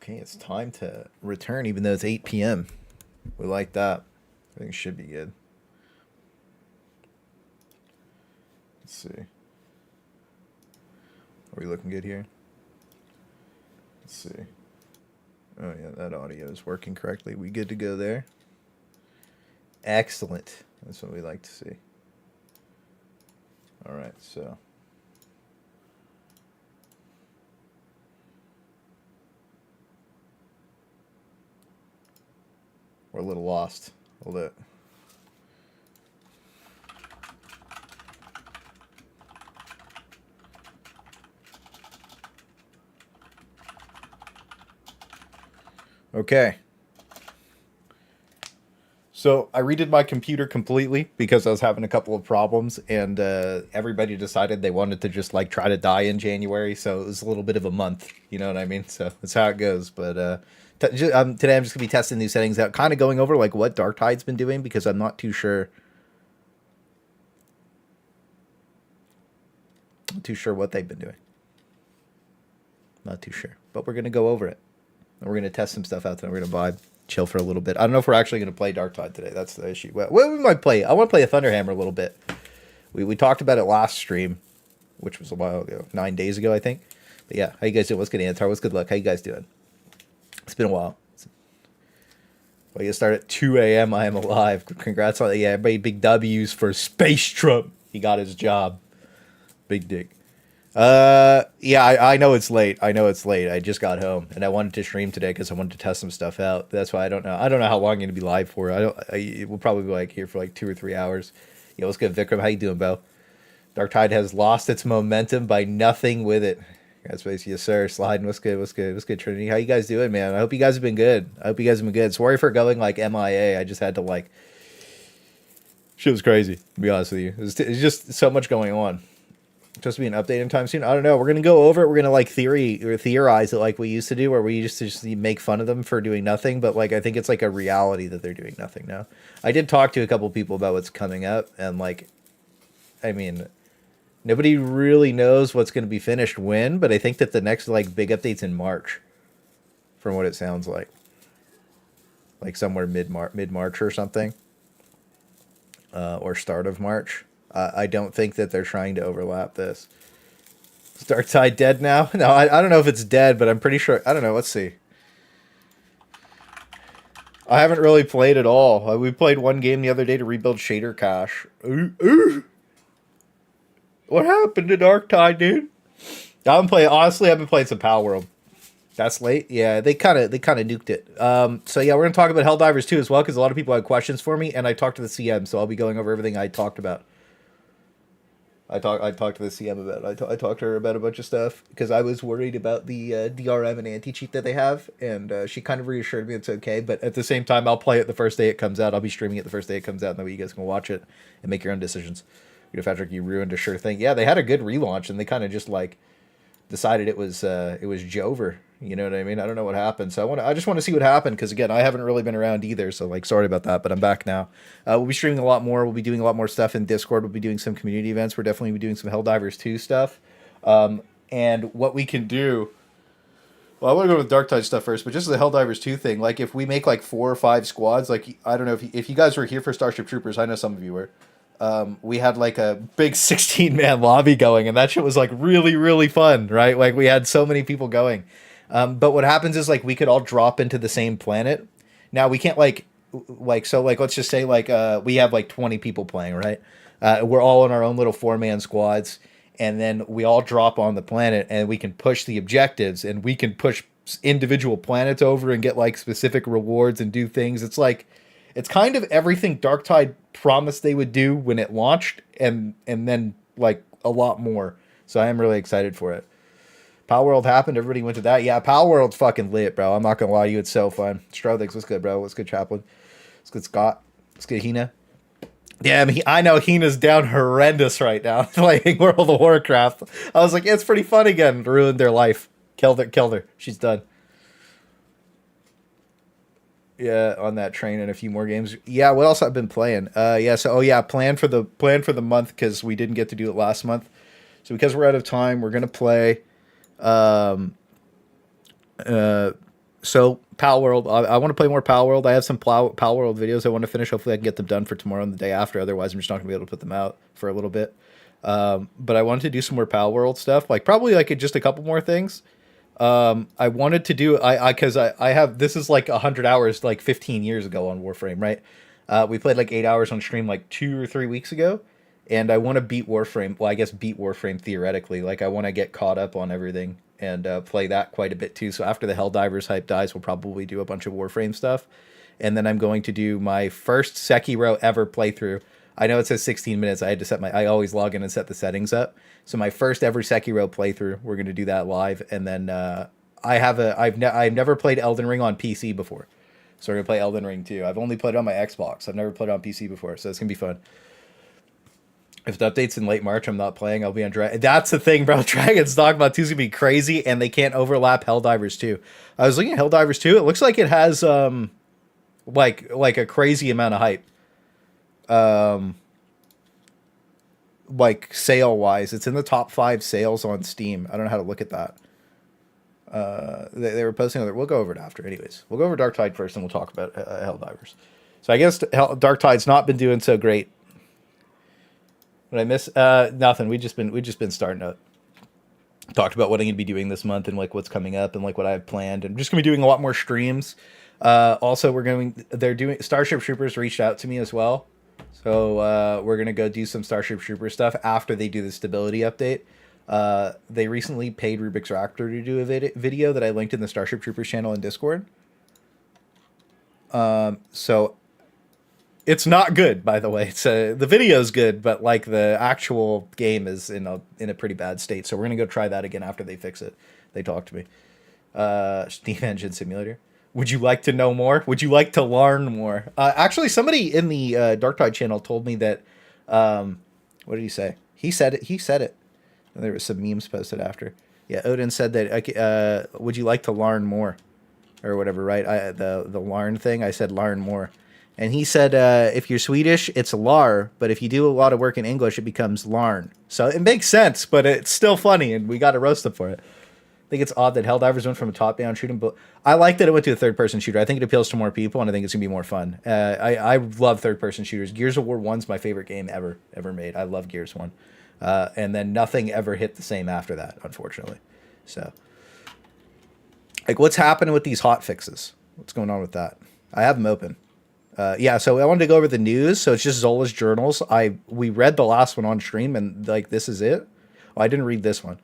Okay, it's time to return, even though it's 8 p.m. We like that. I think it should be good. Let's see. Are we looking good here? Let's see. Oh, yeah, that audio is working correctly. We good to go there? Excellent. That's what we like to see. All right, so. We're a little lost. Hold it. Okay. So I redid my computer completely because I was having a couple of problems, and everybody decided they wanted to just like try to die in January. So it was a little bit of a month. You know what I mean? So that's how it goes. But today I'm just gonna be testing these settings out, kind of going over like what Darktide's been doing because I'm not too sure. Not too sure what they've been doing. Not too sure, but we're gonna go over it. And we're gonna test some stuff out today. We're gonna vibe, chill for a little bit. I don't know if we're actually gonna play Darktide today. That's the issue. Well, we might play. I want to play a Thunderhammer a little bit. We talked about it last stream, which was a while ago, 9 days ago, I think. But yeah, how you guys doing? What's good, Antar? What's good luck? How you guys doing? It's been a while. Well, you start at 2 a.m. I am alive. Congrats on yeah, everybody. Big W's for Space Trump. He got his job. Big dick. Yeah, I know it's late. I know it's late. I just got home and I wanted to stream today because I wanted to test some stuff out. That's why I don't know. I don't know how long I'm gonna be live for. We'll probably be like here for like 2 or 3 hours. Yeah, what's good, Vikram? How you doing, Bo? Darktide has lost its momentum by nothing with it. That's basically yes, sir. Sliding. What's good? What's good? What's good, Trinity? How you guys doing, man? I hope you guys have been good. I hope you guys have been good. Sorry for going like MIA. I just had to like. Shit was crazy. To be honest with you, it's just so much going on. Just be an update in time soon. I don't know. We're gonna go over it. We're gonna like theorize it like we used to do, where we used to just make fun of them for doing nothing. But like I think it's like a reality that they're doing nothing now. I did talk to a couple people about what's coming up, and like, I mean, nobody really knows what's gonna be finished when. But I think that the next like big update's in March, from what it sounds like somewhere mid March or something, or start of March. I don't think that they're trying to overlap this. Is Darktide dead now? No, I don't know if it's dead, but I'm pretty sure. I don't know. Let's see. I haven't really played at all. We played one game the other day to rebuild shader cache. Ooh. What happened to Darktide, dude? Honestly, I've been playing some Palworld. That's late. Yeah, they kind of nuked it. So yeah, we're gonna talk about Helldivers too as well because a lot of people had questions for me, and I talked to the CM, so I'll be going over everything I talked about. I talked to the CM about it. I talked to her about a bunch of stuff because I was worried about the DRM and anti-cheat that they have, and she kind of reassured me it's okay. But at the same time, I'll play it the first day it comes out. I'll be streaming it the first day it comes out, and that way you guys can watch it and make your own decisions. You know, Patrick, you ruined a sure thing. Yeah, they had a good relaunch, and they kind of just like decided it was Jover. You know what I mean? I don't know what happened, so I just want to see what happened because again, I haven't really been around either. So like, sorry about that, but I'm back now. We'll be streaming a lot more. We'll be doing a lot more stuff in Discord. We'll be doing some community events. We're definitely be doing some Helldivers 2 stuff. And what we can do. Well, I want to go with Darktide stuff first, but just the Helldivers 2 thing. Like, if we make like 4 or 5 squads, like I don't know if you guys were here for Starship Troopers. I know some of you were. We had like a big 16-man lobby going, and that shit was like really, really fun, right? Like we had so many people going. But what happens is like we could all drop into the same planet. Now we can't so let's just say we have like 20 people playing, right? We're all in our own little 4-man squads, and then we all drop on the planet, and we can push the objectives, and we can push individual planets over and get like specific rewards and do things. It's kind of everything Darktide promised they would do when it launched, and then like a lot more. So I am really excited for it. Palworld happened. Everybody went to that. Yeah, Palworld's fucking lit, bro. I'm not gonna lie to you. It's so fun. Strothix, what's good, bro? What's good, Chaplain? What's good, Scott? What's good, Hina? Damn, I know Hina's down horrendous right now playing World of Warcraft. I was like, yeah, it's pretty fun again. Ruined their life. Killed her. She's done. Yeah, on that train and a few more games. Yeah, what else I've been playing? Plan for the month because we didn't get to do it last month. So because we're out of time, we're gonna play So Palworld, I want to play more Palworld. I have some Palworld videos I want to finish. Hopefully, I can get them done for tomorrow and the day after. Otherwise, I'm just not going to be able to put them out for a little bit. But I wanted to do some more Palworld stuff, like probably like just a couple more things. I wanted to do because I have this is like 100 hours, like 15 years ago on Warframe, right? We played like 8 hours on stream like 2 or 3 weeks ago, and I want to beat Warframe. Well, I guess beat Warframe theoretically. Like I want to get caught up on everything and play that quite a bit too. So after the Helldivers hype dies, we'll probably do a bunch of Warframe stuff, and then I'm going to do my first Sekiro ever playthrough. I know it says 16 minutes. I had to set I always log in and set the settings up. So my first ever Sekiro playthrough, we're going to do that live. And then I've never played Elden Ring on PC before. So we're going to play Elden Ring too. I've only played it on my Xbox. I've never played it on PC before. So it's going to be fun. If the update's in late March, I'm not playing. I'll be on Dragon. That's the thing, bro. Dragon's Dogma 2 is going to be crazy, and they can't overlap Helldivers 2. I was looking at Helldivers 2. It looks like it has like a crazy amount of hype. Like sale wise, it's in the top 5 sales on Steam. I don't know how to look at that. They were posting other. We'll go over it after. Anyways, we'll go over Darktide first, and we'll talk about Helldivers. So I guess Darktide's not been doing so great. What I miss? Nothing. We just been starting to talked about what I'm gonna be doing this month and like what's coming up and like what I have planned. And I'm just gonna be doing a lot more streams. Also, they're doing Starship Troopers reached out to me as well. So we're going to go do some Starship Trooper stuff after they do the stability update. They recently paid Rubik's Raptor to do a video that I linked in the Starship Troopers channel in Discord. So it's not good, by the way. The video's good, but like the actual game is in a pretty bad state. So we're going to go try that again after they fix it. They talked to me. Steam Engine Simulator. Would you like to know more? Would you like to learn more? Actually, somebody in the Darktide channel told me that. What did he say? He said it. He said it. And there was some memes posted after. Yeah, Odin said that. Would you like to learn more, or whatever? Right? The learn thing. I said learn more, and he said if you're Swedish, it's lar, but if you do a lot of work in English, it becomes larn. So it makes sense, but it's still funny, and we got to roast him for it. I think it's odd that Helldivers went from a top-down shooting, but I like that it went to a third-person shooter. I think it appeals to more people, and I think it's gonna be more fun. I love third-person shooters. Gears of War 1's my favorite game ever made. I love Gears 1, and then nothing ever hit the same after that, unfortunately. So, like, what's happening with these hot fixes? What's going on with that? I have them open. Yeah, so I wanted to go over the news. So it's just Zola's journals. We read the last one on stream, and like this is it. Oh, I didn't read this one.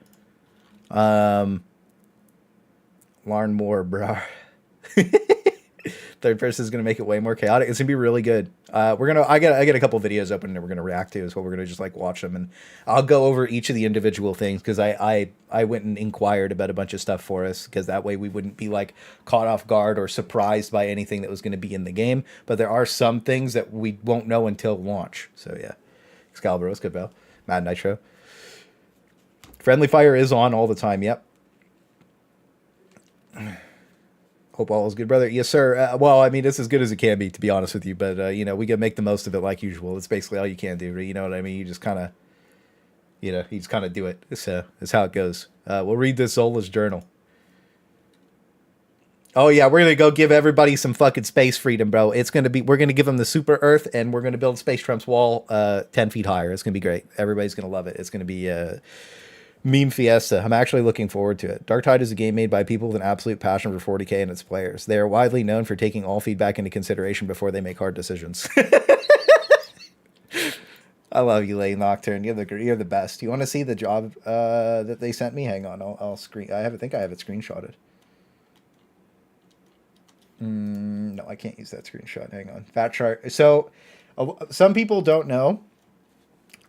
Learn more, bro. Third person is gonna make it way more chaotic. It's gonna be really good. I get a couple videos open and we're gonna react to as well. We're gonna just like watch them, and I'll go over each of the individual things because I went and inquired about a bunch of stuff for us because that way we wouldn't be like caught off guard or surprised by anything that was gonna be in the game. But there are some things that we won't know until launch. So yeah, Excalibur, what's good, Bell? Mad Nitro. Friendly fire is on all the time. Yep. Hope all is good, brother. Yes, sir. Well, I mean, it's as good as it can be, to be honest with you. But, you know, we can make the most of it like usual. It's basically all you can do. You know what I mean? You just kind of, you just kind of do it. So it's how it goes. We'll read this Zola's journal. Oh, yeah, we're going to go give everybody some fucking space freedom, bro. We're going to give them the super Earth, and we're going to build Space Trump's wall 10 feet higher. It's going to be great. Everybody's going to love it. It's going to be meme fiesta. I'm actually looking forward to it. Darktide is a game made by people with an absolute passion for 40k and its players. They are widely known for taking all feedback into consideration before they make hard decisions. I love you, Lane Nocturne. You're the best. You want to see the job that they sent me? Hang on, I'll screen. I think I have it screenshotted. No, I can't use that screenshot. Hang on. Fat Shark. So, some people don't know.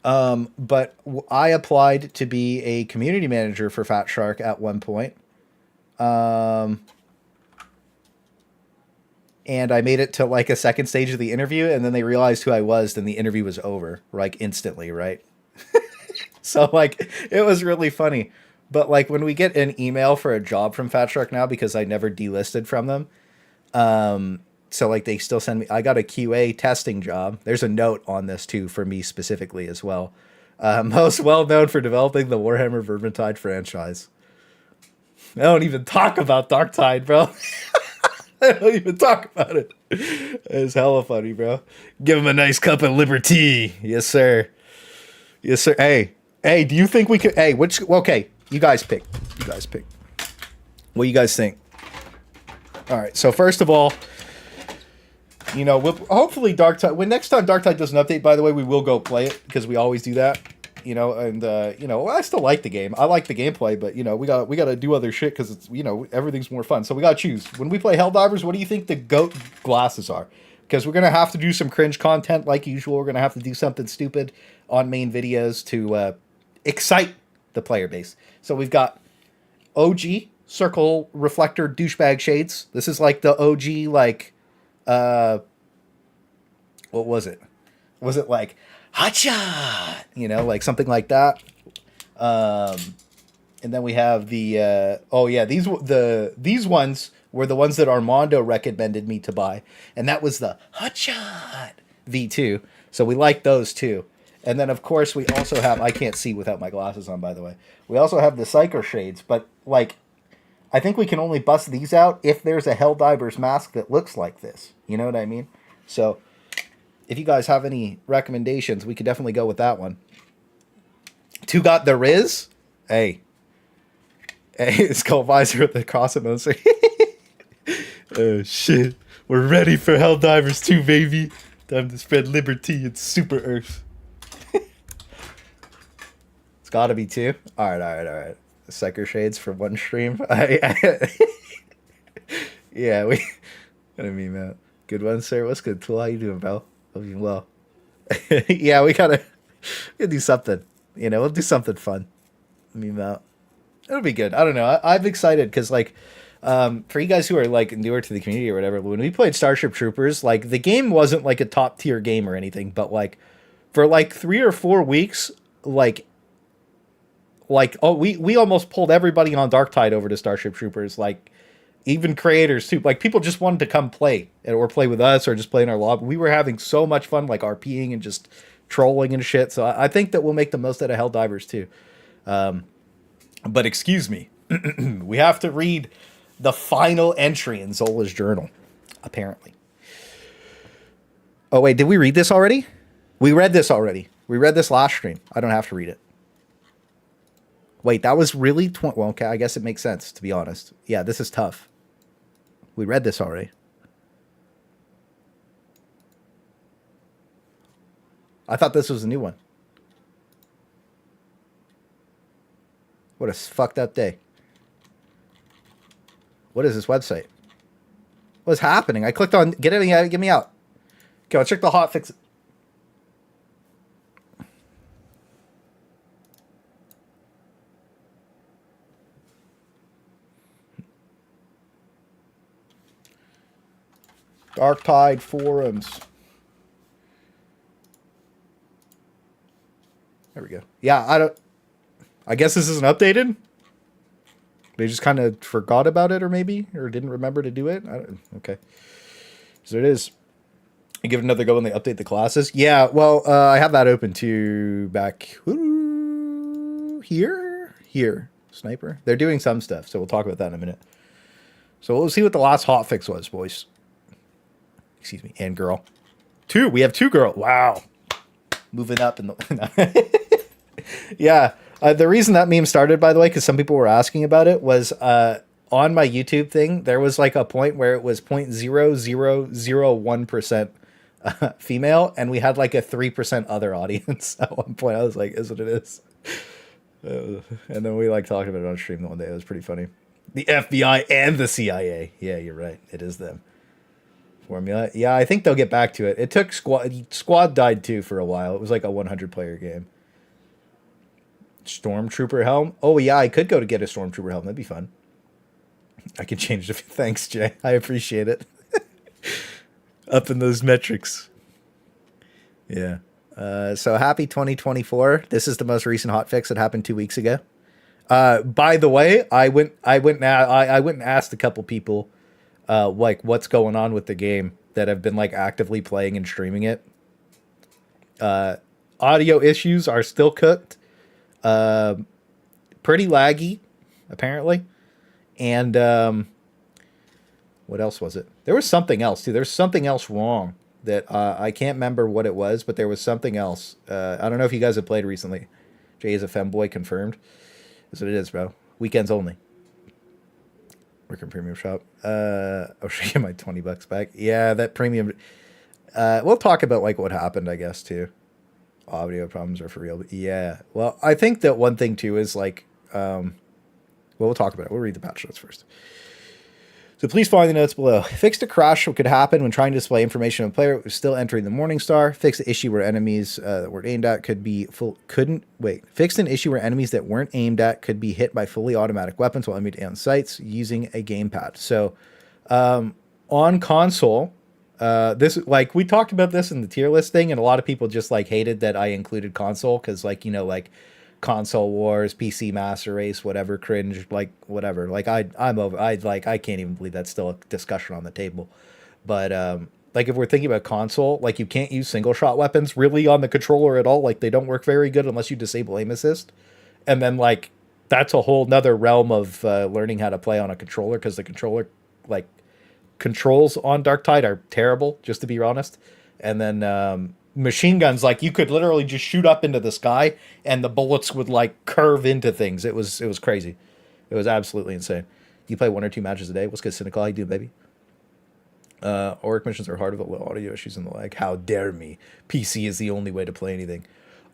But I applied to be a community manager for Fat Shark at one point. And I made it to like a second stage of the interview, and then they realized who I was, then the interview was over, like instantly, right? So like, it was really funny. But like when we get an email for a job from Fat Shark now, because I never delisted from them, so like they still send me, I got a QA testing job. There's a note on this too for me specifically as well. Most well known for developing the Warhammer Vermintide franchise. I don't even talk about Darktide, bro. I don't even talk about it. It's hella funny, bro. Give him a nice cup of liberty. Yes, sir. Yes, sir. Hey, do you think we could? Hey, which? Okay, you guys pick. You guys pick. What do you guys think? All right. So first of all, you know, hopefully Darktide. When next time Darktide does an update, by the way, we will go play it because we always do that. You know, and you know, I still like the game. I like the gameplay, but you know, we got to do other shit because it's, you know, everything's more fun. So we got to choose. When we play Helldivers, what do you think the GOAT glasses are? Because we're gonna have to do some cringe content like usual. We're gonna have to do something stupid on main videos to excite the player base. So we've got OG circle reflector douchebag shades. This is like the OG, like what was it? Was it like hotshot? You know, like something like that. And then we have the these ones were the ones that Armando recommended me to buy, and that was the hotshot V2. So we like those too. And then of course we also have, I can't see without my glasses on, by the way. We also have the Psycho shades, but like I think we can only bust these out if there's a Helldiver's mask that looks like this. You know what I mean? So if you guys have any recommendations, we could definitely go with that one. Two got the Riz. Hey, it's called Visor with the cross emoji. Oh shit. We're ready for Helldivers 2, baby. Time to spread liberty in Super Earth. It's gotta be 2. Alright. Psycho shades for one stream. Yeah, we. What I mean, man. Good one, sir. What's good, Tool? How you doing, pal? Hope you well. Yeah, we gotta do something. You know, we'll do something fun. I mean, it'll be good. I don't know. I'm excited because, like, for you guys who are like newer to the community or whatever, when we played Starship Troopers, like the game wasn't like a top tier game or anything, but like for like 3 or 4 weeks, like we almost pulled everybody on Darktide over to Starship Troopers, like even creators too. Like people just wanted to come play or play with us or just play in our lobby. We were having so much fun, like RPing and just trolling and shit. So I think that we'll make the most out of Helldivers too. But excuse me, we have to read the final entry in Zola's journal, apparently. Oh wait, did we read this already? We read this already. We read this last stream. I don't have to read it. Wait, that was really... well, okay, I guess it makes sense, to be honest. Yeah, this is tough. We read this already. I thought this was a new one. What a fucked up day. What is this website? What's happening? I clicked on... Get me out. Okay, let's check the hotfix. Darktide forums. There we go. Yeah, I guess this isn't updated. They just kind of forgot about it, or didn't remember to do it. Okay. So it is. You give it another go when they update the classes. Yeah, well, I have that open to back here. Sniper. They're doing some stuff, so we'll talk about that in a minute. So we'll see what the last hotfix was, boys. Excuse me, and girl. 2. We have 2 girl. Wow. Moving up in the... Yeah. The reason that meme started, by the way, because some people were asking about it, was on my YouTube thing, there was like a point where it was 0.0001% female, and we had like a 3% other audience at one point. I was like, is what it is. And then we like talked about it on stream the one day. It was pretty funny. The FBI and the CIA. Yeah, you're right. It is them. Formula. Yeah, I think they'll get back to it. It took Squad died too for a while. It was like a 100 player game. Stormtrooper helm. Oh yeah, I could go to get a Stormtrooper helm. That'd be fun. I could change the... Thanks, Jay. I appreciate it. Up in those metrics. Yeah. So happy 2024. This is the most recent hotfix that happened 2 weeks ago. By the way, I went and asked a couple people like what's going on with the game that have been like actively playing and streaming it. Audio issues are still cooked. Pretty laggy, apparently. And What else was it? There was something else too. There's something else wrong that I can't remember what it was, but there was something else. I don't know if you guys have played recently. Jay is a femboy confirmed. That's what it is, bro. Weekends only. Working premium shop. I'll show you my $20 back. Yeah, that premium. We'll talk about like what happened, I guess, too. Audio problems are for real. But yeah. Well, I think that one thing too is like, well, we'll talk about it. We'll read the patch notes first. So please find the notes below. Fixed a crash what could happen when trying to display information on a player was still entering the Morningstar. Fixed the issue where enemies that weren't aimed at Fixed an issue where enemies that weren't aimed at could be hit by fully automatic weapons while immediately on sights using a gamepad. So on console, this like we talked about this in the tier list thing, and a lot of people just like hated that I included console because like like console wars, PC master race, whatever, cringe, like whatever. Like I'm over. I can't even believe that's still a discussion on the table. But like if we're thinking about console, like you can't use single shot weapons really on the controller at all. Like they don't work very good unless you disable aim assist. And then like that's a whole nother realm of learning how to play on a controller because the controller like controls on Darktide are terrible, just to be honest. And then machine guns, like you could literally just shoot up into the sky and the bullets would like curve into things. It was crazy. It was absolutely insane. You play 1 or 2 matches a day? What's good, Cynical? How you doing, baby? Auric missions are hard with the audio issues and the lag. How dare me? PC is the only way to play anything.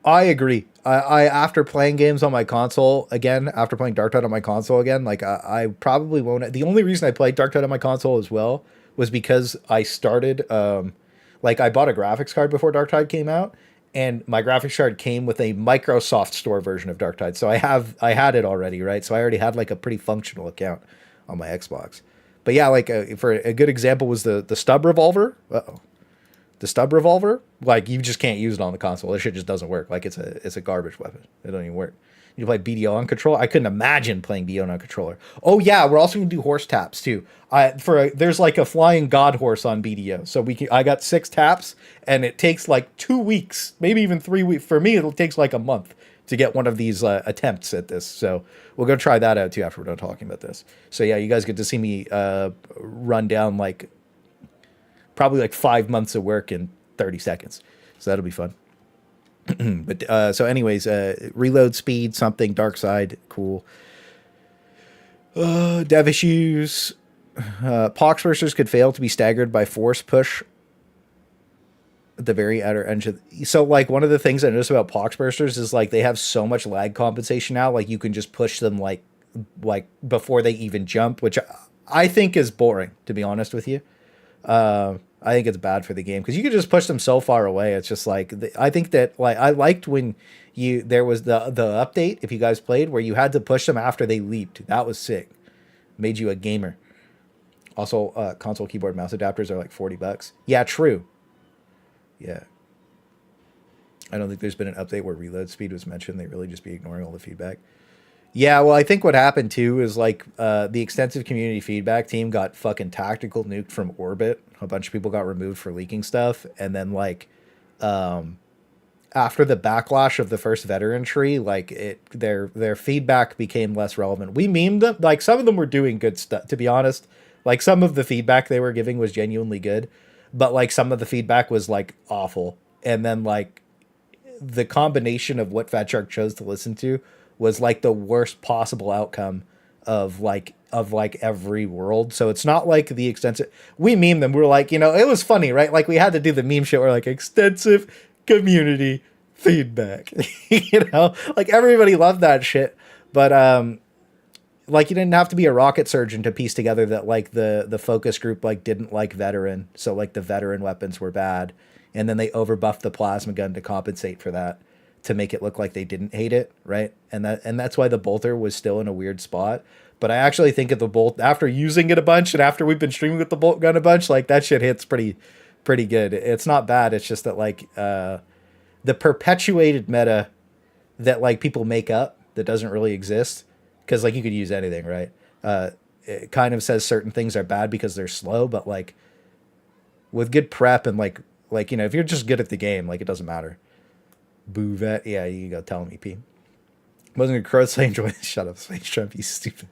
I agree. I after playing games on my console again, after playing Darktide on my console again, like I probably won't. The only reason I played Darktide on my console as well was because I started like I bought a graphics card before Darktide came out, and my graphics card came with a Microsoft Store version of Darktide. So I had it already, right? So I already had like a pretty functional account on my Xbox. But yeah, like for a good example was the stub revolver. The stub revolver, like you just can't use it on the console. This shit just doesn't work. Like it's a garbage weapon. It don't even work. You play BDO on controller. I couldn't imagine playing BDO on controller. Oh yeah, we're also gonna do horse taps too. There's like a flying god horse on BDO. So I got 6 taps, and it takes like 2 weeks, maybe even 3 weeks. For me, it takes like a month to get one of these attempts at this. So we'll go try that out too after we're done talking about this. So yeah, you guys get to see me run down like probably like 5 months of work in 30 seconds. So that'll be fun. But so anyways, reload speed, something, Darkside, cool. Dev issues. Poxbursers could fail to be staggered by force push at the very outer edge of so like one of the things I noticed about Poxbursers is like they have so much lag compensation now, like you can just push them like before they even jump, which I think is boring, to be honest with you. I think it's bad for the game because you could just push them so far away. It's just like I think that like I liked when there was the update, if you guys played, where you had to push them after they leaped. That was sick. Made you a gamer. Also, console keyboard mouse adapters are like $40. Yeah, true. Yeah. I don't think there's been an update where reload speed was mentioned. They really just be ignoring all the feedback. Yeah, well, I think what happened too is like the extensive community feedback team got fucking tactical nuked from orbit. A bunch of people got removed for leaking stuff, and then like after the backlash of the first veteran tree, like their feedback became less relevant. We memed them, like some of them were doing good stuff, to be honest. Like some of the feedback they were giving was genuinely good, but like some of the feedback was like awful. And then like the combination of what Fat Shark chose to listen to was like the worst possible outcome of every world. So it's not like the extensive, we meme them. We were like, it was funny, right? Like we had to do the meme shit where like extensive community feedback, like everybody loved that shit. But, like you didn't have to be a rocket surgeon to piece together that like the focus group like didn't like veteran. So like the veteran weapons were bad. And then they overbuffed the plasma gun to compensate for that, to make it look like they didn't hate it, right? And that's why the bolter was still in a weird spot. But I actually think of the bolt after using it a bunch and after we've been streaming with the bolt gun a bunch, like that shit hits pretty good. It's not bad. It's just that like the perpetuated meta that like people make up that doesn't really exist, because like you could use anything, right? It kind of says certain things are bad because they're slow, but like with good prep and like if you're just good at the game, like it doesn't matter. Boo vet. Yeah, you go tell me, P. Wasn't a crow say enjoy. Shut up, Space Trump, you stupid.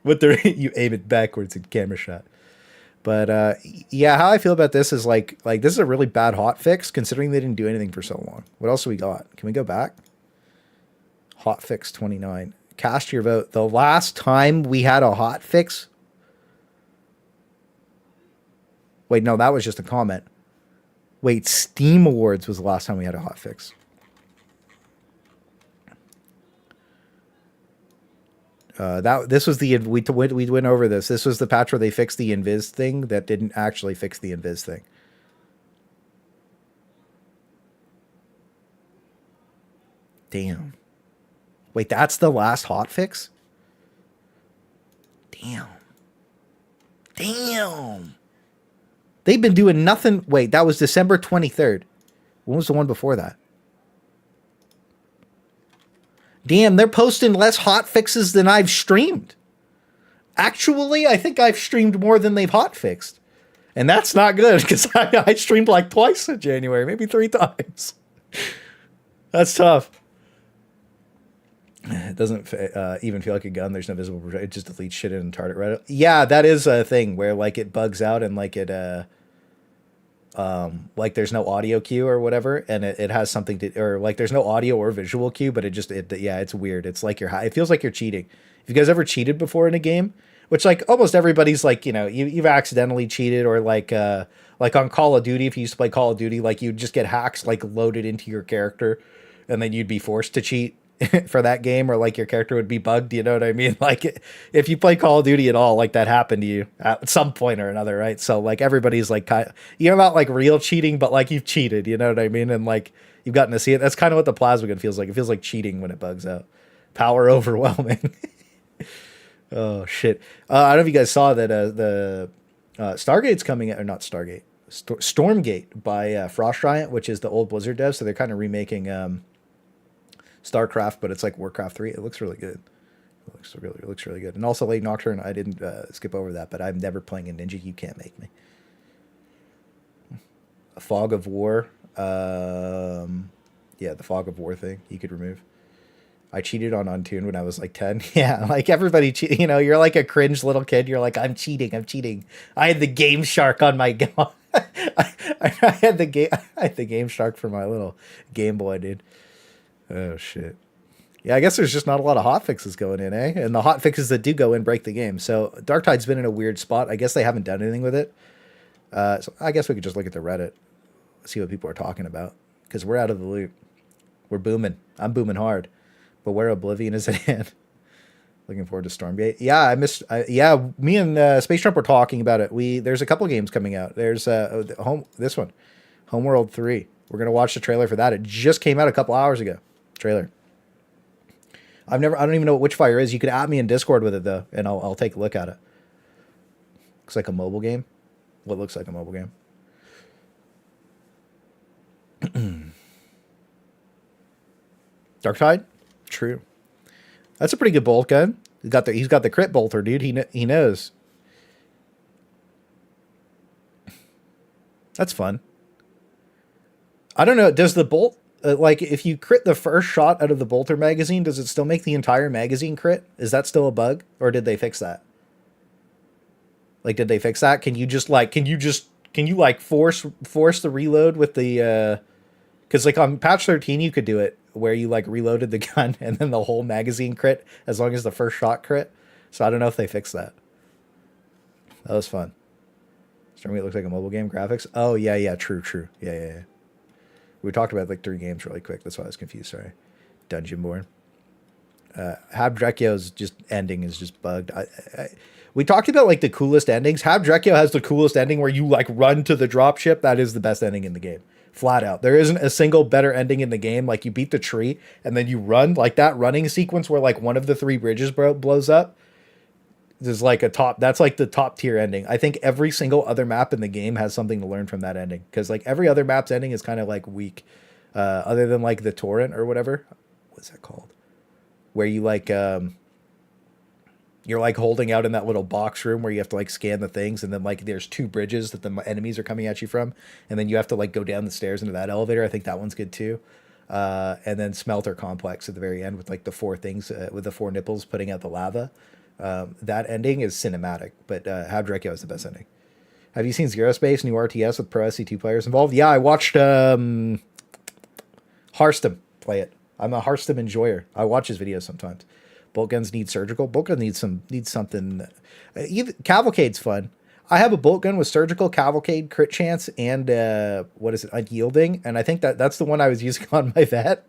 With the you aim it backwards in camera shot. But yeah, how I feel about this is like this is a really bad hot fix considering they didn't do anything for so long. What else do we got? Can we go back? Hot fix 29. Cast your vote. The last time we had a hot fix. Wait, no, that was just a comment. Wait, Steam Awards was the last time we had a hot fix. This was the we went over this. This was the patch where they fixed the invis thing that didn't actually fix the invis thing. Damn. Wait, that's the last hot fix? Damn. Damn. They've been doing nothing. Wait, that was December 23rd. When was the one before that? Damn, they're posting less hot fixes than I've streamed. Actually, I think I've streamed more than they've hot fixed. And that's not good because I streamed like twice in January, maybe 3 times. That's tough. It doesn't even feel like a gun. There's no visible projectile. It just deletes shit in target right. Yeah, that is a thing where like it bugs out and like it like there's no audio cue or whatever, and it has something to, or like there's no audio or visual cue, but yeah, it's weird. It's like it feels like you're cheating. If you guys ever cheated before in a game, which like almost everybody's like, you know, you've accidentally cheated, or like on Call of Duty, if you used to play Call of Duty, like you'd just get hacks like loaded into your character, and then you'd be forced to cheat for that game, or like your character would be bugged, you know what I mean? Like if you play Call of Duty at all, like that happened to you at some point or another, right? So like everybody's like you're not like real cheating, but like you've cheated, you know what I mean? And like you've gotten to see it. That's kind of what the plasma gun feels like. It feels like cheating when it bugs out. Power overwhelming. Oh shit. I don't know if you guys saw that the Stargate's coming out, or not Stargate, Stormgate by Frost Giant, which is the old Blizzard dev. So they're kind of remaking StarCraft, but it's like Warcraft 3. It looks really good. It looks really good. And also Late Nocturne, I didn't skip over that, but I'm never playing a ninja. You can't make me. A Fog of War. Yeah, the Fog of War thing you could remove. I cheated on Untune when I was like 10. Yeah, like everybody, you know, you're like a cringe little kid. You're like, I'm cheating. I had the Game Shark on my I had the Game Shark for my little Game Boy, dude. Oh shit. Yeah, I guess there's just not a lot of hot fixes going in, eh? And the hot fixes that do go in break the game. So Darktide's been in a weird spot. I guess they haven't done anything with it. So I guess we could just look at the Reddit, see what people are talking about, because we're out of the loop. We're booming. I'm booming hard. But where Oblivion is at hand. Looking forward to Stormgate. Yeah, me and Space Trump were talking about it. There's a couple games coming out. There's this one, Homeworld 3. We're gonna watch the trailer for that. It just came out a couple hours ago. Trailer. I don't even know what Witchfire is. You could add me in Discord with it though, and I'll take a look at it. Looks like a mobile game. What looks like a mobile game? Darktide? True. That's a pretty good bolt gun. He's got the crit bolter, dude. He knows. That's fun. I don't know. Does the bolt like if you crit the first shot out of the bolter magazine, does it still make the entire magazine crit? Is that still a bug, or did they fix that? Like, did they fix that? Can you force the reload with the? Because like on patch 13, you could do it where you like reloaded the gun and then the whole magazine crit as long as the first shot crit. So I don't know if they fixed that. That was fun. Starting looks like a mobile game graphics. Oh yeah, true. Yeah. We talked about like 3 games really quick. That's why I was confused. Sorry. Dungeonborn. Habdrekio's ending is just bugged. We talked about like the coolest endings. Habdrekio has the coolest ending where you like run to the dropship. That is the best ending in the game. Flat out. There isn't a single better ending in the game. Like you beat the tree and then you run, like that running sequence where like one of the 3 bridges blows up. There's like that's like the top tier ending. I think every single other map in the game has something to learn from that ending. Cause like every other map's ending is kind of like weak. Other than like the torrent or whatever. What's that called? Where you like, you're like holding out in that little box room where you have to like scan the things, and then like there's 2 bridges that the enemies are coming at you from, and then you have to like go down the stairs into that elevator. I think that one's good too. And then Smelter Complex at the very end with like the 4 things with the 4 nipples putting out the lava. That ending is cinematic, but Have Drekio is the best ending. Have you seen Zero Space, new RTS with Pro SC2 players involved? Yeah, I watched Hearthstone play it. I'm a Hearthstone enjoyer. I watch his videos sometimes. Bolt guns need surgical. Bolt gun needs something. Cavalcade's fun. I have a bolt gun with surgical, cavalcade, crit chance, and what is it? Unyielding. And I think that's the one I was using on my vet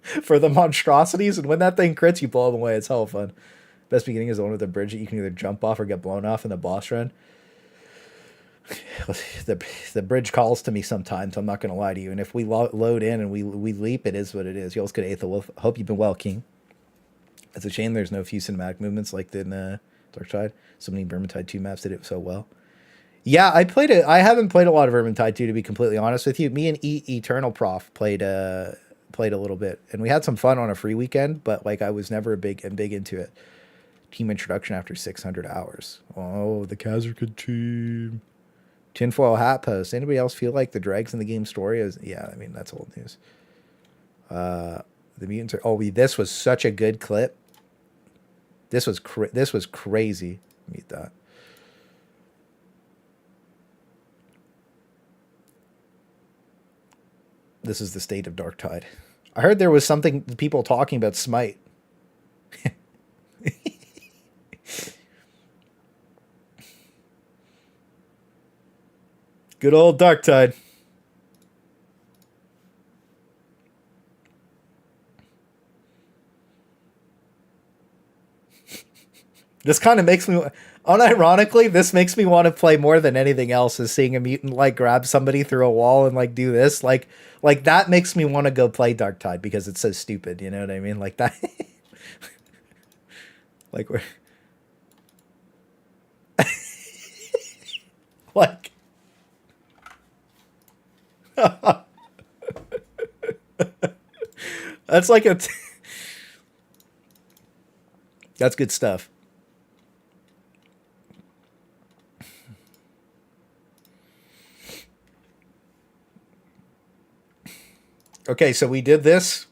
for the monstrosities. And when that thing crits, you blow them away. It's hella fun. Best beginning is the one with the bridge that you can either jump off or get blown off in the boss run. The bridge calls to me sometimes. I'm not going to lie to you. And if we load in and we leap, it is what it is. You always get Aether Wolf. Hope you've been well, King. It's a shame there's no few cinematic movements like in Darktide. So many Vermintide 2 maps did it so well. Yeah, I played it. I haven't played a lot of Vermintide 2, to be completely honest with you. Me and Eternal Prof played a little bit, and we had some fun on a free weekend. But like, I was never big into it. Team introduction after 600 hours. Oh, the Kazurka team. Tinfoil hat post. Anybody else feel like the dregs in the game story is? Yeah, I mean, that's old news. The mutants are. Oh, this was such a good clip. This was crazy. Mute that. This is the state of Darktide. I heard there was something people talking about Smite. Good old Darktide. This kind of makes me, unironically, this makes me want to play more than anything else, is seeing a mutant like grab somebody through a wall and like do this. Like that makes me want to go play Darktide because it's so stupid. You know what I mean? Like that. Like we're like. That's like that's good stuff. Okay, so we did this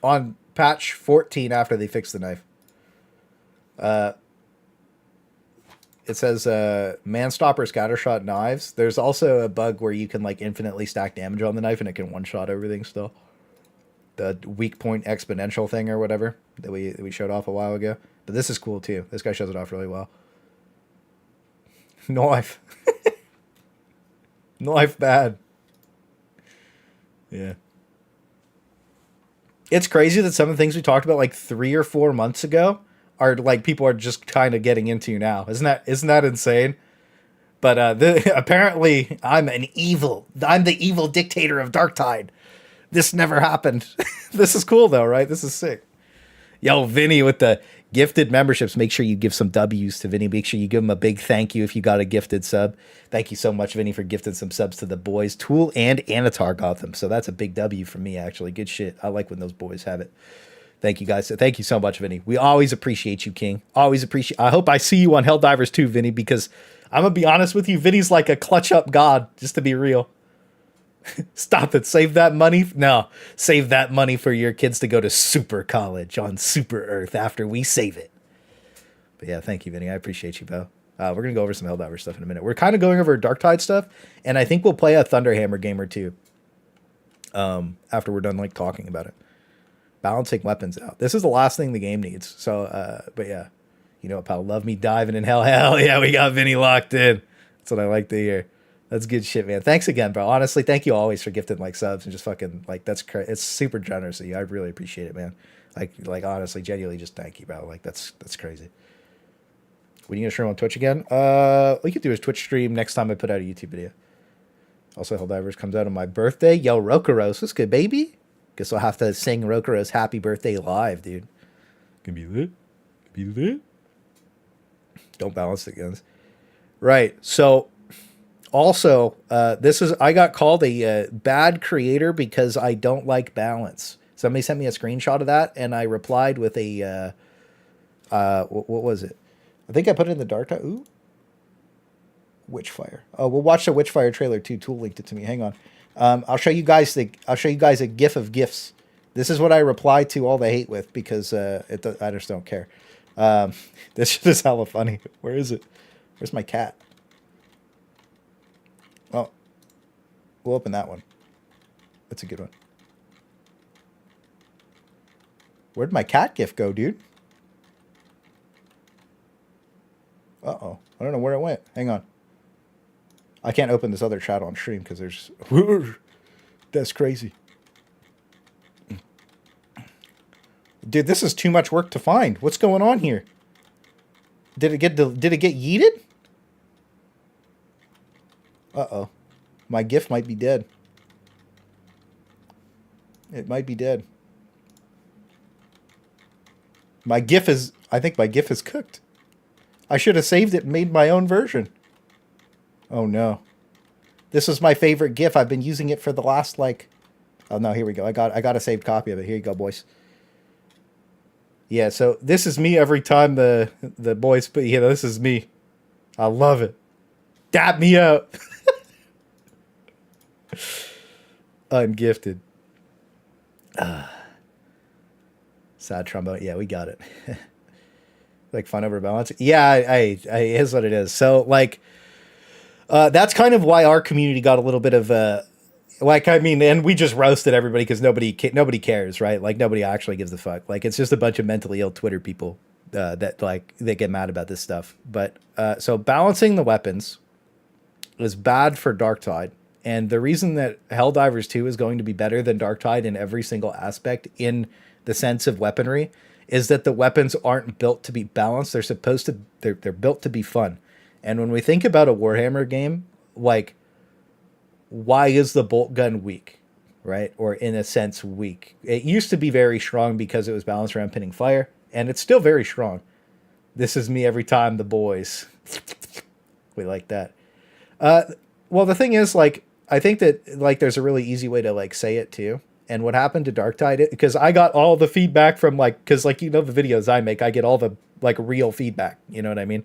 on patch 14 after they fixed the knife. It says man-stopper scattershot knives. There's also a bug where you can like infinitely stack damage on the knife and it can one-shot everything still. The weak point exponential thing or whatever that we showed off a while ago. But this is cool too. This guy shows it off really well. Knife. Knife bad. Yeah. It's crazy that some of the things we talked about like 3 or 4 months ago are like people are just kind of getting into now. Isn't that insane? But apparently I'm the evil dictator of Darktide. This never happened. This is cool though, right? This is sick. Yo, Vinny with the gifted memberships. Make sure you give some W's to Vinny. Make sure you give him a big thank you if you got a gifted sub. Thank you so much, Vinny, for gifting some subs to the boys. Tool and Anatar got them. So that's a big W for me, actually. Good shit. I like when those boys have it. Thank you, guys. Thank you so much, Vinny. We always appreciate you, King. Always appreciate. I hope I see you on Helldivers too, Vinny, because I'm going to be honest with you. Vinny's like a clutch up god, just to be real. Stop it. Save that money. No, save that money for your kids to go to super college on Super Earth after we save it. But yeah, thank you, Vinny. I appreciate you, pal. We're going to go over some Helldiver stuff in a minute. We're kind of going over Darktide stuff, and I think we'll play a Thunderhammer game or two after we're done like talking about it. Balancing weapons out. This is the last thing the game needs. So, but yeah, you know what, pal? Love me diving in hell. Hell yeah, we got Vinny locked in. That's what I like to hear. That's good shit, man. Thanks again, bro. Honestly, thank you always for gifting like subs and just fucking like it's super generous of you. I really appreciate it, man. Like honestly, genuinely, just thank you, bro. Like that's crazy. When you gonna stream on Twitch again? We could do a Twitch stream next time I put out a YouTube video. Also, Helldivers comes out on my birthday. Yo, Rokaros, what's good, baby? Guess I'll have to sing Rokaros happy birthday live, dude. Can be lit. Can be lit. Don't balance the guns. Right. So. Also, I got called a bad creator because I don't like balance. Somebody sent me a screenshot of that, and I replied with a, what was it? I think I put it in the Darktide. Ooh. Witchfire. Oh, we'll watch the Witchfire trailer too. Tool linked it to me. Hang on. I'll show you guys a GIF of GIFs This is what I reply to all the hate with because I just don't care. This shit is hella funny. Where is it? Where's my cat? Oh, we'll open that one. That's a good one. Where'd my cat gift go, dude? Uh-oh. I don't know where it went. Hang on. I can't open this other chat on stream because there's... That's crazy. Dude, this is too much work to find. What's going on here? Did it get yeeted? Uh-oh. My GIF might be dead. It might be dead. My GIF is... I think my GIF is cooked. I should have saved it and made my own version. Oh, no. This is my favorite GIF. I've been using it for the last, like... Oh, no, here we go. I got a saved copy of it. Here you go, boys. Yeah, so this is me every time the boys... But, yeah, this is me. I love it. Dap me up. I'm gifted. Sad trombone. Yeah, we got it. Like fun over balance. Yeah, I is what it is. So like, that's kind of why our community got a little bit of like, I mean, and we just roasted everybody because nobody cares, right? Like nobody actually gives a fuck. Like it's just a bunch of mentally ill Twitter people that like they get mad about this stuff. But so balancing the weapons is bad for Darktide. And the reason that Helldivers 2 is going to be better than Darktide in every single aspect in the sense of weaponry is that the weapons aren't built to be balanced. They're built to be fun. And when we think about a Warhammer game, like, why is the bolt gun weak, right? Or in a sense weak. It used to be very strong because it was balanced around pinning fire, and it's still very strong. This is me every time, the boys. We like that. Well, the thing is, like, I think that like there's a really easy way to like say it too. And what happened to Darktide, because I got all the feedback from like, because like, you know, the videos I make, I get all the like real feedback. You know what I mean?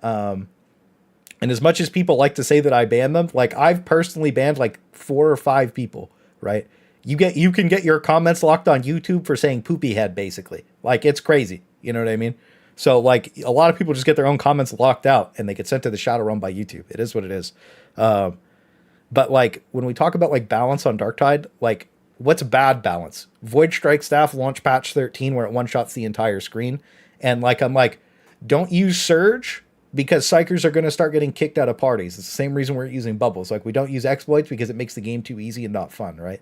And as much as people like to say that I ban them, like I've personally banned like 4 or 5 people, right? You can get your comments locked on YouTube for saying poopy head, basically. Like it's crazy. You know what I mean? So like a lot of people just get their own comments locked out and they get sent to the shadow realm by YouTube. It is what it is. But like when we talk about like balance on Darktide, like what's bad balance? Void Strike Staff launch patch 13 where it one-shots the entire screen. And like I'm like, don't use Surge because psychers are going to start getting kicked out of parties. It's the same reason we're using bubbles. Like we don't use exploits because it makes the game too easy and not fun, right?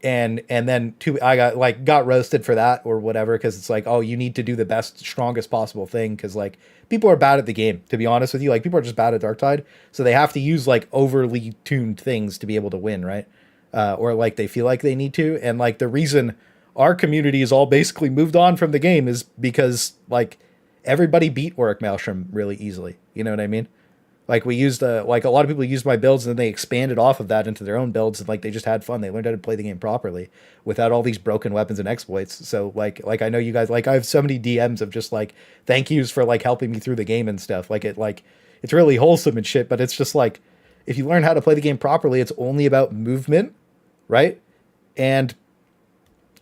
And then I got roasted for that or whatever because it's like, oh, you need to do the best, strongest possible thing because like people are bad at the game, to be honest with you. Like people are just bad at Darktide, so they have to use like overly tuned things to be able to win, right? Or like they feel like they need to. And like the reason our community is all basically moved on from the game is because like everybody beat Auric Maelstrom really easily. You know what I mean? Like we used like a lot of people used my builds and then they expanded off of that into their own builds and like they just had fun. They learned how to play the game properly without all these broken weapons and exploits. So like I know you guys, like I have so many DMs of just like thank yous for like helping me through the game and stuff. Like it's really wholesome and shit, but it's just like if you learn how to play the game properly, it's only about movement, right? And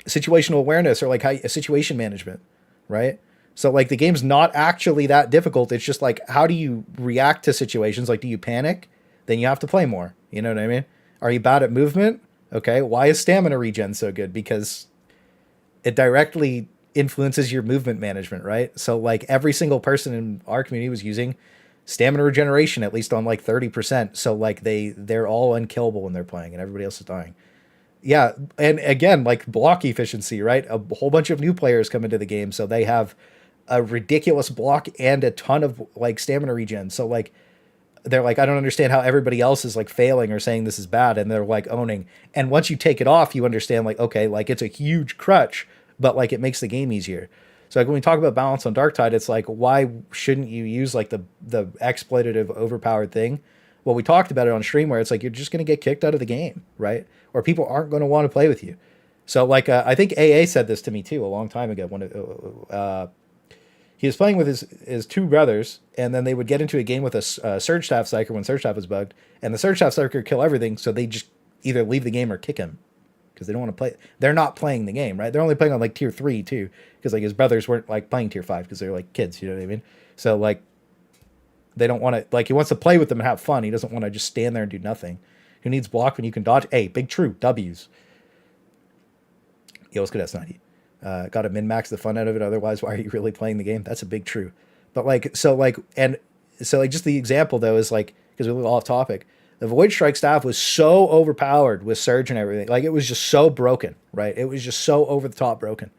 situational awareness or like situation management, right? So like the game's not actually that difficult. It's just like, how do you react to situations? Like, do you panic? Then you have to play more. You know what I mean? Are you bad at movement? Okay. Why is stamina regen so good? Because it directly influences your movement management, right? So like every single person in our community was using stamina regeneration, at least on like 30%. So like they're all unkillable when they're playing and everybody else is dying. Yeah. And again, like block efficiency, right? A whole bunch of new players come into the game. So they have a ridiculous block and a ton of like stamina regen. So like, they're like, I don't understand how everybody else is like failing or saying this is bad. And they're like owning. And once you take it off, you understand like, okay, like it's a huge crutch, but like it makes the game easier. So like when we talk about balance on Darktide, it's like, why shouldn't you use like the exploitative overpowered thing? Well, we talked about it on stream where it's like, you're just going to get kicked out of the game, right? Or people aren't going to want to play with you. So like, I think AA said this to me too, a long time ago when he was playing with his 2 brothers, and then they would get into a game with a Surge Staff Psyker when Surge Staff was bugged, and the Surge Staff Psyker kill everything, so they just either leave the game or kick him because they don't want to play. They're not playing the game, right? They're only playing on like tier 3 too, because like his brothers weren't like playing tier 5 because they're like kids, you know what I mean? So like they don't want to, like, he wants to play with them and have fun. He doesn't want to just stand there and do nothing. Who needs block when you can dodge? Hey, big true, W's. Yo, let's go to S90. Got to min-max the fun out of it. Otherwise, why are you really playing the game? That's a big true. But like, so like, and so like, just the example though is like, because we're a little off topic, the Void Strike staff was so overpowered with Surge and everything. Like, it was just so broken, right? It was just so over the top broken.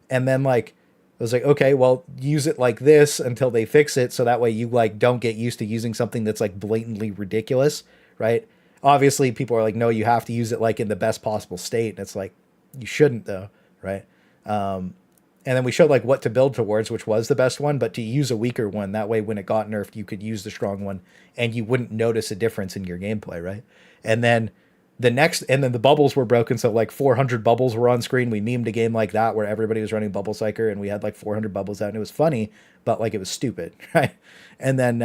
And then like, I was like, okay, well, use it like this until they fix it, so that way you like don't get used to using something that's like blatantly ridiculous, right? Obviously, people are like, no, you have to use it like in the best possible state. And it's like, you shouldn't though, right? And then we showed like what to build towards, which was the best one, but to use a weaker one. That way, when it got nerfed, you could use the strong one and you wouldn't notice a difference in your gameplay, right? And then the bubbles were broken. So like 400 bubbles were on screen. We memed a game like that where everybody was running Bubble Psyker and we had like 400 bubbles out and it was funny, but like it was stupid, right? And then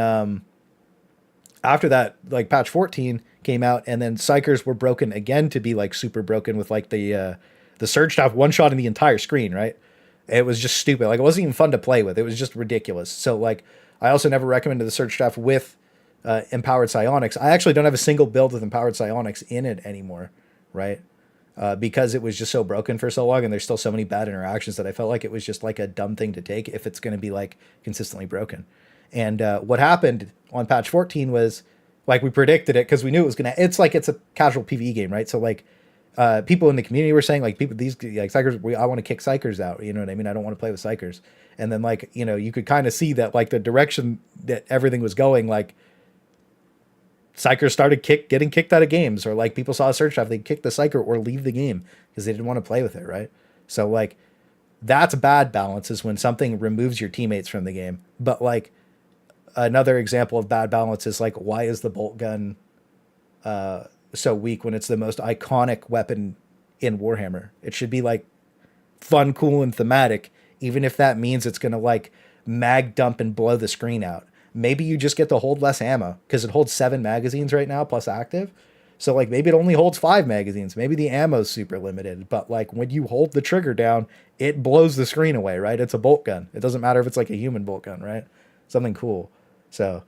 after that, like patch 14 came out and then Psychers were broken again to be like super broken with like the Surge staff one-shot in the entire screen, right? It was just stupid. Like, it wasn't even fun to play with. It was just ridiculous. So, like, I also never recommended the Surge staff with Empowered Psionics. I actually don't have a single build with Empowered Psionics in it anymore, right? Because it was just so broken for so long, and there's still so many bad interactions that I felt like it was just, like, a dumb thing to take if it's going to be, like, consistently broken. And what happened on patch 14 was, like, we predicted it because we knew it was going to... It's like, it's a casual PvE game, right? So, like... people in the community were saying like these like Psychers, I want to kick Psychers out. You know what I mean? I don't want to play with Psychers. And then like, you know, you could kind of see that like the direction that everything was going, like Psychers started getting kicked out of games, or like people saw a search staff, they'd kick the Psyker or leave the game because they didn't want to play with it. Right. So like that's bad balance, is when something removes your teammates from the game. But like another example of bad balance is like, why is the bolt gun, so weak when it's the most iconic weapon in Warhammer? It should be like fun, cool, and thematic, even if that means it's going to like mag dump and blow the screen out. Maybe you just get to hold less ammo because it holds 7 magazines right now plus active. So like maybe it only holds 5 magazines. Maybe the ammo's super limited, but like when you hold the trigger down, it blows the screen away, right? It's a bolt gun. It doesn't matter if it's like a human bolt gun, right? Something cool. So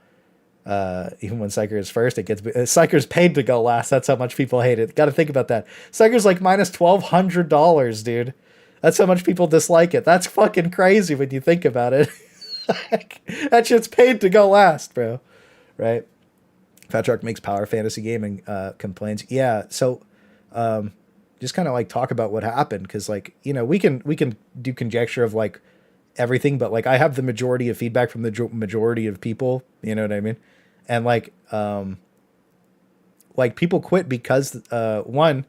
even when Psyker is first, it gets Psyker's paid to go last. That's how much people hate it. Got to think about that. Psyker's like minus $1,200, dude. That's how much people dislike it. That's fucking crazy when you think about it. That shit's paid to go last, bro. Right? Fat Shark makes power fantasy gaming complaints. Yeah, so just kind of like talk about what happened, because like, you know, we can do conjecture of like everything, but like I have the majority of feedback from the majority of people, you know what I mean? And like people quit because one,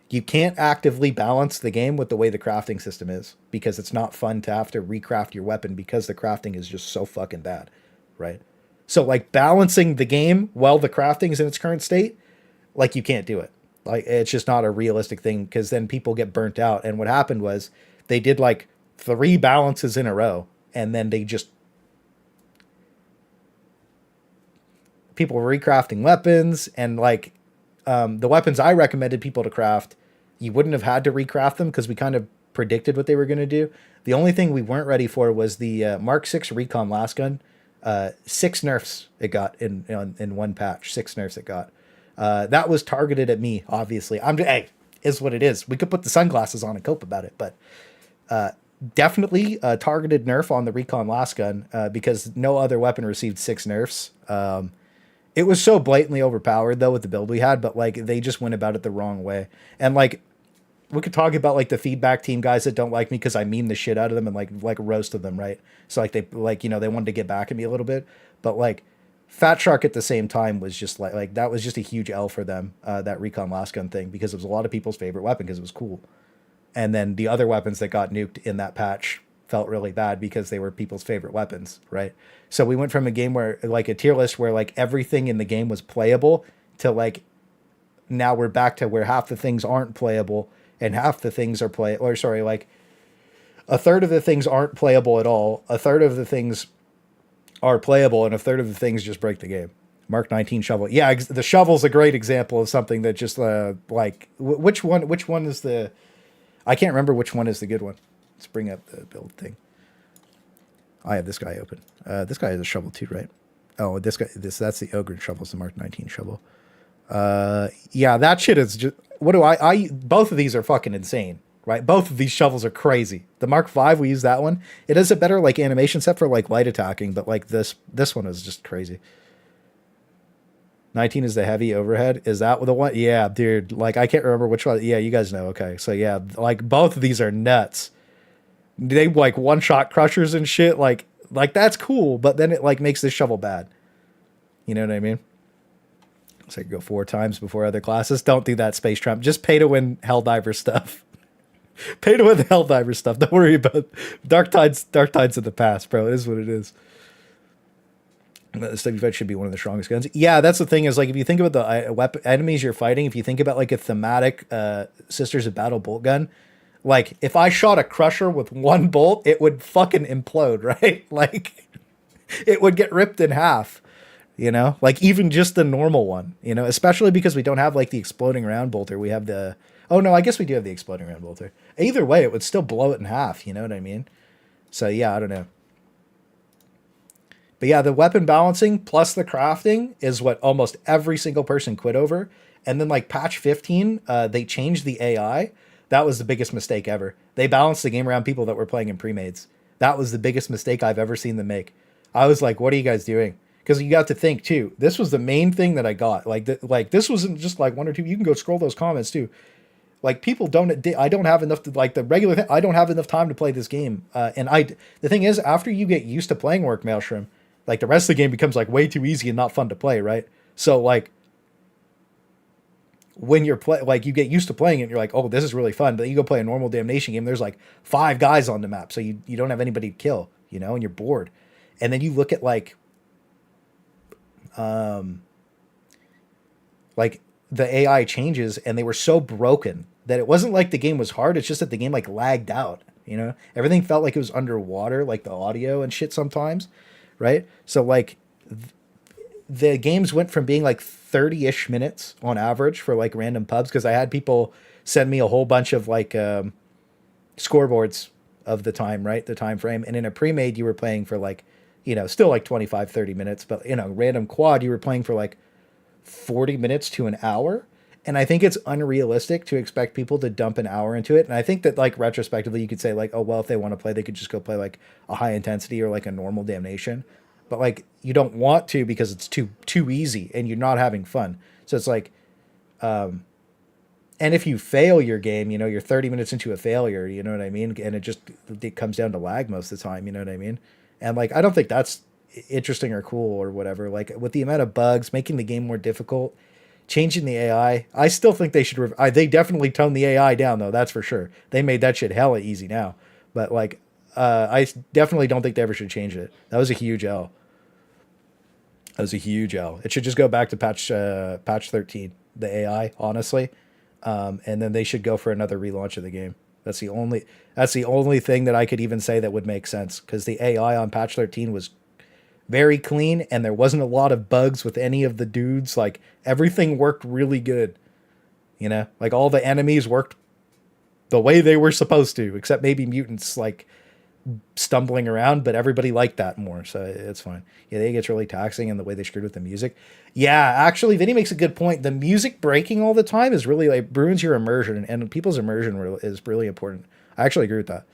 you can't actively balance the game with the way the crafting system is, because it's not fun to have to recraft your weapon because the crafting is just so fucking bad, right? So like balancing the game while the crafting is in its current state, like you can't do it. Like it's just not a realistic thing, because then people get burnt out. And what happened was they did like 3 balances in a row, and then they just... people were recrafting weapons, and like the weapons I recommended people to craft, you wouldn't have had to recraft them because we kind of predicted what they were going to do. The only thing we weren't ready for was the Mark 6 Recon last gun. 6 nerfs it got in one patch. 6 nerfs it got. That was targeted at me, obviously. Hey, is what it is. We could put the sunglasses on and cope about it, but definitely a targeted nerf on the Recon last gun because no other weapon received 6 nerfs. It was so blatantly overpowered though with the build we had, but like they just went about it the wrong way. And like we could talk about like the feedback team guys that don't like me because I meme the shit out of them and like roasted them, right? So like they like, you know, they wanted to get back at me a little bit, but like Fat Shark at the same time was just like that was just a huge L for them, that Recon last gun thing, because it was a lot of people's favorite weapon because it was cool. And then the other weapons that got nuked in that patch felt really bad because they were people's favorite weapons, right? So we went from a game where like a tier list where like everything in the game was playable to like now we're back to where half the things aren't playable and half the things are like a third of the things aren't playable at all, a third of the things are playable, and a third of the things just break the game. Mark 19 shovel. Yeah, the shovel's a great example of something that just like which one? Which one is the? I can't remember which one is the good one. Let's bring up the build thing. I have this guy open. This guy has a shovel too, right? Oh, this guy. That's the ogre shovel. It's the Mark 19 shovel. Yeah, that shit is just. What do I? Both of these are fucking insane, right? Both of these shovels are crazy. The Mark 5, we use that one. It is a better like animation set for like light attacking, but like this one is just crazy. 19 is the heavy overhead. Is that the one? Yeah, dude. Like, I can't remember which one. Yeah, you guys know. Okay. So, yeah, like, both of these are nuts. They, like, one-shot crushers and shit. Like, that's cool, but then it, like, makes this shovel bad. You know what I mean? So, I could go 4 times before other classes. Don't do that, Space Trump. Just pay to win Helldiver stuff. Pay to win the Helldiver stuff. Don't worry about Darktide's in the past, bro. It is what it is. The Stubby Fed should be one of the strongest guns. Yeah, that's the thing is, like, if you think about the weapon enemies you're fighting, if you think about, like, a thematic Sisters of Battle bolt gun, like, if I shot a crusher with one bolt, it would fucking implode, right? Like, it would get ripped in half, you know? Like, even just the normal one, you know? Especially because we don't have, like, the exploding round bolter. We have the... Oh, no, I guess we do have the exploding round bolter. Either way, it would still blow it in half, you know what I mean? So, yeah, I don't know. But yeah, the weapon balancing plus the crafting is what almost every single person quit over. And then like patch 15, they changed the AI. That was the biggest mistake ever. They balanced the game around people that were playing in pre-mades. That was the biggest mistake I've ever seen them make. I was like, what are you guys doing? Because you got to think too. This was the main thing that I got. Like this wasn't just like one or two. You can go scroll those comments too. Like people I don't have enough to like the regular thing. I don't have enough time to play this game. The thing is, after you get used to playing Orc Maelstrom, like the rest of the game becomes like way too easy and not fun to play, right? So like when you're like you get used to playing it and you're like, oh, this is really fun. But you go play a normal damnation game, there's like 5 guys on the map. So you don't have anybody to kill, you know, and you're bored. And then you look at like the AI changes and they were so broken that it wasn't like the game was hard. It's just that the game like lagged out, you know, everything felt like it was underwater, like the audio and shit sometimes. Right. So like the games went from being like 30-ish minutes on average for like random pubs. Cause I had people send me a whole bunch of like scoreboards of the time, right? The time frame. And in a pre-made, you were playing for like, you know, still like 25, 30 minutes, but in a random quad, you were playing for like 40 minutes to an hour. And I think it's unrealistic to expect people to dump an hour into it. And I think that like retrospectively, you could say like, oh, well, if they want to play, they could just go play like a high intensity or like a normal damnation. But like, you don't want to because it's too easy and you're not having fun. So it's like, and if you fail your game, you know, you're 30 minutes into a failure, you know what I mean? And it comes down to lag most of the time, you know what I mean? And like, I don't think that's interesting or cool or whatever. Like with the amount of bugs, making the game more difficult, changing the AI, I still think they should. They definitely toned the AI down, though. That's for sure. They made that shit hella easy now. But like, I definitely don't think they ever should change it. That was a huge L. That was a huge L. It should just go back to patch 13, the AI, honestly, and then they should go for another relaunch of the game. That's the only thing that I could even say that would make sense because the AI on patch 13 was very clean and there wasn't a lot of bugs with any of the dudes. Like everything worked really good, you know, like all the enemies worked the way they were supposed to, except maybe mutants like stumbling around, but everybody liked that more. So it's fine. Yeah. It gets really taxing and the way they screwed with the music. Yeah. Actually, Vinny makes a good point. The music breaking all the time is really like ruins your immersion and people's immersion is really important. I actually agree with that.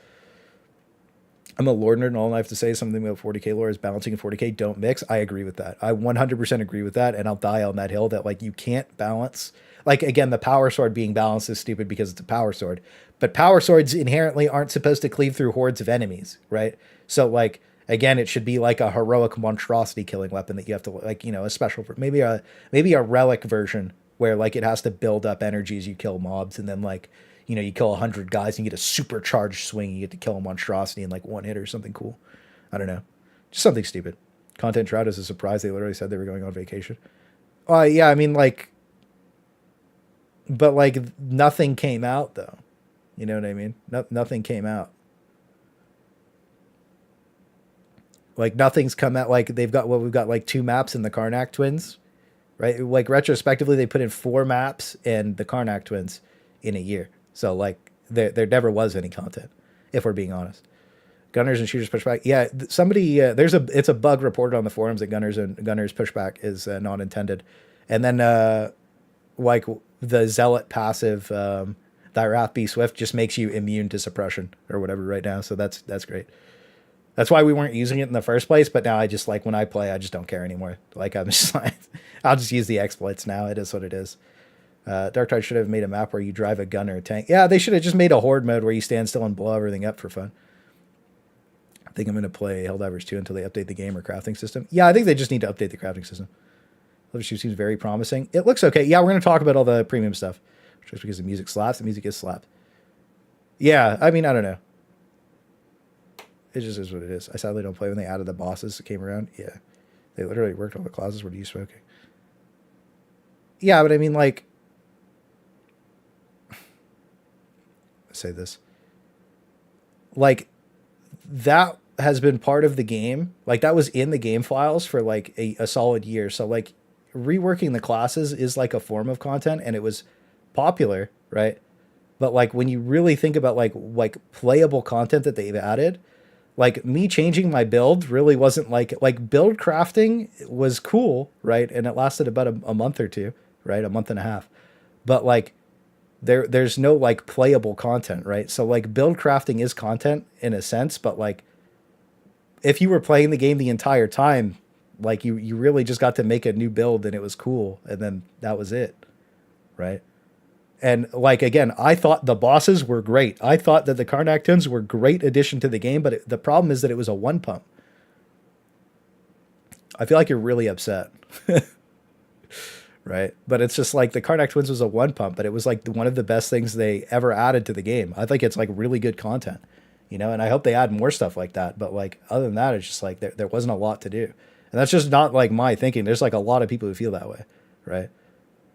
I'm a lore nerd and all I have to say is something about 40k lore is balancing and 40k don't mix. I agree with that. I 100% agree with that. And I'll die on that hill that like you can't balance. Like again, the power sword being balanced is stupid because it's a power sword, but power swords inherently aren't supposed to cleave through hordes of enemies. Right. So like, again, it should be like a heroic monstrosity killing weapon that you have to like, you know, a special, maybe a relic version where like it has to build up energy as you kill mobs. And then like, you know, you kill 100 guys and you get a supercharged swing. You get to kill a monstrosity in like one hit or something cool. I don't know. Just something stupid. Content Trout is a surprise. They literally said they were going on vacation. Yeah, I mean, like, but like nothing came out though. You know what I mean? Nothing came out. Like nothing's come out. Like they've got we've got like 2 maps in the Karnak twins, right? Like retrospectively, they put in 4 maps and the Karnak twins in a year. So like there never was any content, if we're being honest. Gunners and shooters pushback. Yeah, somebody it's a bug reported on the forums that gunners pushback is not intended, and then like the zealot passive thy wrath be swift just makes you immune to suppression or whatever right now. So that's great. That's why we weren't using it in the first place. But now I just like when I play, I just don't care anymore. Like I'm just like I'll just use the exploits now. It is what it is. Darktide should have made a map where you drive a gun or a tank. Yeah, they should have just made a horde mode where you stand still and blow everything up for fun. I think I'm going to play Helldivers 2 until they update the game or crafting system. Yeah, I think they just need to update the crafting system. Helldivers 2 seems very promising. It looks okay. Yeah, we're going to talk about all the premium stuff. Just because the music slaps, the music is slapped. Yeah, I mean, I don't know. It just is what it is. I sadly don't play when they added the bosses that came around. Yeah. They literally worked all the classes. What are you smoking? Yeah, but I mean, like... say this. Like, that has been part of the game. Like, that was in the game files for, like, a solid year. So, like, reworking the classes is, like, a form of content, and it was popular, right? But, like, when you really think about, like playable content that they've added... Like me changing my build really wasn't like build crafting was cool, right? And it lasted about a month or two, right? A month and a half. But like there's no like playable content, right? So like build crafting is content in a sense, but like if you were playing the game the entire time, like you really just got to make a new build and it was cool, and then that was it, right? And like again, I thought the bosses were great. I thought that the Karnak twins were a great addition to the game, but the problem is that it was a one pump. I feel like you're really upset, right? But it's just like the Karnak twins was a one pump, but it was like one of the best things they ever added to the game. I think it's like really good content, you know. And I hope they add more stuff like that. But like other than that, it's just like there wasn't a lot to do, and that's just not like my thinking. There's like a lot of people who feel that way, right?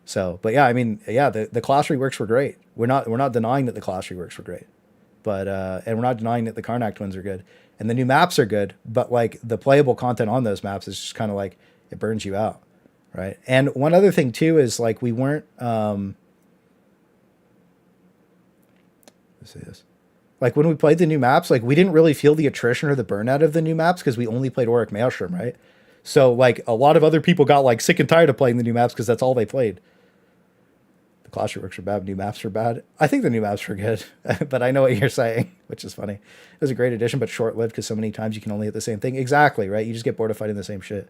So, but yeah, I mean, yeah, the class reworks were great. We're not denying that the class reworks were great, but and we're not denying that the Karnak twins are good, and the new maps are good. But like the playable content on those maps is just kind of like it burns you out, right? And one other thing too is like we weren't. Let's say this. Like when we played the new maps, like we didn't really feel the attrition or the burnout of the new maps because we only played Auric Maelstrom, right? So like a lot of other people got like sick and tired of playing the new maps because that's all they played. Class reworks were bad, new maps were bad. I think the new maps were good, but I know what you're saying, which is funny. It was a great addition, but short-lived because so many times you can only hit the same thing. Exactly, right? You just get bored of fighting the same shit.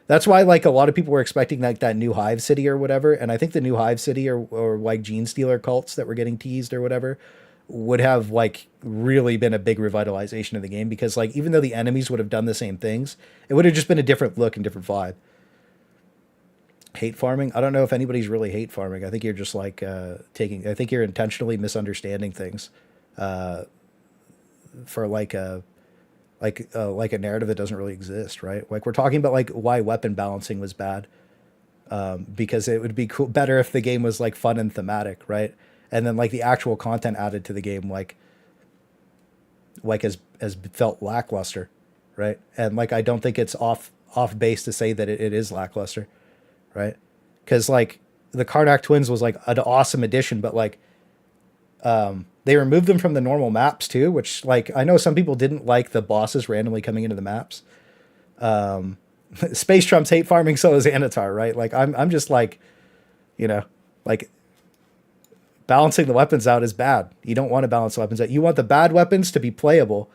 That's why like a lot of people were expecting like that new Hive City or whatever, and I think the new Hive City or like Gene Stealer cults that were getting teased or whatever would have like really been a big revitalization of the game, because like even though the enemies would have done the same things, it would have just been a different look and different vibe. Hate farming? I don't know if anybody's really hate farming. I think you're just like I think you're intentionally misunderstanding things for like a narrative that doesn't really exist, right? Like we're talking about like why weapon balancing was bad, because it would be better if the game was like fun and thematic, right? And then like the actual content added to the game like as felt lackluster, right? And like I don't think it's off base to say that it is lackluster. Right? Because like the Karnak twins was like an awesome addition, but like they removed them from the normal maps too, which like I know some people didn't like the bosses randomly coming into the maps. Space Trump's hate farming, so is Anatar, right? Like I'm just like, you know, like balancing the weapons out is bad. You don't want to balance the weapons out. You want the bad weapons to be playable,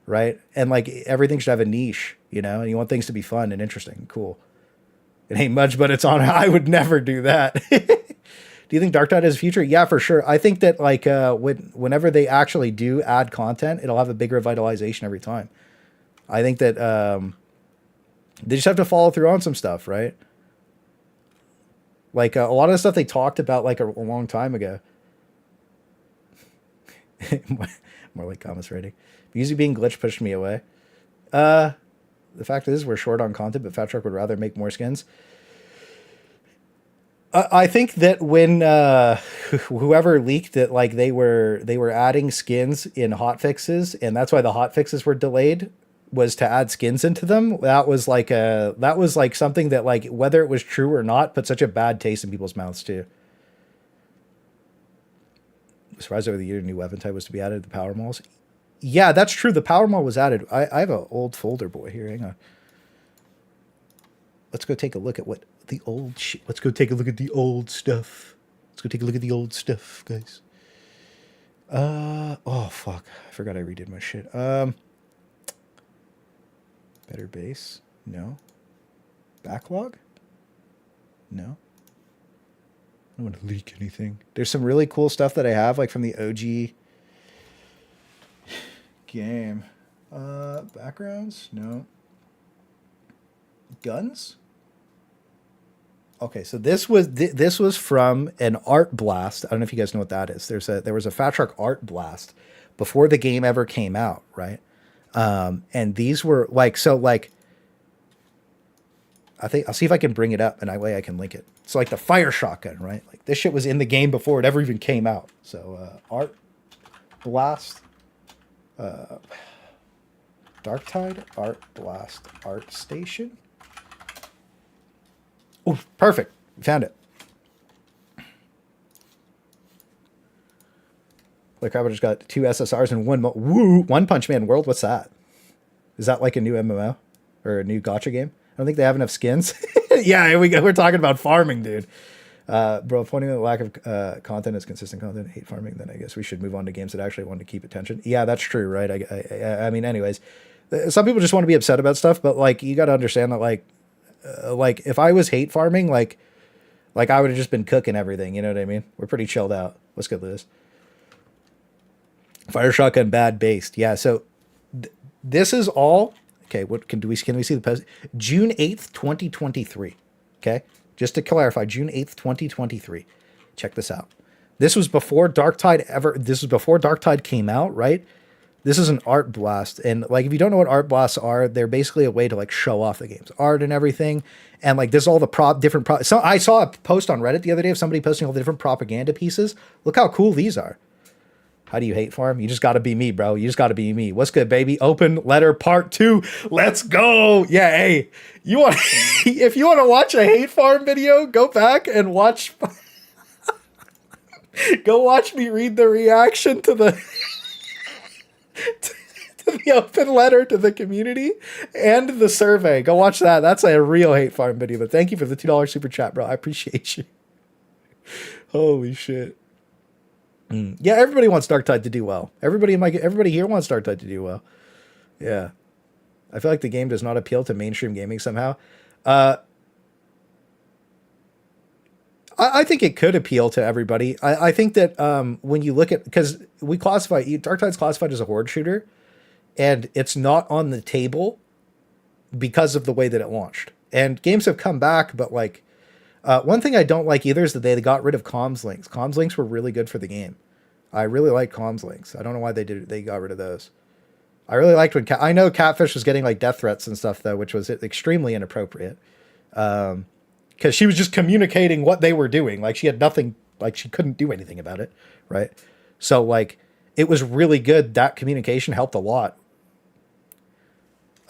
right? And like everything should have a niche, you know, and you want things to be fun and interesting and cool. It ain't much, but it's on. I would never do that. Do you think Darktide has a future? Yeah, for sure. I think that like whenever they actually do add content, it'll have a big revitalization every time. I think that they just have to follow through on some stuff, right? Like a lot of the stuff they talked about like a long time ago. More like comments rating. Music being glitched pushed me away. The fact is, we're short on content, but Fat Shark would rather make more skins. I think that when whoever leaked that, like they were adding skins in hotfixes, and that's why the hotfixes were delayed, was to add skins into them. That was like something that, like, whether it was true or not, put such a bad taste in people's mouths too. Surprised over the year new weapon type was to be added to the power malls. Yeah, that's true. The power mall was added. I have an old folder, boy. Here, hang on. Let's go take a look at what the old shit. Let's go take a look at the old stuff. Let's go take a look at the old stuff, guys. Oh fuck. I forgot I redid my shit. Better base? No. Backlog? No. I don't want to leak anything. There's some really cool stuff that I have, like from the OG game. Backgrounds? No. Guns? Okay, so this was from an art blast. I don't know if you guys know what that is. There was a Fat Shark art blast before the game ever came out, right? And these were like, so like, I think I'll see if I can bring it up, and that way I can link it. So like the fire shotgun, right? Like this shit was in the game before it ever even came out. So art blast, Darktide, art blast, art station. Oh, perfect. We found it. Like I just got 2 SSRs and One Punch Man World. What's that? Is that like a new MMO or a new gacha game? I don't think they have enough skins. Yeah, we're talking about farming, dude. Bro, pointing at the lack of content as consistent content, hate farming, then I guess we should move on to games that actually want to keep attention. Yeah, that's true, right? I mean, anyways, some people just want to be upset about stuff, but like you got to understand that like if I was hate farming, like I would have just been cooking everything. You know what I mean? We're pretty chilled out. Let's get this. Fire shotgun bad based. Yeah. So this is all okay. What can we see the post? June 8th, 2023. Okay. Just to clarify, June 8th, 2023. Check this out. This was before Darktide came out, right? This is an art blast. And like, if you don't know what art blasts are, they're basically a way to like show off the game's art and everything. And like, this is all the different so I saw a post on Reddit the other day of somebody posting all the different propaganda pieces. Look how cool these are. How do you hate farm? You just got to be me, bro. You just got to be me. What's good, baby? Open letter part 2. Let's go. Yeah. Hey, if you want to watch a hate farm video, go back and watch, go watch me read the reaction to the, to the open letter to the community and the survey. Go watch that. That's a real hate farm video. But thank you for the $2 super chat, bro. I appreciate you. Holy shit. Yeah, everybody wants Darktide to do well. Everybody here wants Darktide to do well. Yeah. I feel like the game does not appeal to mainstream gaming somehow. I think it could appeal to everybody. I think that when you look at, because Darktide's classified as a horde shooter, and it's not on the table because of the way that it launched. And games have come back, but like, one thing I don't like either is that they got rid of comms links. Comms links were really good for the game. I really like comms links. I don't know why they got rid of those. I really liked when I know Catfish was getting like death threats and stuff though, which was extremely inappropriate. Because she was just communicating what they were doing. Like she had nothing, like she couldn't do anything about it, right? So like it was really good. That communication helped a lot.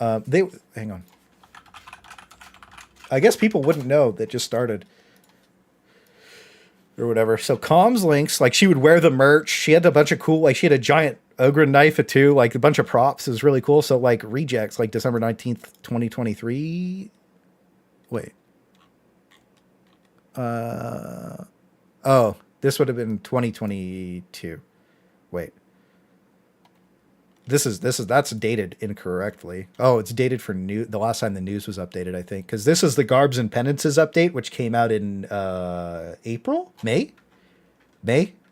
Hang on. I guess people wouldn't know that just started or whatever. So comms links, like she would wear the merch. She had a bunch of cool, like she had a giant ogre knife or two, like a bunch of props. It was really cool. So like rejects, like December 19th, 2023. Wait. Oh, this would have been 2022. Wait. That's dated incorrectly. Oh, it's dated for the last time the news was updated, I think. Because this is the Garbs and Penances update, which came out in April? May?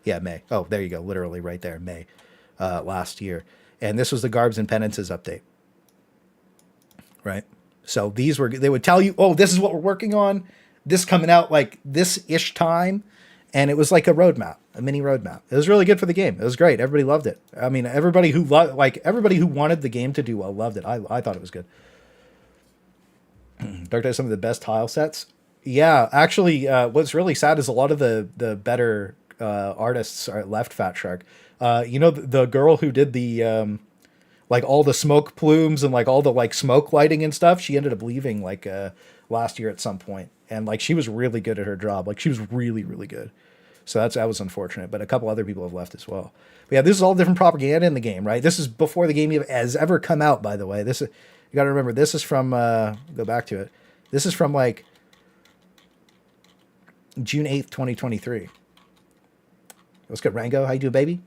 Yeah, May. Oh, there you go. Literally right there. May last year. And this was the Garbs and Penances update. Right? So they would tell you, oh, this is what we're working on. This coming out like this-ish time. And it was like a roadmap, a mini roadmap. It was really good for the game. It was great. Everybody loved it. I mean, everybody who wanted the game to do well loved it. I thought it was good. Dark Tide, some of the best tile sets. Yeah, actually, what's really sad is a lot of the better artists are left Fat Shark. You know, the girl who did the like all the smoke plumes and like all the like smoke lighting and stuff. She ended up leaving like last year at some point, and like she was really good at her job. Like she was really really good. So that was unfortunate. But a couple other people have left as well. But yeah, this is all different propaganda in the game, right? This is before the game has ever come out. By the way, this is, you got to remember, this is from go back to it. This is from like June 8th, 2023. Let's get Rango. How you doing, baby?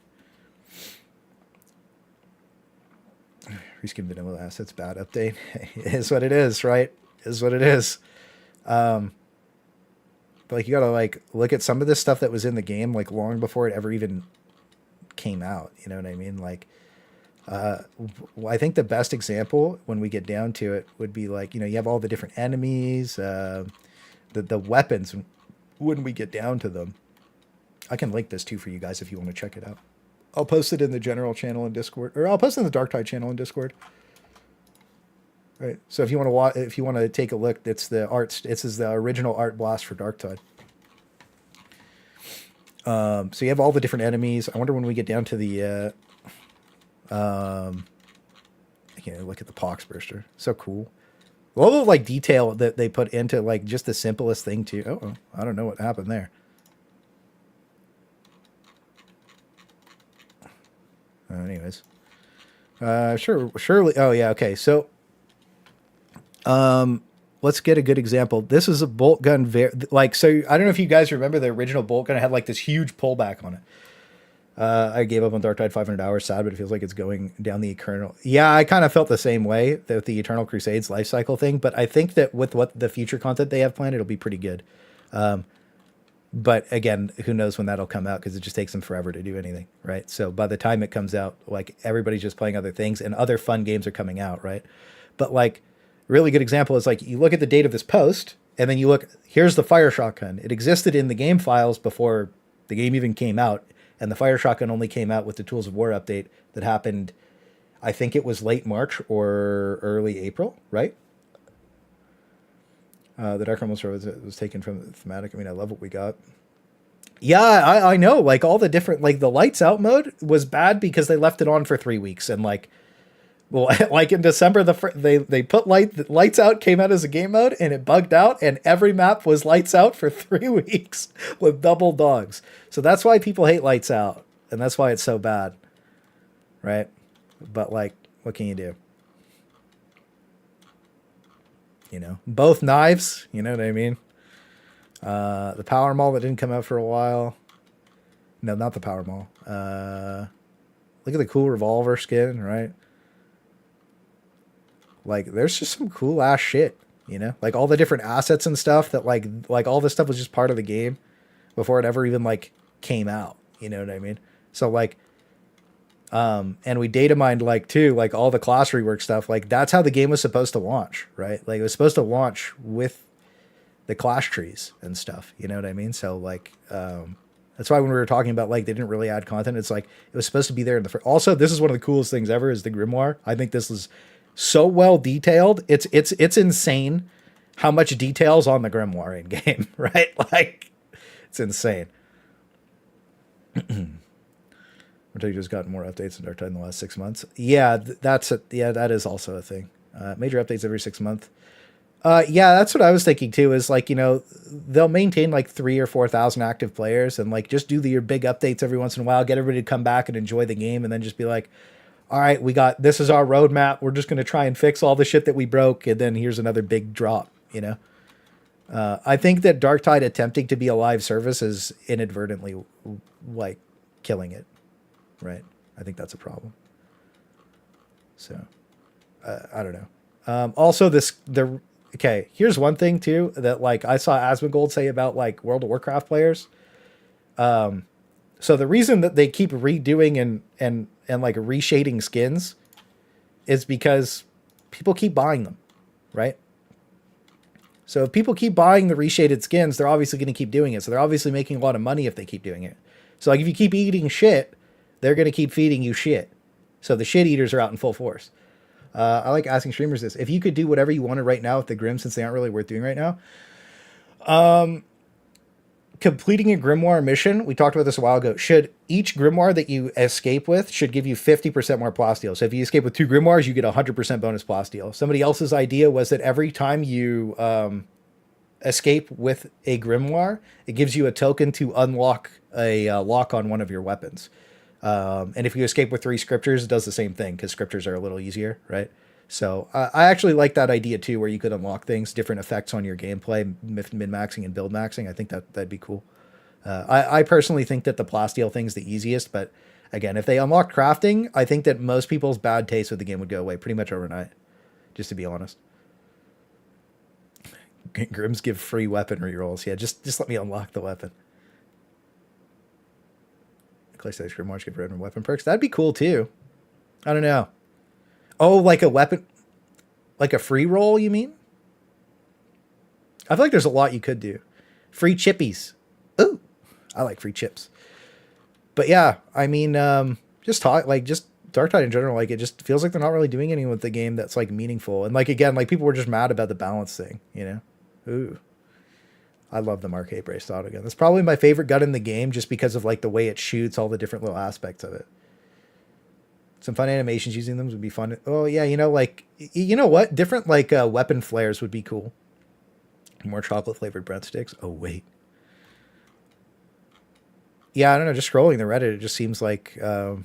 Reskin vanilla assets bad update. It is what it is, right? It is what it is. But like you gotta like look at some of this stuff that was in the game like long before it ever even came out. You know what I mean? Like I think the best example when we get down to it would be like, you know, you have all the different enemies, the weapons when we get down to them. I can link this too for you guys if you want to check it out. I'll post it in the general channel in Discord, or I'll post it in the Darktide channel in Discord. All right. So if you want to take a look, it's the art. This is the original art blast for Darktide. So you have all the different enemies. I wonder when we get down to the. I can't look at the Poxburster. So cool. All the like detail that they put into like just the simplest thing too. Oh, I don't know what happened there. Anyways, surely. Oh yeah, okay. So, let's get a good example. This is a bolt gun. So I don't know if you guys remember the original bolt gun. It had like this huge pullback on it. I gave up on Darktide 500 hours. Sad, but it feels like it's going down the Eternal. Yeah, I kind of felt the same way with the Eternal Crusades life cycle thing. But I think that with what the future content they have planned, it'll be pretty good. But again, who knows when that'll come out, because it just takes them forever to do anything, right? So by the time it comes out, like everybody's just playing other things and other fun games are coming out, right? But like really good example is like you look at the date of this post and then you look, here's the fire shotgun. It existed in the game files before the game even came out, and the fire shotgun only came out with the Tools of War update that happened, I think it was late March or early April, right? The Dark Realms was taken from the thematic. I mean, I love what we got. Yeah, I know. Like all the different, like the lights out mode was bad because they left it on for 3 weeks, and like, well, like in December, they put lights out came out as a game mode, and it bugged out, and every map was lights out for 3 weeks with double dogs. So that's why people hate lights out, and that's why it's so bad, right? But like, what can you do? You know, both knives, you know what I mean? The Power Mall that didn't come out for a while. No, not the Power Mall. Look at the cool revolver skin, right? Like, there's just some cool ass shit, you know? Like, all the different assets and stuff that, like all this stuff was just part of the game before it ever even, like, came out. You know what I mean? So, like, and we data mined like too, like all the class rework stuff. Like that's how the game was supposed to launch, right? Like it was supposed to launch with the class trees and stuff. You know what I mean? So like, that's why when we were talking about like they didn't really add content, it's like it was supposed to be there in the first. Also, this is one of the coolest things ever is the grimoire. I think this is so well detailed. It's insane how much details on the grimoire in game, right? Like it's insane. Until you just got more updates in Darktide in the last 6 months. Yeah, that is also a thing. Major updates every 6 months. Yeah, that's what I was thinking too. Is like, you know, they'll maintain like 3,000 or 4,000 active players and like just do your big updates every once in a while. Get everybody to come back and enjoy the game, and then just be like, all right, this is our roadmap. We're just going to try and fix all the shit that we broke, and then here's another big drop. You know, I think that Darktide attempting to be a live service is inadvertently like killing it. Right. I think that's a problem. So, I don't know. Also okay, here's one thing too, that like I saw Asmongold say about like World of Warcraft players. So the reason that they keep redoing and like reshading skins is because people keep buying them. Right. So if people keep buying the reshaded skins, they're obviously going to keep doing it. So they're obviously making a lot of money if they keep doing it. So like if you keep eating shit, they're going to keep feeding you shit. So the shit eaters are out in full force. I like asking streamers this. If you could do whatever you wanted right now with the Grim, since they aren't really worth doing right now, completing a grimoire mission, we talked about this a while ago, should each grimoire that you escape with should give you 50% more plasteel. So if you escape with 2 grimoires, you get 100% bonus plasteel. Somebody else's idea was that every time you escape with a grimoire, it gives you a token to unlock a lock on one of your weapons. And if you escape with 3 scriptures, it does the same thing because scriptures are a little easier, right? So I actually like that idea too, where you could unlock things, different effects on your gameplay, min-maxing and build maxing. I think that'd be cool. I personally think that the plasteel thing's the easiest, but again, if they unlocked crafting, I think that most people's bad taste with the game would go away pretty much overnight, just to be honest. Grims give free weapon rerolls. Yeah, just let me unlock the weapon. Claysthetics grimoires give random weapon perks. That'd be cool too. I don't know. Oh, like a weapon, like a free roll, you mean? I feel like there's a lot you could do. Free chippies. Ooh, I like free chips. But yeah, I mean, just Darktide in general, like it just feels like they're not really doing anything with the game that's like meaningful. And like, again, like people were just mad about the balance thing, you know? Ooh. I love the Marquet Brace Autogun. That's probably my favorite gun in the game just because of like the way it shoots, all the different little aspects of it. Some fun animations using them would be fun. Oh yeah, you know, like, you know what? Different like weapon flares would be cool. More chocolate flavored breadsticks. Oh wait. Yeah, I don't know. Just scrolling the Reddit, it just seems like people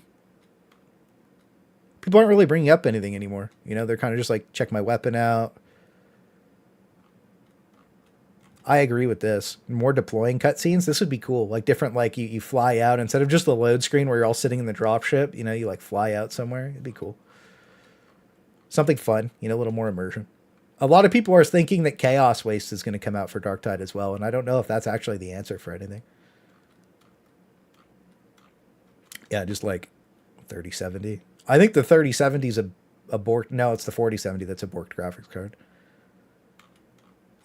aren't really bringing up anything anymore. You know, they're kind of just like, check my weapon out. I agree with this. More deploying cutscenes. This would be cool. Like different, like you fly out instead of just the load screen where you're all sitting in the dropship. You know, you like fly out somewhere. It'd be cool. Something fun. You know, a little more immersion. A lot of people are thinking that Chaos Waste is going to come out for Darktide as well, and I don't know if that's actually the answer for anything. Yeah, just like 3070. I think the 3070 is a borked. No, it's the 4070 that's a borked graphics card.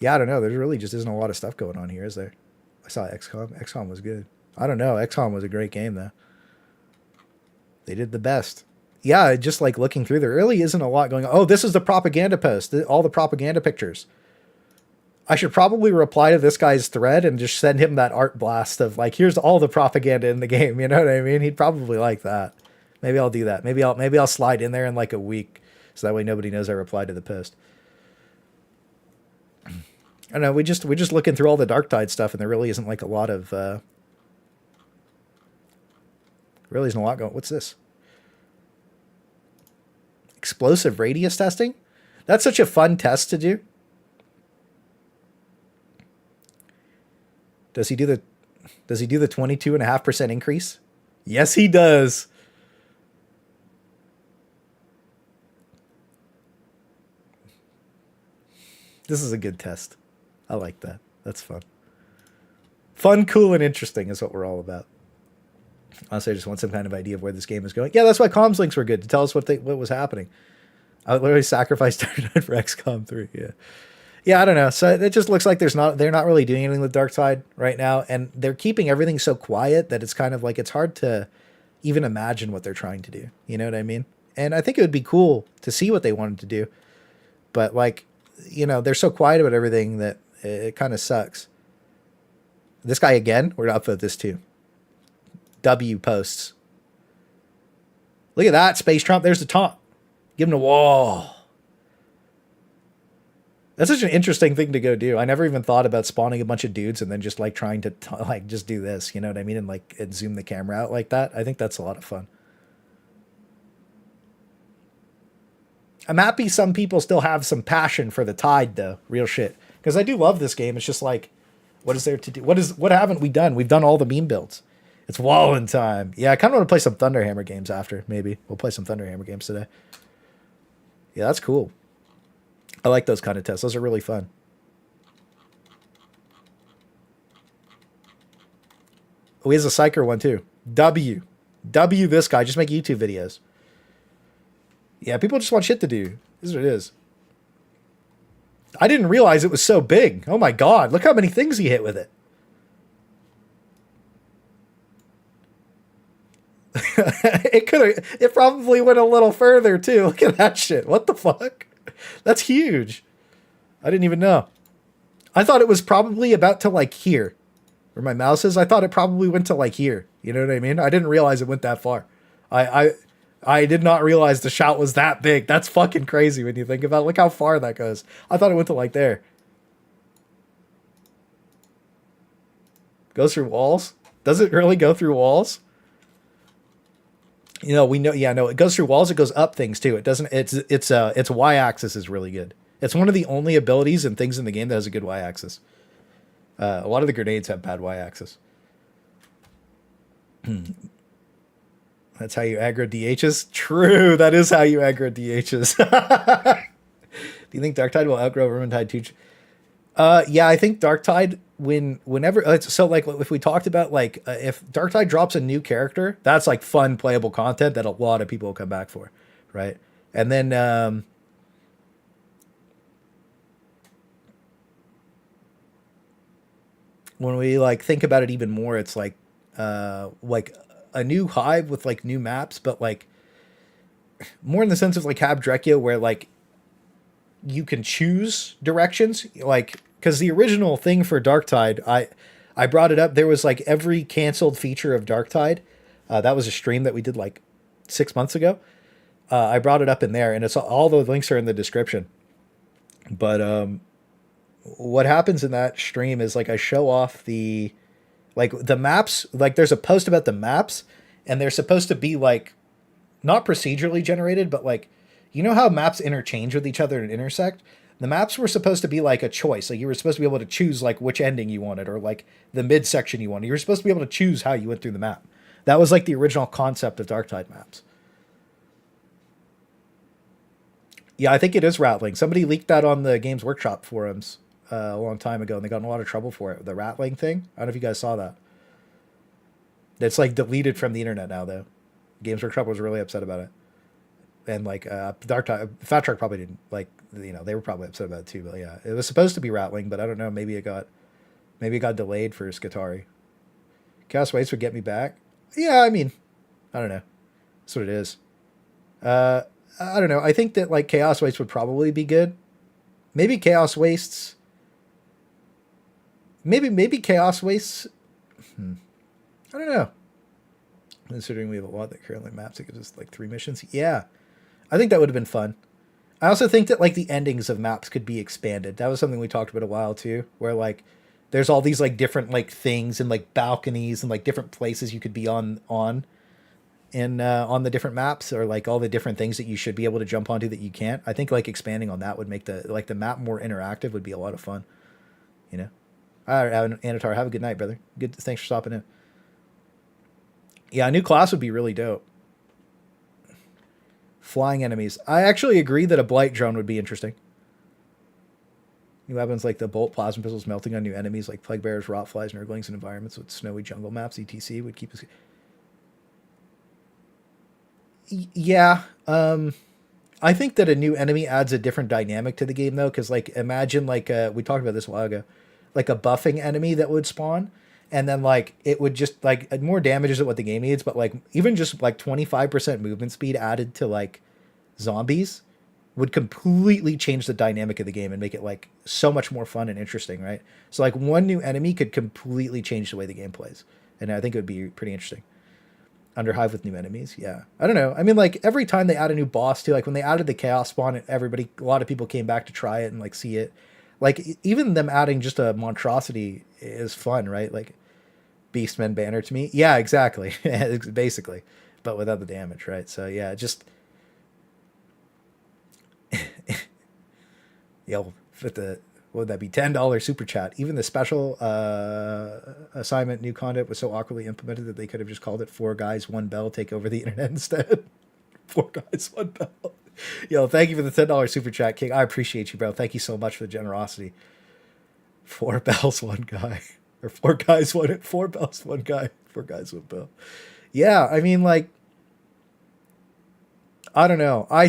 Yeah, I don't know. There really just isn't a lot of stuff going on here, is there? I saw XCOM. XCOM was good. I don't know. XCOM was a great game, though. They did the best. Yeah, just like looking through, there really isn't a lot going on. Oh, this is the propaganda post. All the propaganda pictures. I should probably reply to this guy's thread and just send him that art blast of like, here's all the propaganda in the game. You know what I mean? He'd probably like that. Maybe I'll do that. Maybe I'll slide in there in like a week, so that way nobody knows I replied to the post. I don't know, we're just looking through all the Darktide stuff, and there really isn't like a lot of really isn't a lot going. What's this? Explosive radius testing? That's such a fun test to do. Does he do the 22.5% increase? Yes, he does. This is a good test. I like that. That's fun. Fun, cool, and interesting is what we're all about. Honestly, I just want some kind of idea of where this game is going. Yeah, that's why comms links were good, to tell us what was happening. I would literally sacrifice Darktide for XCOM 3. Yeah. Yeah, I don't know. So it just looks like they're not really doing anything with Darktide right now, and they're keeping everything so quiet that it's kind of like it's hard to even imagine what they're trying to do. You know what I mean? And I think it would be cool to see what they wanted to do. But like, you know, they're so quiet about everything that it kind of sucks. This guy again, we're going to upvote this too. W posts. Look at that, Space Trump. There's the taunt. Give him a wall. That's such an interesting thing to go do. I never even thought about spawning a bunch of dudes and then just like trying to like just do this. You know what I mean? And zoom the camera out like that. I think that's a lot of fun. I'm happy some people still have some passion for the Tide, though. Real shit. Because I do love this game. It's just like, what is there to do? What haven't we done? We've done all the meme builds. It's Wallen time. Yeah, I kind of want to play some Thunderhammer games after, maybe. We'll play some Thunderhammer games today. Yeah, that's cool. I like those kind of tests. Those are really fun. Oh, he has a Psyker one, too. W this guy. Just make YouTube videos. Yeah, people just want shit to do. This is what it is. I didn't realize it was so big. Oh my god, look how many things he hit with it. It probably went a little further too. Look at that shit. What the fuck? That's huge. I didn't even know. I thought it was probably about to like here. where my mouse is. I thought it probably went to like here. You know what I mean? I didn't realize it went that far. I I did not realize the shout was that big. That's fucking crazy when you think about it. Look how far that goes. I thought it went to like there. Goes through walls? Does it really go through walls? You know, we know. Yeah, no, it goes through walls. It goes up things too. It doesn't. Its y-axis is really good. It's one of the only abilities and things in the game that has a good y-axis. A lot of the grenades have bad y-axis. That's how you aggro DHs? True, that is how you aggro DHs. Do you think Darktide will outgrow Vermintide 2? Yeah, I think Darktide, whenever... So, like, if we talked about, like, if Darktide drops a new character, that's, like, fun, playable content that a lot of people will come back for, right? And then... when we, like, think about it even more, it's, like a new hive with like new maps, but like more in the sense of like Hab Drekkia, where like you can choose directions, like because the original thing for Darktide, I brought it up. There was like every canceled feature of Darktide. That was a stream that we did like 6 months ago. I brought it up in there, and it's all the links are in the description. But what happens in that stream is like I show off the maps, like there's a post about the maps, and they're supposed to be like not procedurally generated, but like, you know how maps interchange with each other and intersect? The maps were supposed to be like a choice. Like you were supposed to be able to choose like which ending you wanted, or like the midsection you wanted. You were supposed to be able to choose how you went through the map. That was like the original concept of Darktide maps. Yeah, I think it is rattling. Somebody leaked that on the Games Workshop forums a long time ago, and they got in a lot of trouble for it. The rattling thing. I don't know if you guys saw that. It's like deleted from the internet now, though. Games Workshop was really upset about it, and like Darktide, Fat Shark probably didn't like. You know, they were probably upset about it too. But yeah, it was supposed to be rattling, but I don't know. Maybe it got delayed for Skatari. Chaos Waits would get me back. Yeah, I mean, I don't know. That's what it is. I don't know. I think that like Chaos Waste would probably be good. Maybe Chaos Wastes. Maybe Chaos Wastes. I don't know. Considering we have a lot that currently maps, it gives us like 3 missions. Yeah, I think that would have been fun. I also think that like the endings of maps could be expanded. That was something we talked about a while too, where like there's all these like different like things and like balconies and like different places you could be on the different maps, or like all the different things that you should be able to jump onto that you can't. I think like expanding on that would make the map more interactive, would be a lot of fun. You know. All right, Anatar, have a good night, brother. Good, thanks for stopping in. Yeah, a new class would be really dope. Flying enemies. I actually agree that a blight drone would be interesting. New weapons like the bolt plasma pistols melting on new enemies like plague bearers, rot flies, nurglings, and environments with snowy jungle maps, etc. would keep us. Yeah, I think that a new enemy adds a different dynamic to the game though, because like imagine like we talked about this a while ago, like a buffing enemy that would spawn, and then like it would just like more damage isn't what the game needs, but like even just like 25% movement speed added to like zombies would completely change the dynamic of the game and make it like so much more fun and interesting, right? So like one new enemy could completely change the way the game plays, and I think it would be pretty interesting. Underhive with new enemies, yeah. I don't know. I mean, like every time they add a new boss too, like when they added the chaos spawn, a lot of people came back to try it and like see it. Like even them adding just a monstrosity is fun, right? Like Beastmen banner to me, yeah, exactly, basically, but without the damage, right? So yeah, just yo, with the what would that be? $10 super chat. Even the special assignment new content was so awkwardly implemented that they could have just called it 4 guys, 1 bell, take over the internet instead. 4 guys, 1 bell. Yo, thank you for the $10 super chat, King. I appreciate you, bro. Thank you so much for the generosity. 4 bells, 1 guy. Or 4 guys, 4 bells, 1 guy. 4 guys, 1 bell. Yeah, I mean, like, I don't know. I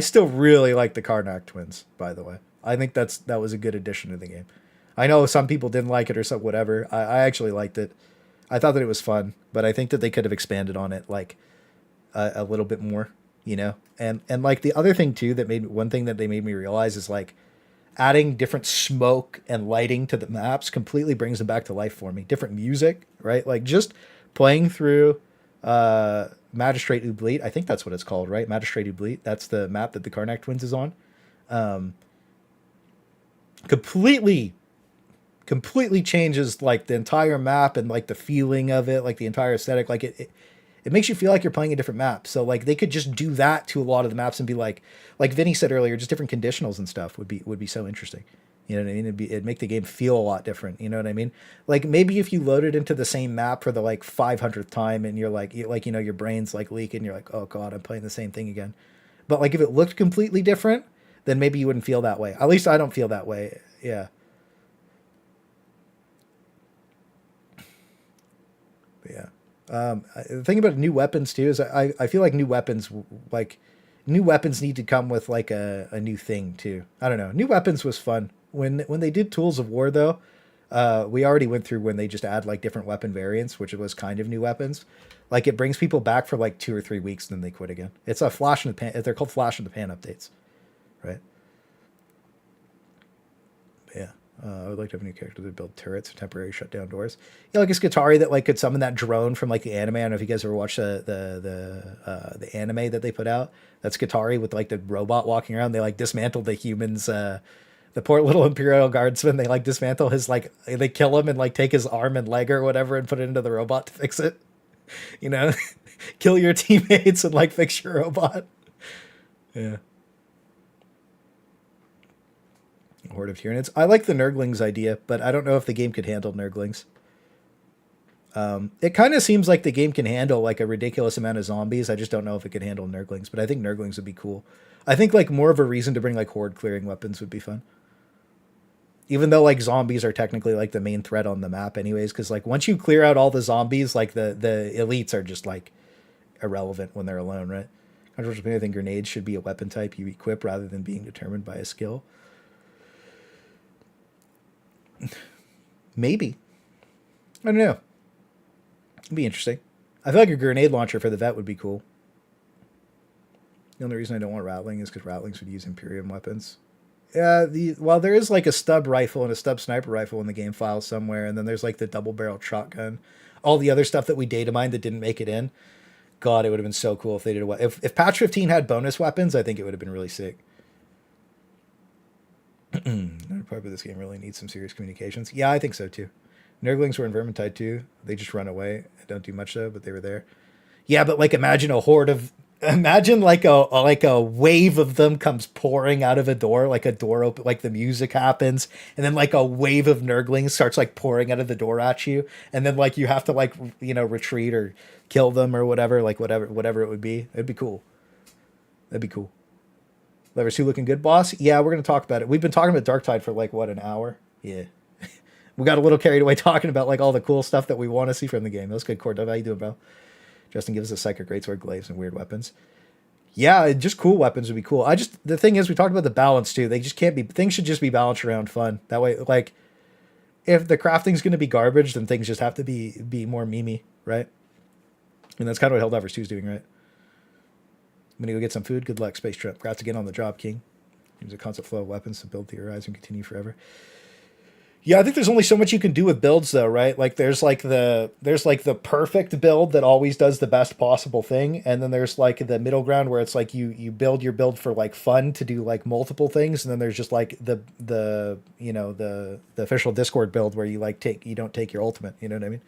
still really like the Karnak twins, by the way. I think that was a good addition to the game. I know some people didn't like it or some whatever. I actually liked it. I thought that it was fun, but I think that they could have expanded on it like a little bit more, you know. And like the other thing too one thing that they made me realize is like adding different smoke and lighting to the maps completely brings them back to life for me. Different music, right? Like just playing through Magistrate Oublie. I think that's what it's called, right? Magistrate Oublie. That's the map that the Karnak Twins is on. Completely completely changes like the entire map and like the feeling of it, like the entire aesthetic. Like it makes you feel like you're playing a different map. So like they could just do that to a lot of the maps and be like Vinny said earlier, just different conditionals and stuff would be so interesting. You know what I mean? It'd make the game feel a lot different. You know what I mean? Like maybe if you load it into the same map for the like 500th time and you're like you know your brain's like leaking, you're like, oh god, I'm playing the same thing again. But like if it looked completely different, then maybe you wouldn't feel that way. At least I don't feel that way. Yeah. But yeah. The thing about new weapons too is I feel like new weapons need to come with like a new thing too. I don't know. New weapons was fun when they did Tools of War though. We already went through when they just add like different weapon variants, which was kind of new weapons. Like it brings people back for like 2 or 3 weeks, and then they quit again. It's a flash in the pan. They're called flash in the pan updates, right? Yeah. I would like to have a new character that build turrets and temporary shut down doors. Yeah, like a Skitari that like could summon that drone from like the anime. I don't know if you guys ever watched the anime that they put out. That's Skitari with like the robot walking around. They like dismantle the humans. The poor little Imperial Guardsman. They like dismantle his like they kill him and like take his arm and leg or whatever and put it into the robot to fix it. You know, kill your teammates and like fix your robot. Yeah. Horde of Tyranids. I like the Nurglings idea, but I don't know if the game could handle Nurglings. It kind of seems like the game can handle like a ridiculous amount of zombies. I just don't know if it could handle Nurglings, but I think Nurglings would be cool. I think like more of a reason to bring like horde clearing weapons would be fun. Even though like zombies are technically like the main threat on the map anyways, because like once you clear out all the zombies, like the elites are just like irrelevant when they're alone, right? Unfortunately, I think grenades should be a weapon type you equip rather than being determined by a skill. Maybe. I don't know. It'd be interesting. I feel like a grenade launcher for the vet would be cool. The only reason I don't want Rattling is because Rattlings would use Imperium weapons. Yeah, well, there is like a stub rifle and a stub sniper rifle in the game file somewhere, and then there's like the double-barreled shotgun. All the other stuff that we data mined that didn't make it in. God, it would have been so cool if they did a if patch 15 had bonus weapons, I think it would have been really sick. Another part of this game really needs some serious communications. Yeah, I think so too. Nurglings were in Vermintide too. They just run away. Don't do much though, but they were there. Yeah, but like imagine like a wave of them comes pouring out of a door, like a door open, like the music happens, and then like a wave of Nurglings starts like pouring out of the door at you, and then like you have to like retreat or kill them or whatever, like whatever it would be. It'd be cool. That'd be cool. Lever 2 looking good, boss? Yeah, we're going to talk about it. We've been talking about Darktide for like, what, an hour? Yeah. We got a little carried away talking about like all the cool stuff that we want to see from the game. That was good, Cordova. How you doing, bro? Justin gives us a Psychic Greatsword, glaives, and weird weapons. Yeah, just cool weapons would be cool. The thing is, we talked about the balance too. They just can't be, things should just be balanced around fun. That way, like, if the crafting's going to be garbage, then things just have to be more memey, right? And that's kind of what Helldivers 2 is doing, right? I'm going to go get some food. Good luck, Space Trip. Congrats again on the job, King. Use a constant flow of weapons to build theorize and continue forever. Yeah, I think there's only so much you can do with builds, though, right? Like there's like the perfect build that always does the best possible thing, and then there's like the middle ground where it's like you build your build for like fun to do like multiple things, and then there's just like the official Discord build where you don't take your ultimate. You know what I mean?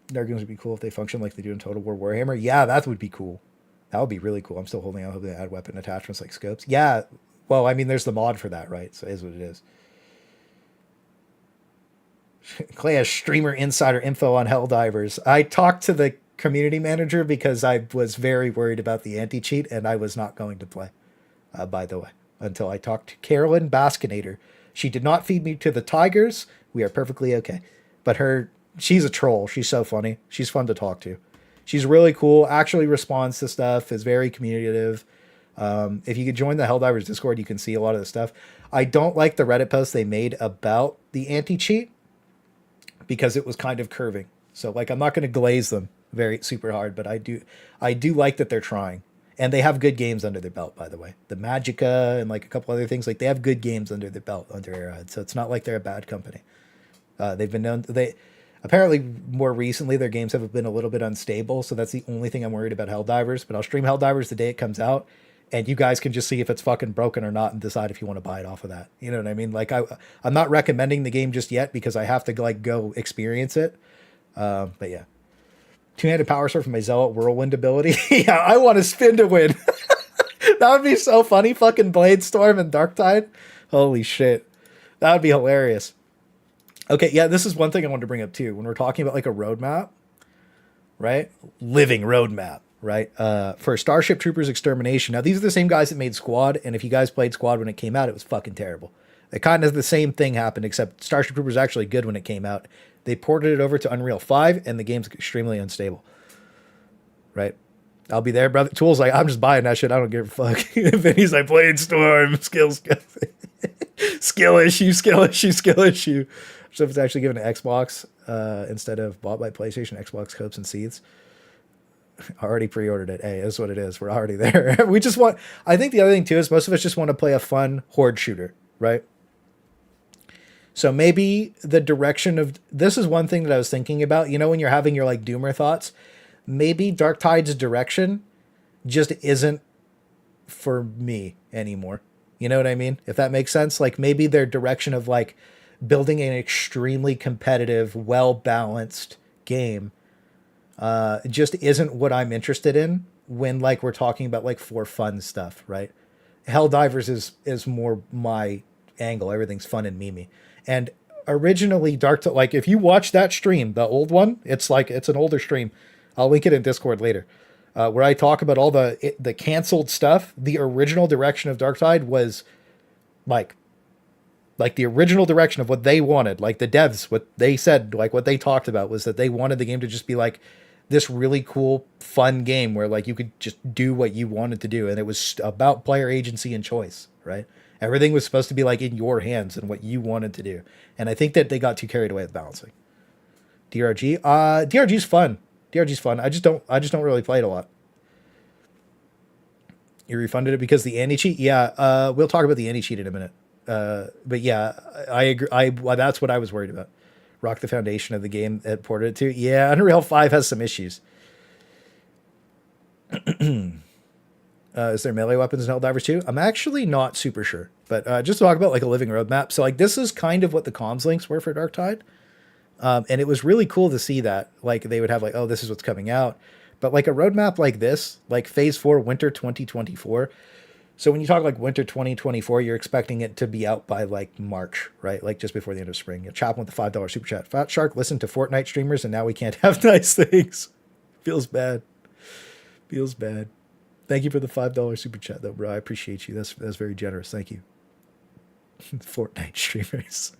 Nargons would be cool if they function like they do in Total War Warhammer. Yeah, that would be cool. That would be really cool. I'm still holding out. Hoping they add weapon attachments like scopes. Yeah, well, I mean, there's the mod for that, right? So it is what it is. Clay has streamer insider info on Helldivers. I talked to the community manager because I was very worried about the anti-cheat, and I was not going to play, by the way, until I talked to Carolyn Baskinator. She did not feed me to the tigers. We are perfectly okay. But she's a troll. She's so funny. She's fun to talk to. She's really cool, actually responds to stuff, is very communicative. If you could join the Helldivers Discord, you can see a lot of the stuff. I don't like the Reddit post they made about the anti-cheat because it was kind of curving. So like I'm not going to glaze them very super hard, but I do like that they're trying. And they have good games under their belt, by the way. The Magica and like a couple other things, like they have good games under their belt under Arrowhead. So it's not like they're a bad company. They've been known they apparently more recently their games have been a little bit unstable. So that's the only thing I'm worried about Helldivers. But I'll stream Helldivers the day it comes out, and you guys can just see if it's fucking broken or not and decide if you want to buy it off of that. You know what I mean? Like I'm not recommending the game just yet because I have to like go experience it. But yeah. Two-handed power sword from my Zealot Whirlwind ability. Yeah, I want to spin to win. That would be so funny. Fucking Blade Storm and Darktide. Holy shit. That would be hilarious. Okay, yeah, this is one thing I wanted to bring up too. When we're talking about like a roadmap, right? Living roadmap, right? For Starship Troopers Extermination. Now, these are the same guys that made Squad, and if you guys played Squad when it came out, it was fucking terrible. It kind of the same thing happened, except Starship Troopers was actually good when it came out. They ported it over to Unreal 5, and the game's extremely unstable. Right? I'll be there, brother. Tool's like, I'm just buying that shit. I don't give a fuck. Vinny's like, Blade Storm, skill issue. So if it's actually given to Xbox instead of bought by PlayStation, Xbox hopes and seeds. I already pre-ordered it. Hey, that's what it is. We're already there. We just want, I think the other thing too is most of us just want to play a fun horde shooter, right? So maybe the direction of, this is one thing that I was thinking about, you know, when you're having your like doomer thoughts, maybe Darktide's direction just isn't for me anymore. You know what I mean? If that makes sense. Like maybe their direction of like building an extremely competitive, well-balanced game just isn't what I'm interested in when like we're talking about like for fun stuff, right? Helldivers is more my angle. Everything's fun and memey. And originally like if you watch that stream, the old one, it's an older stream. I'll link it in Discord later. Where I talk about all the canceled stuff. The original direction of Darktide was like the original direction of what they wanted, like the devs, what they said, like what they talked about was that they wanted the game to just be like this really cool, fun game where like you could just do what you wanted to do. And it was about player agency and choice, right? Everything was supposed to be like in your hands and what you wanted to do. And I think that they got too carried away with balancing. DRG, DRG's fun. DRG's fun. I just don't really play it a lot. You refunded it because the anti-cheat? Yeah, we'll talk about the anti-cheat in a minute. But yeah, I agree. That's what I was worried about. Rock the foundation of the game it ported it to. Yeah, Unreal 5 has some issues. Is there melee weapons in Helldivers 2? I'm actually not super sure. But just to talk about like a living roadmap. So like this is kind of what the comms links were for Darktide. And it was really cool to see that. Like they would have like, oh, this is what's coming out. But like a roadmap like this, like Phase 4, Winter 2024. So when you talk like Winter 2024, you're expecting it to be out by like March, right? Like just before the end of spring. Chaplain with the $5 super chat. Fat Shark listened to Fortnite streamers and now we can't have nice things. Feels bad. Feels bad. Thank you for the $5 super chat though, bro. I appreciate you. That's very generous. Thank you. Fortnite streamers.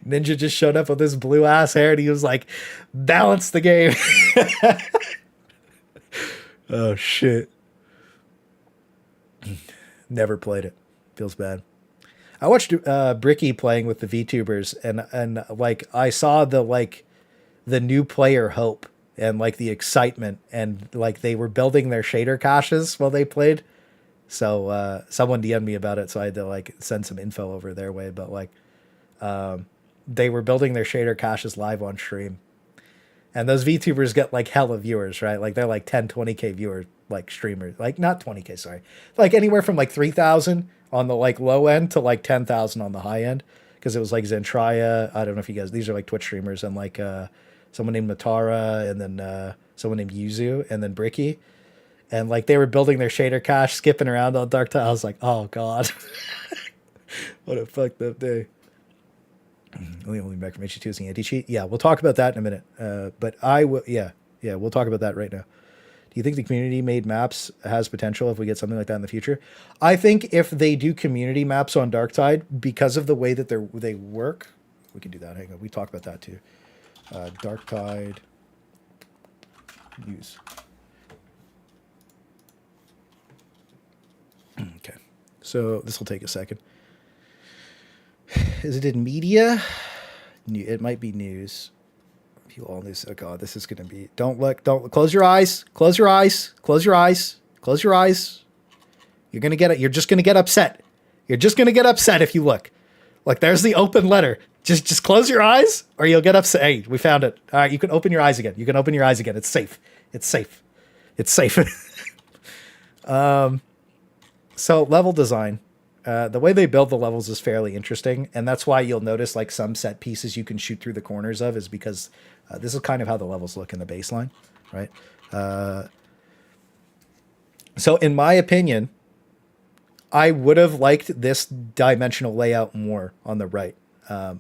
Ninja just showed up with this blue ass hair and he was like, balance the game. Oh shit. Never played it. Feels bad. I watched Bricky playing with the VTubers and like I saw the new player hope and like the excitement and like they were building their shader caches while they played. So someone DM'd me about it, so I had to like send some info over their way. But like they were building their shader caches live on stream. And those VTubers get like hella viewers, right? Like they're like 10, 20K viewers, like streamers, like not 20K, sorry. Like anywhere from like 3,000 on the like low end to like 10,000 on the high end. Cause it was like Zentria. I don't know if you guys, these are like Twitch streamers and like someone named Matara and then someone named Yuzu and then Bricky. And like they were building their shader cache, skipping around on Darktide. I was like, oh God. What a fucked up day. Only back from H2 is the anti-cheat. Yeah, we'll talk about that in a minute. But I will, yeah, we'll talk about that right now. Do you think the community made maps has potential if we get something like that in the future? I think if they do community maps on Darktide, because of the way that they work, we can do that. Hang on, we talked about that too. Darktide use. Okay, so this will take a second. Is it in media? It might be news. You all news. Oh God, this is going to be. Don't close your eyes. Close your eyes. Close your eyes. Close your eyes. You're going to get it. You're just going to get upset. You're just going to get upset if you look. Like, there's the open letter. Just close your eyes or you'll get upset. Hey, we found it. All right, you can open your eyes again. You can open your eyes again. It's safe. It's safe. It's safe. So level design. The way they build the levels is fairly interesting, and that's why you'll notice like some set pieces you can shoot through the corners of is because this is kind of how the levels look in the baseline, right? So in my opinion, I would have liked this dimensional layout more on the right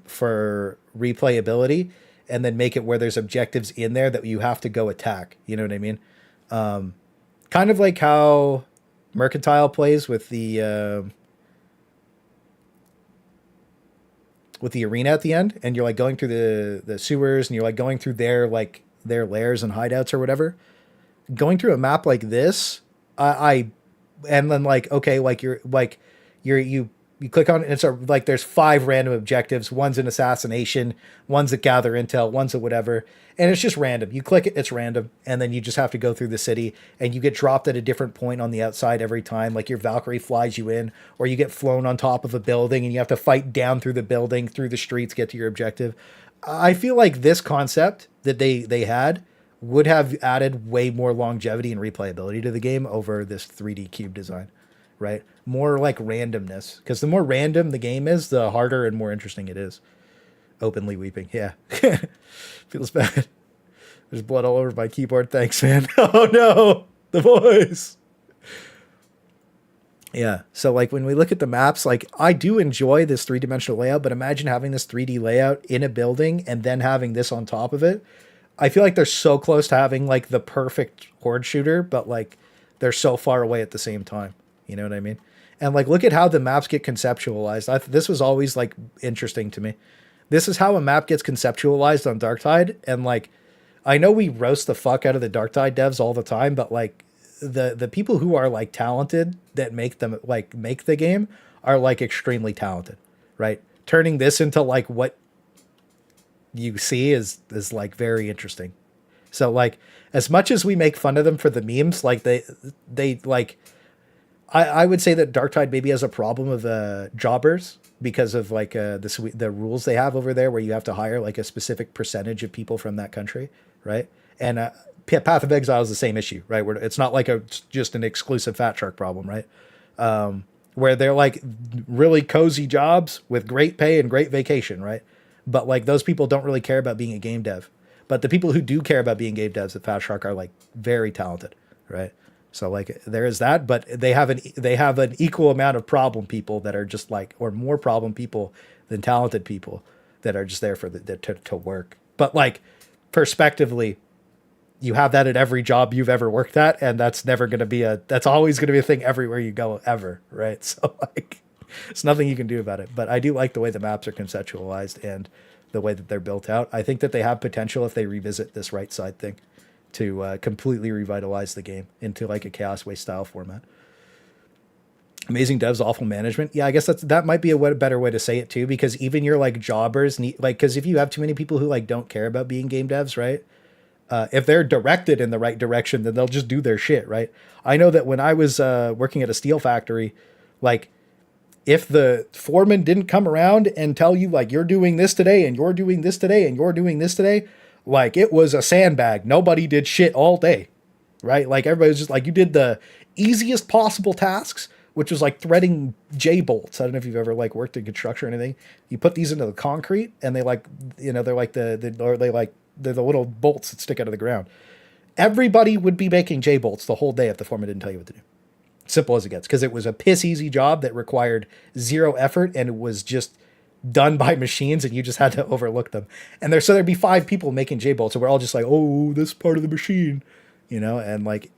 for replayability, and then make it where there's objectives in there that you have to go attack. You know what I mean? Kind of like how Mercantile plays with the arena at the end, and you're like going through the sewers, and you're like going through their lairs and hideouts or whatever. Going through a map like this, and then like, okay, like you click on it, and it's like there's 5 random objectives. One's an assassination, one's that gather intel, one's a whatever, and it's just random. You click it, it's random, and then you just have to go through the city, and you get dropped at a different point on the outside every time. Like your Valkyrie flies you in, or you get flown on top of a building, and you have to fight down through the building, through the streets, get to your objective. I feel like this concept that they had would have added way more longevity and replayability to the game over this 3D cube design, right? More like randomness, because the more random the game is, the harder and more interesting it is. Openly weeping. Yeah. Feels bad. There's blood all over my keyboard. Thanks, man. Oh no, the voice. Yeah. So like when we look at the maps, like I do enjoy this 3-dimensional layout, but imagine having this 3D layout in a building and then having this on top of it. I feel like they're so close to having like the perfect horde shooter, but like they're so far away at the same time. You know what I mean? And like, look at how the maps get conceptualized. This was always like interesting to me. This is how a map gets conceptualized on Darktide. And like, I know we roast the fuck out of the Darktide devs all the time, but like the people who are like talented that make the game are like extremely talented, right? Turning this into like what you see is like very interesting. So like, as much as we make fun of them for the memes, like they like, I would say that Darktide maybe has a problem of jobbers because of like the rules they have over there, where you have to hire like a specific percentage of people from that country, right? And Path of Exile is the same issue, right? Where it's not like just an exclusive Fat Shark problem, right? Where they're like really cozy jobs with great pay and great vacation, right? But like those people don't really care about being a game dev. But the people who do care about being game devs at Fat Shark are like very talented, right? So like there is that, but they have an equal amount of problem people that are just like, or more problem people than talented people that are just there for to work. But like perspectively, you have that at every job you've ever worked at, and that's always going to be a thing everywhere you go ever, right? So like, it's nothing you can do about it. But I do like the way the maps are conceptualized and the way that they're built out. I think that they have potential if they revisit this right side thing to completely revitalize the game into like a Chaos Waste style format. Amazing devs, awful management. Yeah, I guess that might be a better way to say it too, because even your like jobbers need, like, because if you have too many people who like don't care about being game devs, right? If they're directed in the right direction, then they'll just do their shit, right? I know that when I was working at a steel factory, like if the foreman didn't come around and tell you like you're doing this today and you're doing this today and you're doing this today, like it was a sandbag. Nobody did shit all day, right? Like everybody was just like, you did the easiest possible tasks, which was like threading J-bolts. I don't know if you've ever like worked in construction or anything. You put these into the concrete and they like, you know, they're like they're the little bolts that stick out of the ground. Everybody would be making J-bolts the whole day if the foreman didn't tell you what to do. Simple as it gets, because it was a piss easy job that required zero effort, and it was just done by machines, and you just had to overlook them. And there'd be 5 people making J-bolts, and we're all just like, oh, this part of the machine, you know, and like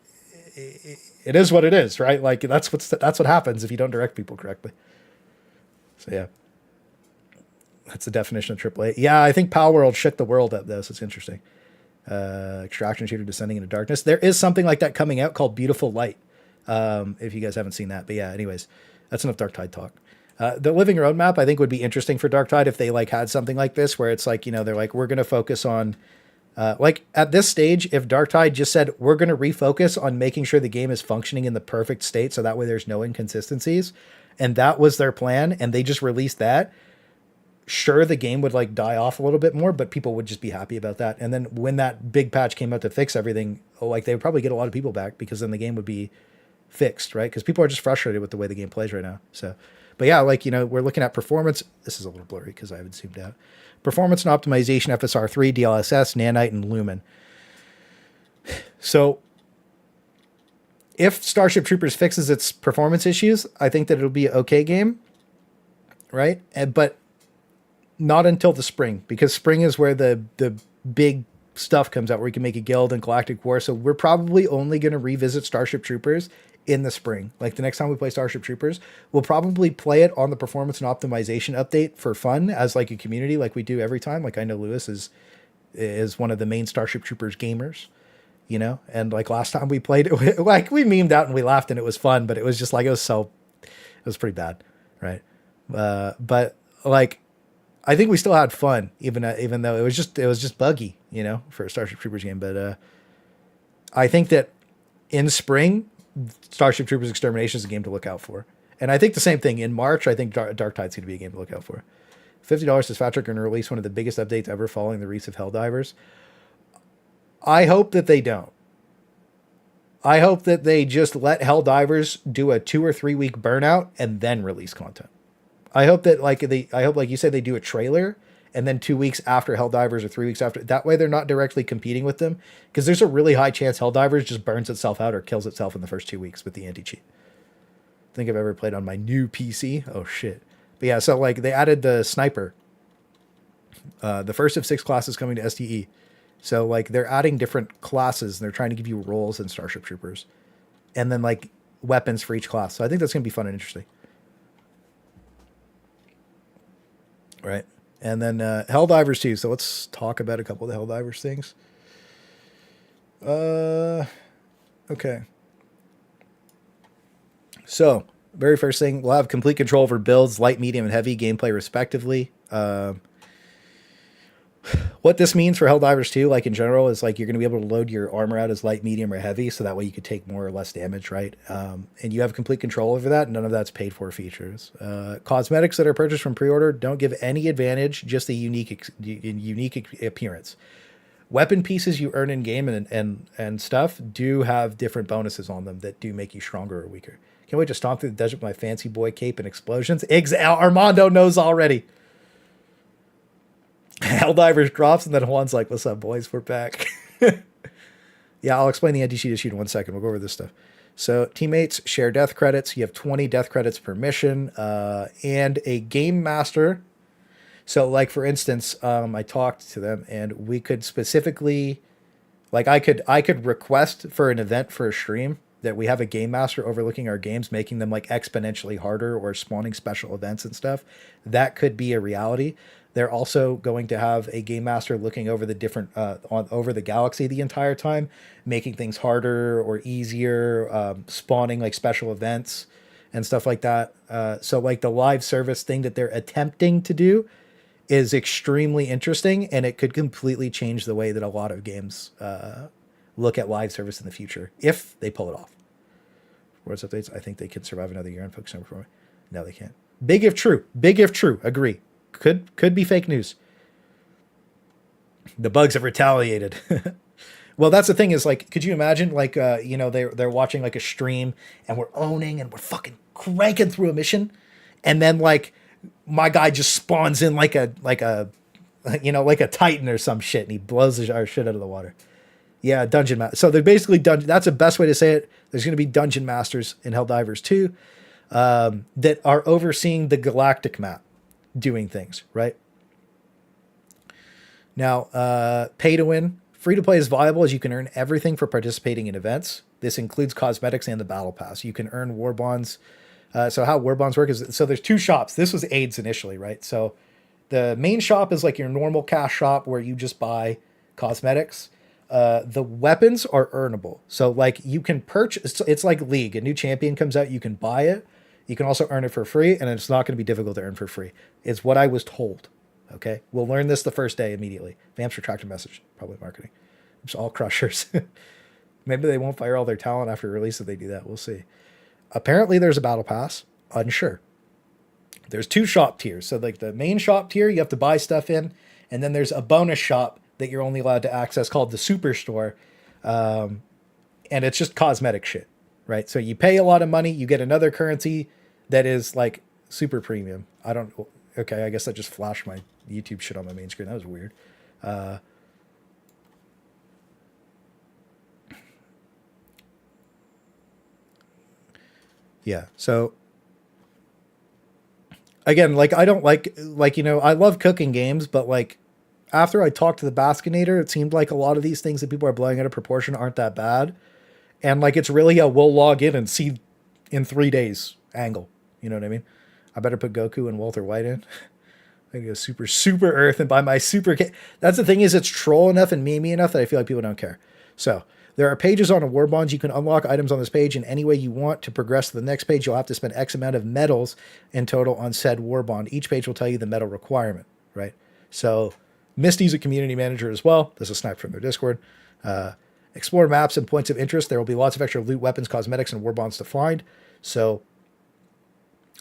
it is what it is, right? Like that's what happens if you don't direct people correctly. So yeah, that's the definition of AAA. Yeah, I think Palworld shook the world up though, so it's interesting. Extraction shooter descending into darkness. There is something like that coming out called Beautiful Light. If you guys haven't seen that, but yeah, anyways, that's enough Darktide talk. The living roadmap, I think, would be interesting for Darktide if they like had something like this, where it's like, you know, they're like, we're going to focus on Like at this stage, if Darktide just said, we're going to refocus on making sure the game is functioning in the perfect state so that way there's no inconsistencies, and that was their plan, and they just released that, sure, the game would like die off a little bit more, but people would just be happy about that. And then when that big patch came out to fix everything, like they would probably get a lot of people back because then the game would be fixed, right? Because people are just frustrated with the way the game plays right now. So, but yeah, like, you know, we're looking at performance. This is a little blurry because I haven't zoomed out. Performance and optimization, FSR3, DLSS, Nanite, and Lumen. So if Starship Troopers fixes its performance issues, I think that it'll be an okay game, right? But not until the spring, because spring is where the big stuff comes out, where you can make a guild and Galactic War. So we're probably only going to revisit Starship Troopers in the spring. Like the next time we play Starship Troopers, we'll probably play it on the performance and optimization update for fun as like a community, like we do every time. Like I know Lewis is one of the main Starship Troopers gamers, you know, and like last time we played it, like we memed out and we laughed and it was fun, but it was just like, it was pretty bad. Right. But like, I think we still had fun, even though it was just buggy, you know, for a Starship Troopers game. But I think that in spring, Starship Troopers Extermination is a game to look out for. And I think the same thing in March. I think Darktide's going to be a game to look out for. $50 says Fatrick going to release one of the biggest updates ever following the release of Helldivers. I hope that they don't. I hope that they just let Helldivers do a 2 or 3 week burnout and then release content. I hope that like you said, they do a trailer and then 2 weeks after Helldivers or 3 weeks after. That way they're not directly competing with them, because there's a really high chance Helldivers just burns itself out or kills itself in the first 2 weeks with the anti-cheat. I think I've ever played on my new PC. Oh shit. But yeah, so like they added the sniper. The first of 6 classes coming to STE. So like they're adding different classes and they're trying to give you roles in Starship Troopers. And then like weapons for each class. So I think that's going to be fun and interesting. Right. And then Helldivers too. So let's talk about a couple of the Helldivers things. Okay. So very first thing, we'll have complete control over builds, light, medium, and heavy gameplay respectively. What this means for Helldivers 2, like in general, is like you're going to be able to load your armor out as light, medium, or heavy, so that way you could take more or less damage, right? And you have complete control over that. None of that's paid for features. Cosmetics that are purchased from pre-order don't give any advantage, just a unique appearance. Weapon pieces you earn in game and stuff do have different bonuses on them that do make you stronger or weaker. Can't wait to stomp through the desert with my fancy boy cape and explosions. Armando knows already. Helldivers drops, and then Juan's like, what's up, boys? We're back. Yeah, I'll explain the anti-cheat issue in 1 second. We'll go over this stuff. So teammates share death credits. You have 20 death credits per mission, and a game master. So like, for instance, I talked to them and we could specifically, like I could request for an event for a stream that we have a game master overlooking our games, making them like exponentially harder or spawning special events and stuff. That could be a reality. They're also going to have a game master looking over the different over the galaxy the entire time, making things harder or easier, spawning like special events and stuff like that. So like the live service thing that they're attempting to do is extremely interesting, and it could completely change the way that a lot of games look at live service in the future if they pull it off. Words updates. I think they could survive another year and focus on performing. No, they can't. Big if true. Big if true. Agree. Could be fake news. The bugs have retaliated. Well, that's the thing is like, could you imagine like, you know, they're watching like a stream and we're owning and we're fucking cranking through a mission. And then like my guy just spawns in like a, you know, like a Titan or some shit. And he blows our shit out of the water. Yeah. Dungeon master. So they're basically that's the best way to say it. There's going to be dungeon masters in Helldivers 2 that are overseeing the galactic map, doing things, right? Now, pay to win. Free to play is viable as you can earn everything for participating in events. This includes cosmetics and the battle pass. You can earn war bonds. So how war bonds work is, so there's 2 shops. This was AIDS initially, right? So the main shop is like your normal cash shop where you just buy cosmetics. The weapons are earnable. So like you can purchase, it's like League. A new champion comes out, you can buy it. You can also earn it for free, and it's not going to be difficult to earn for free. It's what I was told. Okay, we'll learn this the first day immediately. Vamps retracted message, probably marketing. It's all crushers. Maybe they won't fire all their talent after release if they do that. We'll see. Apparently, there's a battle pass. Unsure. There's 2 shop tiers. So like the main shop tier, you have to buy stuff in, and then there's a bonus shop that you're only allowed to access called the Superstore, and it's just cosmetic shit, right? So you pay a lot of money, you get another currency that is like super premium. I don't. Okay, I guess I just flashed my YouTube shit on my main screen. That was weird. Yeah. So again, like I don't like I love cooking games, but like after I talked to the Baskinator, it seemed like a lot of these things that people are blowing out of proportion aren't that bad. And like it's really a we'll log in and see in 3 days angle. You know what I mean? I better put Goku and Walter White in. I go super Earth and buy my super. That's the thing, is it's troll enough and memey enough that I feel like people don't care. So there are pages on a war bonds. You can unlock items on this page in any way you want. To progress to the next page, you'll have to spend X amount of medals in total on said war bond. Each page will tell you the medal requirement, right? So Misty's a community manager as well. This is a snipe from their Discord. Explore maps and points of interest. There will be lots of extra loot, weapons, cosmetics, and war bonds to find. So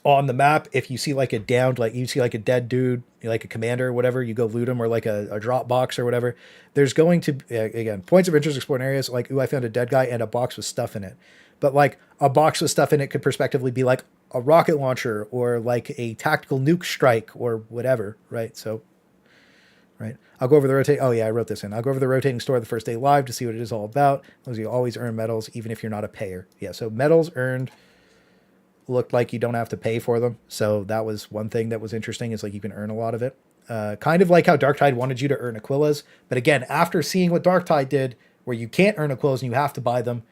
on the map, if you see like a downed, like you see like a dead dude, like a commander or whatever, you go loot him, or like a drop box or whatever. There's going to, again, points of interest, exploring areas like, ooh, I found a dead guy and a box with stuff in it. But like a box with stuff in it could prospectively be like a rocket launcher or like a tactical nuke strike or whatever, right? So, right. I'll go over the rotate. Oh yeah, I wrote this in. I'll go over the rotating store the first day live to see what it is all about. Those you always earn medals, even if you're not a payer. Yeah. So medals earned looked like you don't have to pay for them. So that was one thing that was interesting, is like you can earn a lot of it. Kind of like how Darktide wanted you to earn Aquilas. But again, after seeing what Darktide did, where you can't earn Aquilas and you have to buy them,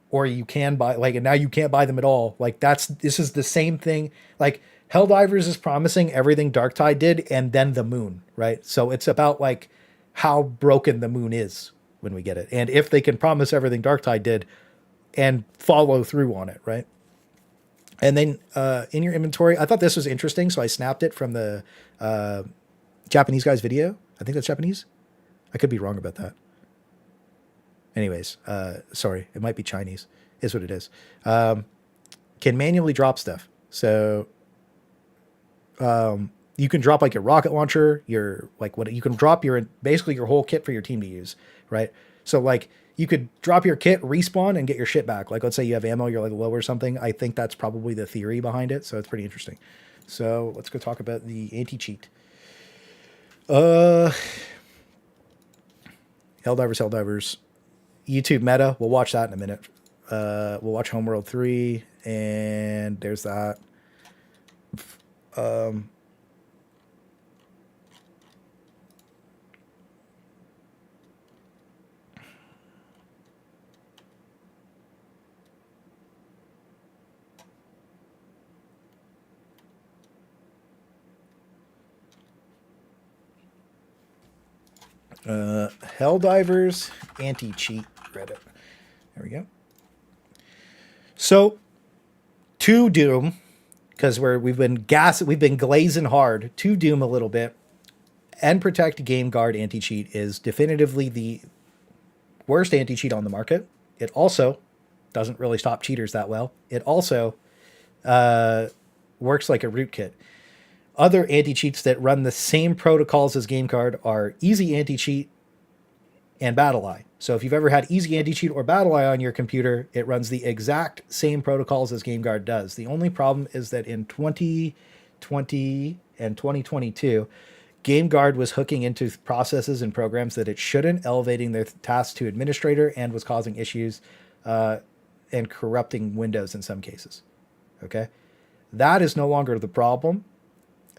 or you can buy, like, and now you can't buy them at all. Like this is the same thing. Like Helldivers is promising everything Darktide did and then the moon, right? So it's about like how broken the moon is when we get it. And if they can promise everything Darktide did and follow through on it, right? And then in your inventory, I thought this was interesting, so I snapped it from the Japanese guy's video. I think that's Japanese. I could be wrong about that. Anyways, sorry, it might be Chinese. Is what it is. Can manually drop stuff. So you can drop like your rocket launcher, your like what you can drop your basically your whole kit for your team to use, right? So like you could drop your kit, respawn, and get your shit back. Like let's say you have ammo, you're like low or something. I think that's probably the theory behind it. So it's pretty interesting. So let's go talk about the anti-cheat. Helldivers. YouTube meta. We'll watch that in a minute. We'll watch Homeworld 3, and there's that. Helldivers anti-cheat Reddit. There we go. So to Doom, because we've been glazing hard to Doom a little bit, and Protect Game Guard anti-cheat is definitively the worst anti-cheat on the market. It also doesn't really stop cheaters that well. It also works like a rootkit. Other anti-cheats that run the same protocols as Game Guard are Easy Anti-Cheat and BattleEye. So if you've ever had Easy Anti-Cheat or BattleEye on your computer, it runs the exact same protocols as Game Guard does. The only problem is that in 2020 and 2022, Game Guard was hooking into processes and programs that it shouldn't, elevating their tasks to administrator, and was causing issues and corrupting Windows in some cases. Okay? That is no longer the problem.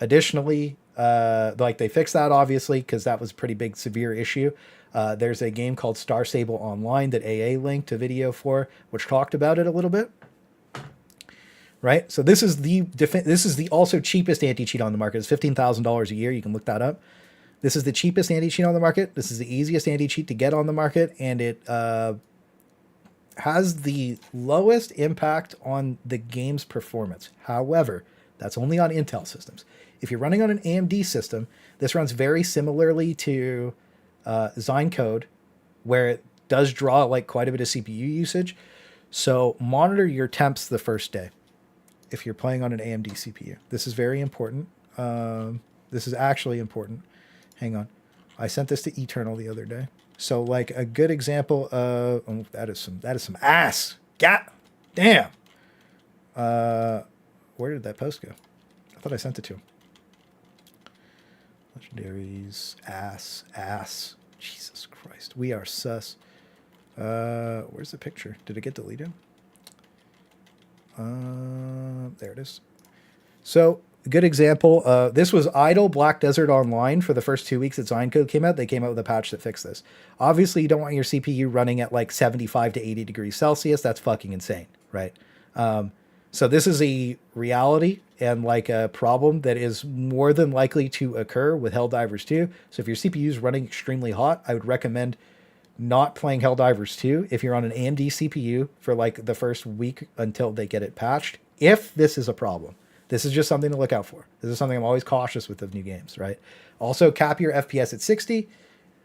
Additionally, like they fixed that obviously because that was a pretty big severe issue. There's a game called Star Sable Online that AA linked a video for, which talked about it a little bit. Right, so this is the also cheapest anti-cheat on the market. It's $15,000 a year. You can look that up. This is the cheapest anti-cheat on the market. This is the easiest anti-cheat to get on the market, and it has the lowest impact on the game's performance. However, That's only on Intel systems. If you're running on an AMD system, this runs very similarly to Xine code, where it does draw like quite a bit of CPU usage. So monitor your temps the first day if you're playing on an AMD CPU. This is very important. This is actually important. Hang on. I sent this to Eternal the other day. So like a good example of that is some ass. God damn. Where did that post go? I thought I sent it to him. Legendaries, ass. Jesus Christ. We are sus. Where's the picture? Did it get deleted? There it is. So, a good example. This was idle Black Desert Online for the first 2 weeks that Xine code came out. They came out with a patch that fixed this. Obviously, you don't want your CPU running at like 75 to 80 degrees Celsius. That's fucking insane, right? So this is a reality and like a problem that is more than likely to occur with Helldivers 2. So if your CPU is running extremely hot, I would recommend not playing Helldivers 2 if you're on an AMD CPU for like the first week until they get it patched. If this is a problem, this is just something to look out for. This is something I'm always cautious with of new games, right? Also, cap your FPS at 60.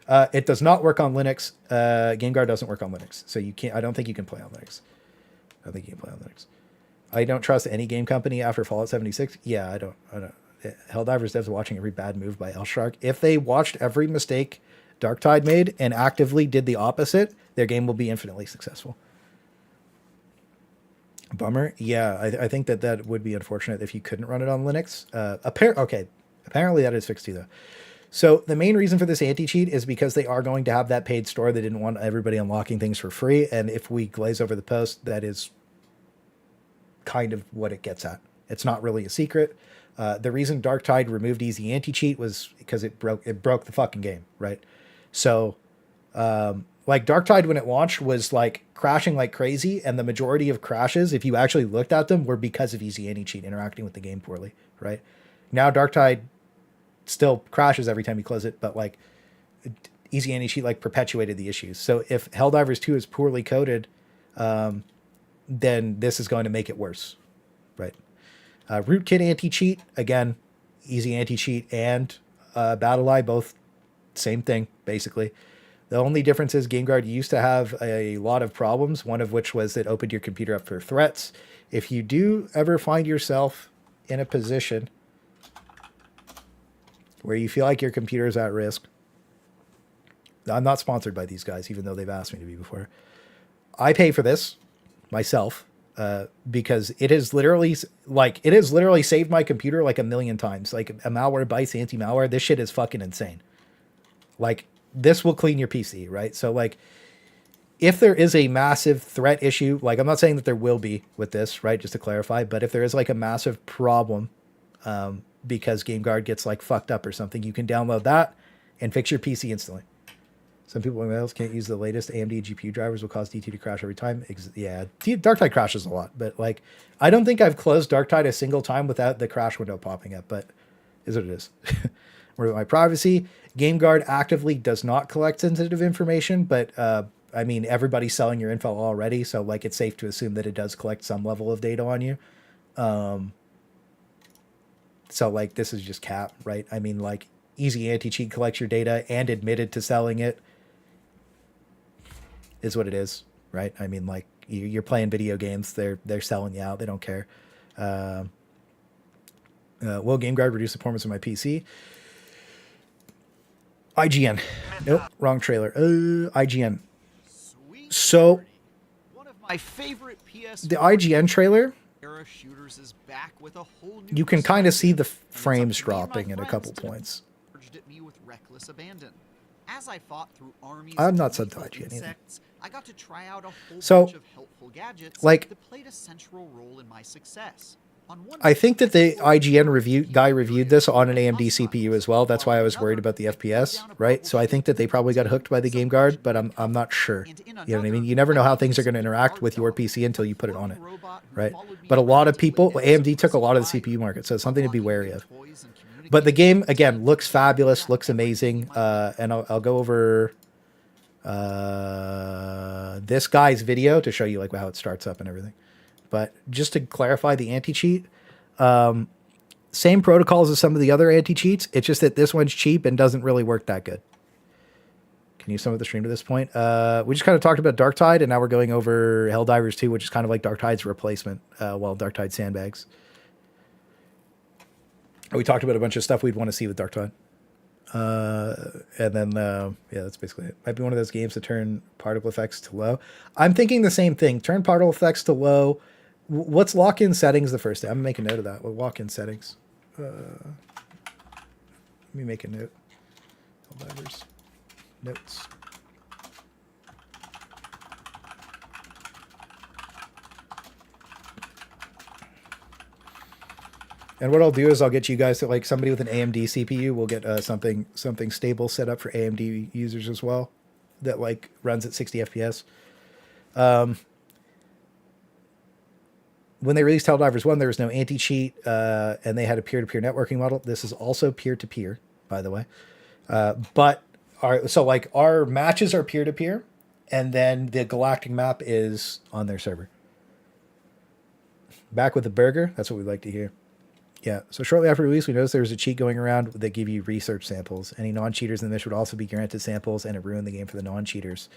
It does not work on Linux. GameGuard doesn't work on Linux, so you can't. I don't think you can play on Linux. I don't trust any game company after Fallout 76. Yeah, I don't. Helldivers devs are watching every bad move by Elshark. If they watched every mistake Darktide made and actively did the opposite, their game will be infinitely successful. Bummer. Yeah, I think that would be unfortunate if you couldn't run it on Linux. Apparently that is fixed too, though. So the main reason for this anti-cheat is because they are going to have that paid store. They didn't want everybody unlocking things for free. And if we glaze over the post, that is kind of what it gets at. It's not really a secret. The reason Darktide removed easy anti-cheat was because it broke the fucking game, right? So like Darktide when it launched was like crashing like crazy, and the majority of crashes, if you actually looked at them, were because of easy anti-cheat interacting with the game poorly, right? Now Darktide still crashes every time you close it, but like easy anti-cheat like perpetuated the issues. So if Helldivers 2 is poorly coded, then this is going to make it worse, right? Rootkit anti-cheat, again, easy anti-cheat and BattleEye, both same thing, basically. The only difference is GameGuard used to have a lot of problems, one of which was it opened your computer up for threats. If you do ever find yourself in a position where you feel like your computer is at risk, I'm not sponsored by these guys, even though they've asked me to be before. I pay for this myself because it has literally saved my computer like a million times. Like a Malwarebytes anti-malware, this shit is fucking insane. Like this will clean your PC, right? So like if there is a massive threat issue, like I'm not saying that there will be with this, right? Just to clarify, but if there is like a massive problem because GameGuard gets like fucked up or something, you can download that and fix your PC instantly. Some people else can't use the latest AMD GPU drivers, will cause DT to crash every time. Yeah, Darktide crashes a lot, but like I don't think I've closed Darktide a single time without the crash window popping up, but is what it is. Worry about my privacy. GameGuard actively does not collect sensitive information, but I mean everybody's selling your info already, so like it's safe to assume that it does collect some level of data on you. So like this is just cap, right? I mean like easy anti-cheat collects your data and admitted to selling it. Is what it is, right? I mean, like you're playing video games, they're selling you out. They don't care. Will GameGuard reduce the performance of my PC? IGN. Nope, wrong trailer. IGN. So one of my favorite PS the IGN trailer, era shooters is back with a whole new you can kind of see the perspective, and it's up frames to me and my dropping in a friends couple to points. charged at me with reckless abandon. As I fought through armies I'm of not subbed to lethal IGN either. insects, I got to try out a whole So, bunch of helpful gadgets like, that played a central role in my success. On one I think that the hand, IGN guy reviewed this on an AMD CPU as well. That's why I was worried about the FPS, right? So I think that they probably got hooked by the GameGuard, but I'm not sure. You know what I mean? You never know how things are going to interact with your PC until you put it on it, right? But a lot of people, AMD took a lot of the CPU market, so it's something to be wary of. But the game, again, looks fabulous, looks amazing, and I'll go over this guy's video to show you like how it starts up and everything. But just to clarify the anti-cheat, Same protocols as some of the other anti-cheats. It's just that this one's cheap and doesn't really work that good. Can you sum up the stream to this point? We just kind of talked about Darktide, and now we're going over Helldivers 2, which is kind of like Darktide's replacement, while Darktide sandbags. We talked about a bunch of stuff we'd want to see with Darktide. And then, yeah, that's basically it. Might be one of those games to turn particle effects to low. I'm thinking the same thing. Turn particle effects to low. What's lock-in settings the first day? I'm going to make a note of that. Well, lock-in settings. Let me make a note. Helldivers. Notes. And what I'll do is I'll get you guys to, like, somebody with an AMD CPU will get something stable set up for AMD users as well that like runs at 60 FPS. When they released Helldivers 1, there was no anti-cheat, and they had a peer-to-peer networking model. This is also peer-to-peer, by the way. But our matches are peer-to-peer, and then the galactic map is on their server. Back with the burger. That's what we'd like to hear. Yeah, so shortly after release, we noticed there was a cheat going around that give you research samples. Any non-cheaters in the mission would also be granted samples, and it ruined the game for the non-cheaters.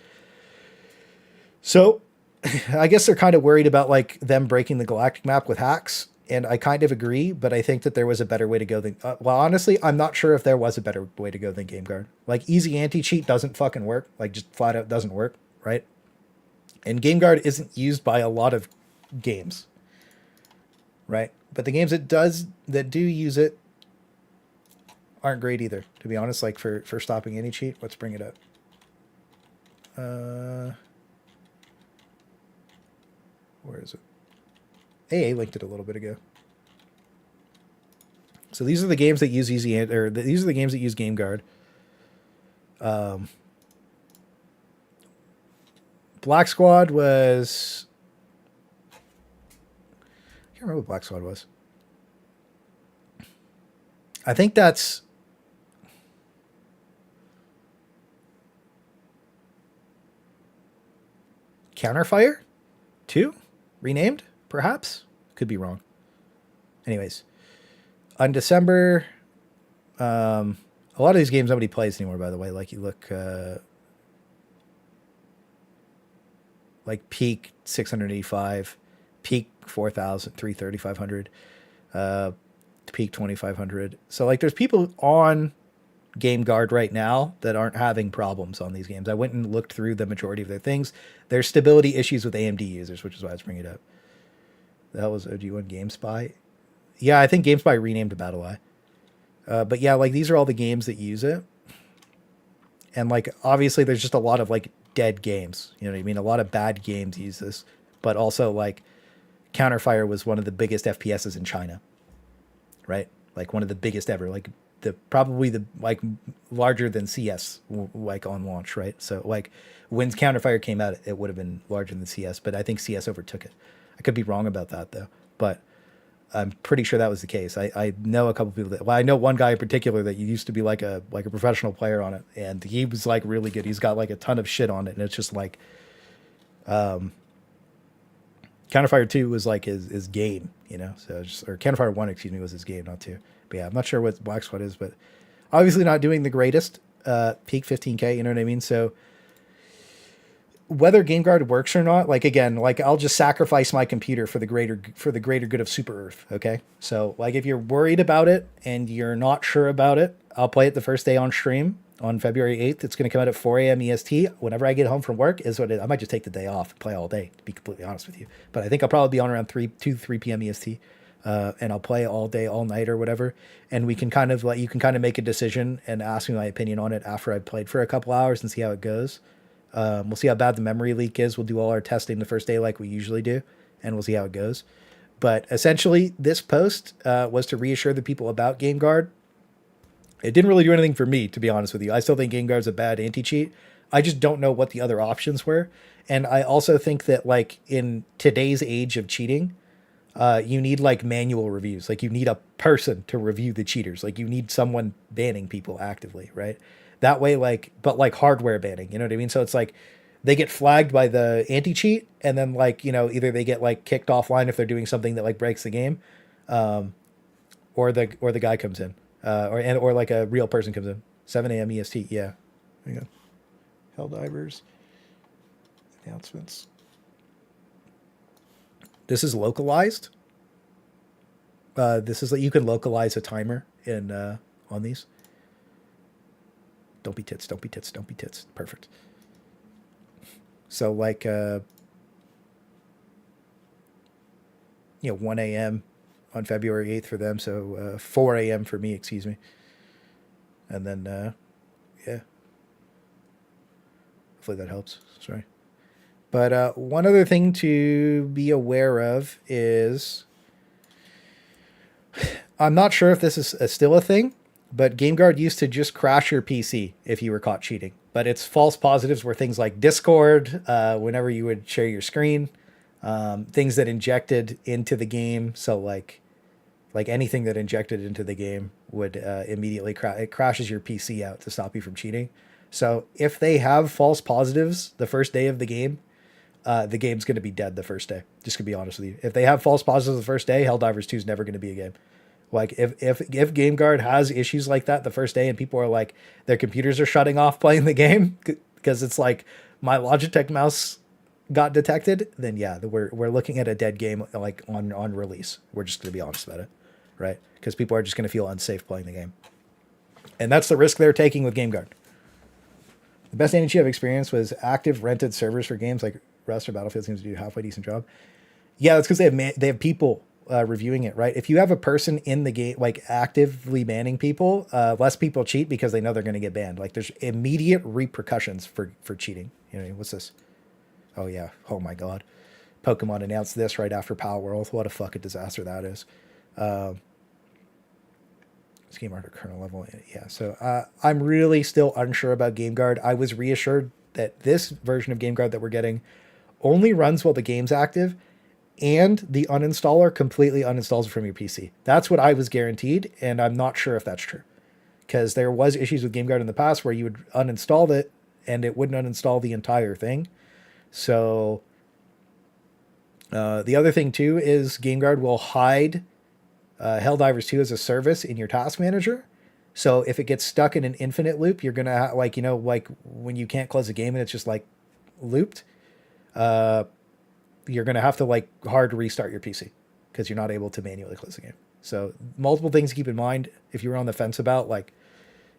So, I guess they're kind of worried about like them breaking the galactic map with hacks, and I kind of agree, but I think that there was a better way to go than... well, honestly, I'm not sure if there was a better way to go than GameGuard. Like, easy anti-cheat doesn't fucking work. Like, just flat out doesn't work, right? And GameGuard isn't used by a lot of games, right? But the games that do use it aren't great either, to be honest. Like for stopping any cheat, let's bring it up. Where is it? AA linked it a little bit ago. So these are the games that use these are the games that use GameGuard. Black Squad was... I can't remember what Black Squad was. I think that's... Counterfire 2? Renamed, perhaps? Could be wrong. Anyways. On December... a lot of these games nobody plays anymore, by the way. Like, you look... like Peak 685... Peak 4,000, 3,500, Peak 2,500. So like there's people on GameGuard right now that aren't having problems on these games. I went and looked through the majority of their things. There's stability issues with AMD users, which is why I was bringing it up. That was OG1 GameSpy. Yeah, I think GameSpy renamed to BattleEye. But yeah, like these are all the games that use it. And like, obviously there's just a lot of like dead games. You know what I mean? A lot of bad games use this, but also like, Counterfire was one of the biggest FPSs in China, right? Like one of the biggest ever, like probably larger than CS, like on launch, right? So like when Counterfire came out, it would have been larger than CS, but I think CS overtook it. I could be wrong about that though, but I'm pretty sure that was the case. I know a couple people I know one guy in particular that used to be like a professional player on it, and he was like really good. He's got like a ton of shit on it, and it's just like, Counterfire 2 was like his game, you know? So or Counterfire 1, excuse me, was his game, not 2. But yeah, I'm not sure what Black Squad is, but obviously not doing the greatest. Peak 15K, you know what I mean? So whether GameGuard works or not, like again, like I'll just sacrifice my computer for the greater good of Super Earth, okay? So like if you're worried about it and you're not sure about it, I'll play it the first day on stream. On February 8th, it's going to come out at 4 a.m. EST. Whenever I get home from work is what I might just take the day off and play all day, to be completely honest with you. But I think I'll probably be on around 2 to 3 p.m. EST, and I'll play all day, all night or whatever. And we can kind of like, you can kind of make a decision and ask me my opinion on it after I've played for a couple hours and see how it goes. We'll see how bad the memory leak is. We'll do all our testing the first day like we usually do, and we'll see how it goes. But essentially, this post was to reassure the people about GameGuard. It didn't really do anything for me, to be honest with you. I still think GameGuard's a bad anti-cheat. I just don't know what the other options were. And I also think that, like, in today's age of cheating, you need, like, manual reviews. Like, you need a person to review the cheaters. Like, you need someone banning people actively, right? That way, like, but, like, hardware banning, you know what I mean? So it's, like, they get flagged by the anti-cheat, and then, like, you know, either they get, like, kicked offline if they're doing something that, like, breaks the game, or the guy comes in, or like a real person comes in. 7 a.m. EST. Yeah, there you go. Helldivers announcements. This is localized. This is like you can localize a timer in on these. Don't be tits. Don't be tits. Don't be tits. Perfect. So like 1 a.m. on February 8th for them. So 4 a.m. for me. Excuse me. And then yeah. Hopefully that helps. Sorry. But one other thing to be aware of is, I'm not sure if this is still a thing, but GameGuard used to just crash your PC if you were caught cheating. But it's false positives were things like Discord, whenever you would share your screen, things that injected into the game. So like anything that injected into the game would immediately it crashes your PC out to stop you from cheating. So if they have false positives the first day of the game's going to be dead the first day. Just to be honest with you. If they have false positives the first day, Helldivers 2 is never going to be a game. Like if GameGuard has issues like that the first day and people are like, their computers are shutting off playing the game because it's like my Logitech mouse got detected, then yeah, we're looking at a dead game like on release. We're just going to be honest about it, right? Because people are just going to feel unsafe playing the game. And that's the risk they're taking with GameGuard. The best NHG I've experienced was active rented servers for games like Rust or Battlefield seems to do a halfway decent job. Yeah, that's because they have people reviewing it, right? If you have a person in the game, like actively banning people, less people cheat because they know they're going to get banned. Like there's immediate repercussions for cheating. You know, what's this? Oh yeah. Oh my God. Pokemon announced this right after Palworld. What a fucking disaster that is. This game art at kernel level. Yeah. So I'm really still unsure about GameGuard. I was reassured that this version of GameGuard that we're getting only runs while the game's active, and the uninstaller completely uninstalls it from your PC. That's what I was guaranteed, and I'm not sure if that's true. Because there was issues with GameGuard in the past where you would uninstall it, and it wouldn't uninstall the entire thing. So the other thing, too, is GameGuard will hide Helldivers 2 as a service in your task manager. So if it gets stuck in an infinite loop, you're going to, like when you can't close a game and it's just, like, looped, you're going to have to like hard restart your PC because you're not able to manually close the game. So multiple things to keep in mind. If you were on the fence about like,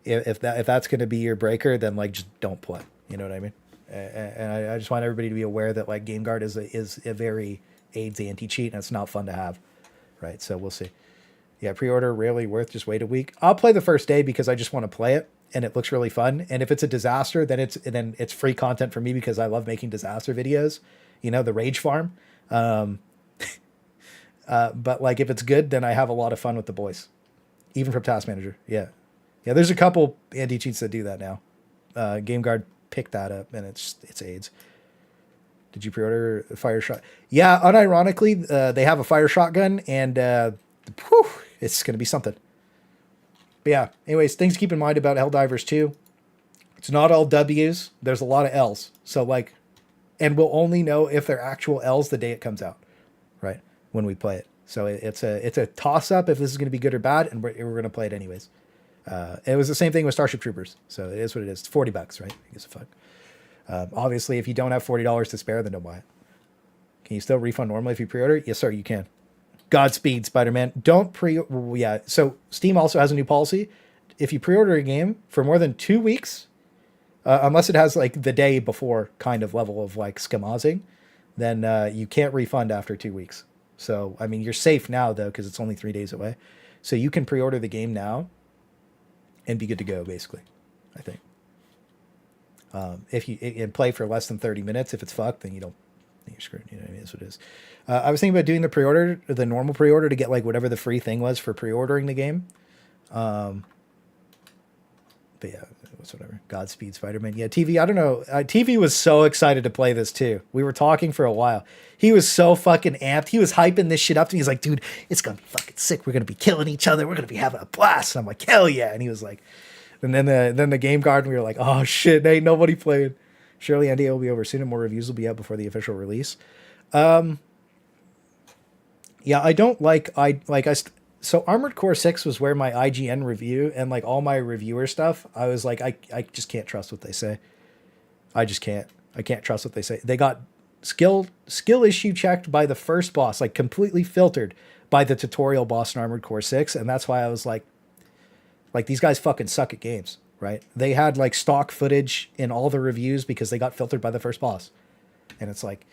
if that's going to be your breaker, then like, just don't play, you know what I mean? And I just want everybody to be aware that like GameGuard is a very AIDS anti-cheat and it's not fun to have. Right. So we'll see. Yeah. Pre-order rarely worth, just wait a week. I'll play the first day because I just want to play it and it looks really fun. And if it's a disaster, then it's free content for me because I love making disaster videos. You know, the rage farm. But like if it's good, then I have a lot of fun with the boys, even from Task Manager. Yeah. Yeah. There's a couple anti-cheats that do that now. GameGuard picked that up and it's AIDS. Did you pre-order a fire shot? Yeah. Unironically, they have a fire shotgun and, it's going to be something. But yeah. Anyways, things to keep in mind about Helldivers 2. It's not all W's. There's a lot of L's. So like, and we'll only know if they're actual L's the day it comes out, right? When we play it. So it's a toss up if this is going to be good or bad, and we're going to play it anyways. It was the same thing with Starship Troopers, so it is what it is. It's $40, right? I guess a fuck. Obviously, if you don't have $40 to spare, then don't buy it. Can you still refund normally if you pre-order? Yes, sir, you can. Godspeed, Spider-Man. Don't yeah. So Steam also has a new policy. If you pre-order a game for more than 2 weeks. Unless it has like the day before kind of level of like schemazing, then you can't refund after 2 weeks. So, I mean, you're safe now though, because it's only 3 days away. So you can pre-order the game now and be good to go, basically, I think. If you and play for less than 30 minutes, if it's fucked, then you're screwed. You know what I mean? That's what it is. I was thinking about doing the pre-order, the normal pre-order to get like whatever the free thing was for pre-ordering the game. But yeah. Whatever. Godspeed, Spider-Man. Yeah, TV, I don't know. TV was so excited to play this too. We were talking for a while. He was so fucking amped. He was hyping this shit up to me. He's like, dude, it's going to be fucking sick. We're going to be killing each other. We're going to be having a blast. And I'm like, hell yeah. And he was like, and then the game guard, and we were like, oh shit, ain't nobody playing. Surely NDA will be over soon and more reviews will be out before the official release. Yeah, I don't like, So Armored Core 6 was where my IGN review and like all my reviewer stuff, I was like, I just can't trust what they say. I just can't. I can't trust what they say. They got skill issue checked by the first boss, like completely filtered by the tutorial boss in Armored Core 6. And that's why I was like these guys fucking suck at games, right? They had like stock footage in all the reviews because they got filtered by the first boss. And it's like,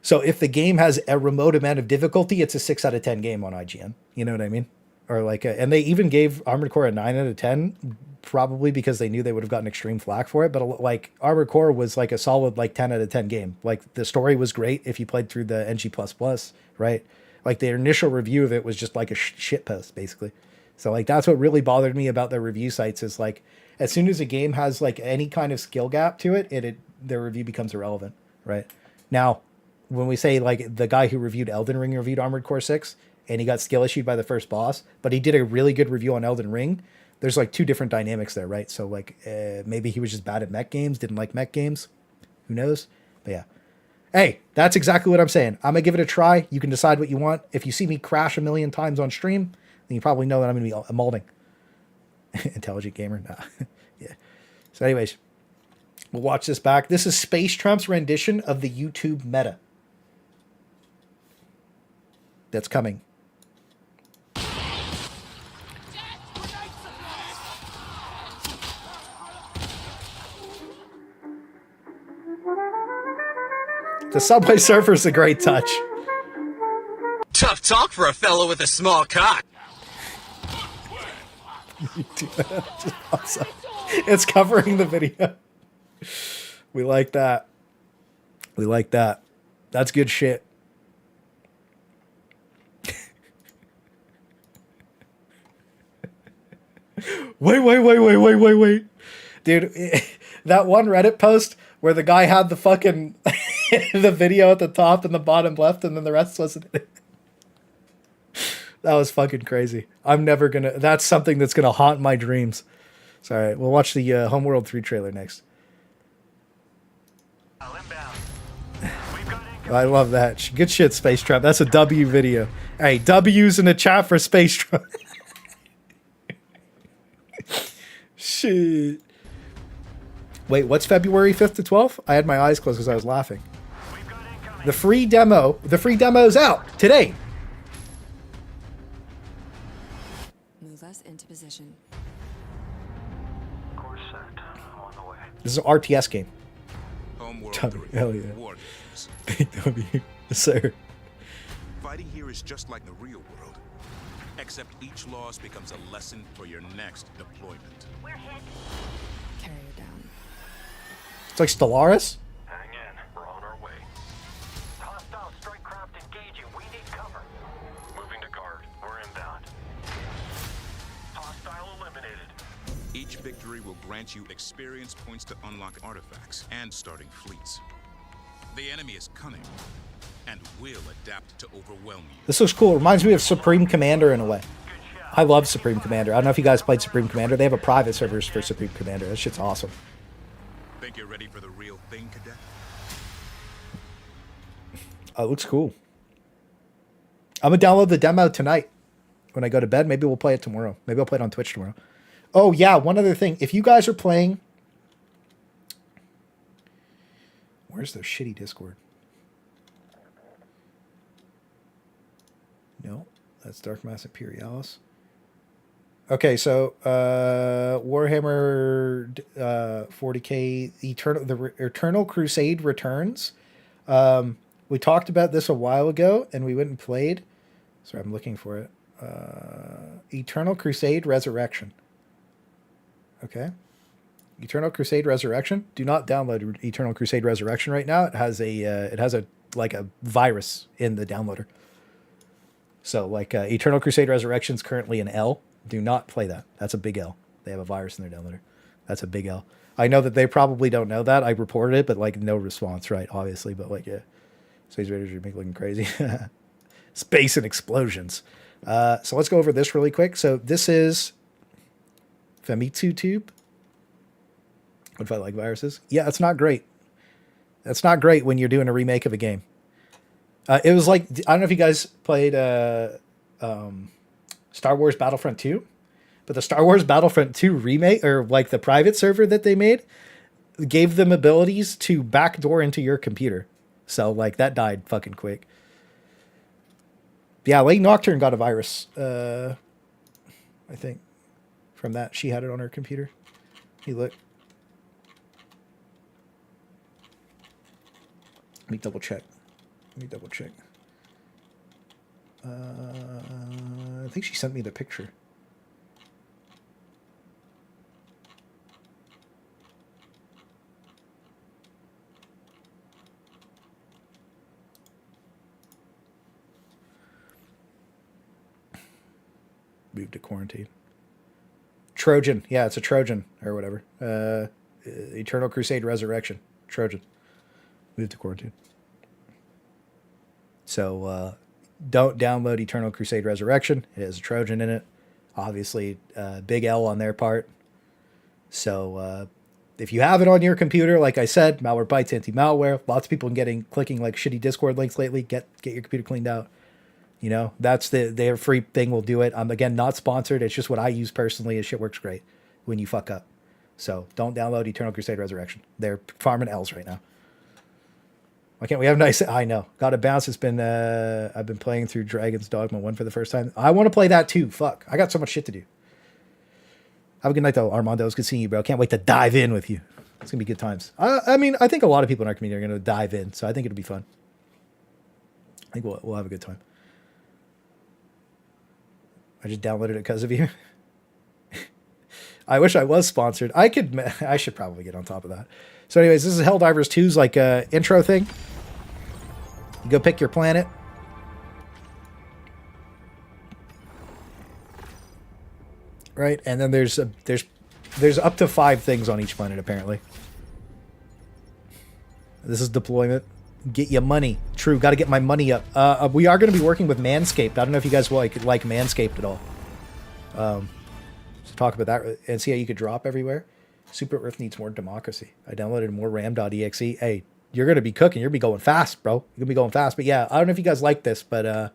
so if the game has a remote amount of difficulty, it's a 6 out of 10 game on IGN. You know what I mean? Or like, and they even gave Armored Core a 9 out of 10, probably because they knew they would have gotten extreme flack for it. But like Armored Core was like a solid like 10 out of 10 game. Like the story was great if you played through the NG++, right? Like the initial review of it was just like a shit post, basically. So like that's what really bothered me about their review sites is like as soon as a game has like any kind of skill gap to it, their review becomes irrelevant, right? Now, when we say like the guy who reviewed Elden Ring reviewed Armored Core 6 and he got skill issued by the first boss, but he did a really good review on Elden Ring, there's like two different dynamics there, right? So like maybe he was just bad at mech games, didn't like mech games. Who knows? But yeah. Hey, that's exactly what I'm saying. I'm going to give it a try. You can decide what you want. If you see me crash a million times on stream, then you probably know that I'm going to be molding. Intelligent gamer? Nah. Yeah. So anyways, we'll watch this back. This is Space Trump's rendition of the YouTube meta. That's coming. The Subway Surfer's a great touch. Tough talk for a fellow with a small cock. Awesome. It's covering the video. We like that. We like that. That's good shit. Wait. Dude, that one Reddit post where the guy had the fucking the video at the top and the bottom left and then the rest wasn't it. That was fucking crazy. That's something that's gonna haunt my dreams. So, all right, we'll watch the Homeworld 3 trailer next. I love that. Good shit, Space Trap. That's a W video. Hey, W's in the chat for Space Trap. Shit. Wait, what's February 5th to 12th? I had my eyes closed because I was laughing. The free demo's out today. Move us into position. Course set. I'm on the way. This is an RTS game. Homeworld W, 3. hell yeah. War games. Big W. Yes, sir. Fighting here is just like the real world, except each loss becomes a lesson for your next deployment. Carry her down. It's like Stellaris. Hang in. We're on our way. Hostile strike craft engaging. We need cover. Moving to guard. We're inbound. Hostile eliminated. Each victory will grant you experience points to unlock artifacts and starting fleets. The enemy is cunning and will adapt to overwhelm you. This looks cool. It reminds me of Supreme Commander in a way. I love Supreme Commander. I don't know if you guys played Supreme Commander. They have a private servers for Supreme Commander. That shit's awesome. Think you're ready for the real thing, Cadet? Oh, it looks cool. I'm going to download the demo tonight when I go to bed. Maybe we'll play it tomorrow. Maybe I'll play it on Twitch tomorrow. Oh, yeah. One other thing. If you guys are playing... Where's their shitty Discord? No, that's Dark Mass Imperialis. Okay, so Warhammer 40K the Eternal Crusade returns. We talked about this a while ago, and we went and played. Sorry, I'm looking for it. Eternal Crusade Resurrection. Okay. Eternal Crusade Resurrection. Do not download Eternal Crusade Resurrection right now. It has a like a virus in the downloader. So like Eternal Crusade Resurrection is currently an L. Do not play that. That's a big L. They have a virus in their downloader. That's a big L. I know that they probably don't know that. I reported it, but like no response, right? Obviously, but like yeah. Space Raiders are looking crazy. Space and explosions. So let's go over this really quick. So this is Famitsu Tube. What if I like viruses? Yeah, it's not great. That's not great when you're doing a remake of a game. It was like, I don't know if you guys played Star Wars Battlefront 2. But the Star Wars Battlefront 2 remake, or like the private server that they made, gave them abilities to backdoor into your computer. So like that died fucking quick. Yeah, Lady Nocturne got a virus. I think from that she had it on her computer. You look. Let me double check. I think she sent me the picture. Move to quarantine. Trojan. Yeah, it's a Trojan or whatever. Eternal Crusade Resurrection. Trojan. Move to quarantine. So don't download Eternal Crusade Resurrection. It has a Trojan in it. Obviously, big L on their part. So if you have it on your computer, like I said, Malwarebytes, anti-malware. Lots of people clicking like shitty Discord links lately. Get your computer cleaned out. You know, that's their free thing. Will do it. I'm again not sponsored. It's just what I use personally. And shit works great when you fuck up. So don't download Eternal Crusade Resurrection. They're farming L's right now. Why can't we have nice? I know. Got a bounce. It's been I've been playing through Dragon's Dogma 1 for the first time. I want to play that too. Fuck. I got so much shit to do. Have a good night though, Armando. It's good seeing you, bro. Can't wait to dive in with you. It's gonna be good times. I mean, I think a lot of people in our community are gonna dive in, so I think it'll be fun. I think we'll have a good time. I just downloaded it because of you. I wish I was sponsored. I should probably get on top of that. So anyways, this is Helldivers 2's like intro thing. You go pick your planet. Right? And then there's up to 5 things on each planet apparently. This is deployment. Get your money. True, got to get my money up. We are going to be working with Manscaped. I don't know if you guys like Manscaped at all. So talk about that and see how you could drop everywhere. Super Earth needs more democracy. I downloaded more ram.exe. Hey, you're going to be cooking. You're going to be going fast, bro. You're going to be going fast. But yeah, I don't know if you guys like this, but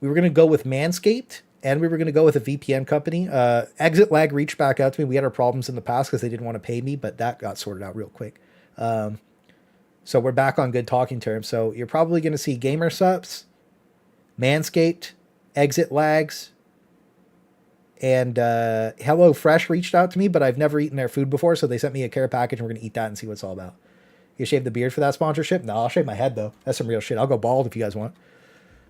we were going to go with Manscaped and we were going to go with a VPN company. Exit Lag reached back out to me. We had our problems in the past because they didn't want to pay me, but that got sorted out real quick. So we're back on good talking terms. So you're probably going to see Gamer Subs, Manscaped, Exit Lags, and HelloFresh reached out to me, but I've never eaten their food before, so they sent me a care package, and we're going to eat that and see what it's all about. You shave the beard for that sponsorship? No, I'll shave my head, though. That's some real shit. I'll go bald if you guys want.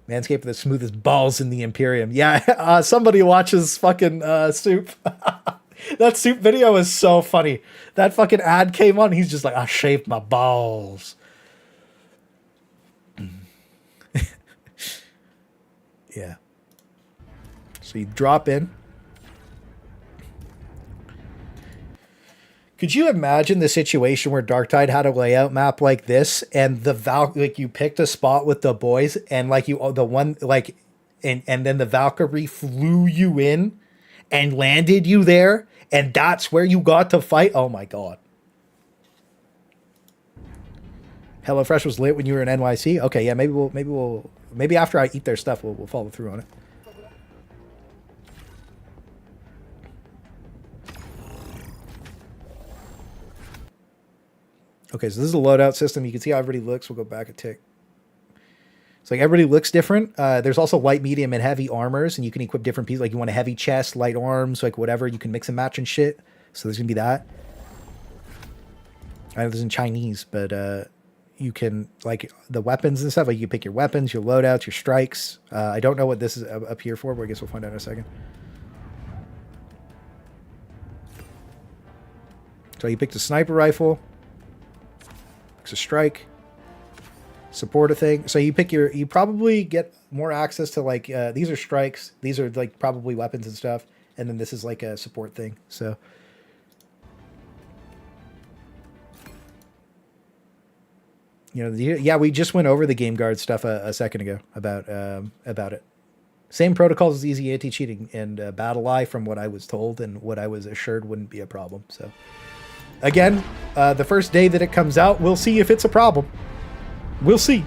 Manscaped for the smoothest balls in the Imperium. Yeah, somebody watches fucking Soup. That Soup video is so funny. That fucking ad came on. He's just like, I shaved my balls. Yeah. So you drop in. Could you imagine the situation where Darktide had a layout map like this and the like you picked a spot with the boys and like and then the Valkyrie flew you in and landed you there, and that's where you got to fight? Oh my god. HelloFresh was lit when you were in NYC? Okay, yeah, maybe after I eat their stuff we'll follow through on it. Okay, so this is a loadout system. You can see how everybody looks. We'll go back a tick. It's like everybody looks different. There's also light, medium, and heavy armors, and you can equip different pieces. Like you want a heavy chest, light arms, like whatever. You can mix and match and shit. So there's gonna be that. I know this is in Chinese, but you can like the weapons and stuff. Like you can pick your weapons, your loadouts, your strikes. I don't know what this is up here for, but I guess we'll find out in a second. So you picked a sniper rifle. It's a strike. Support a thing. So you probably get more access to like these are strikes. These are like probably weapons and stuff. And then this is like a support thing. So yeah, we just went over the game guard stuff a second ago about it. Same protocols as easy anti-cheating and battle eye from what I was told and what I was assured wouldn't be a problem. So again, the first day that it comes out, we'll see if it's a problem. We'll see.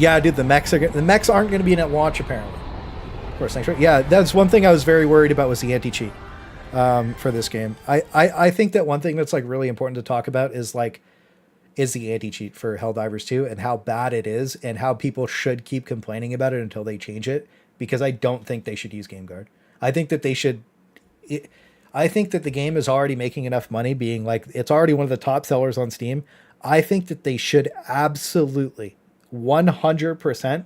Yeah, dude, the mechs aren't going to be in at launch apparently. Of course, thanks. Yeah, that's one thing I was very worried about was the anti-cheat for this game. I think that one thing that's like really important to talk about is the anti-cheat for Helldivers 2 and how bad it is and how people should keep complaining about it until they change it, because I don't think they should use Game Guard. I think that they should. I think that the game is already making enough money, being like it's already one of the top sellers on Steam. I think that they should absolutely 100%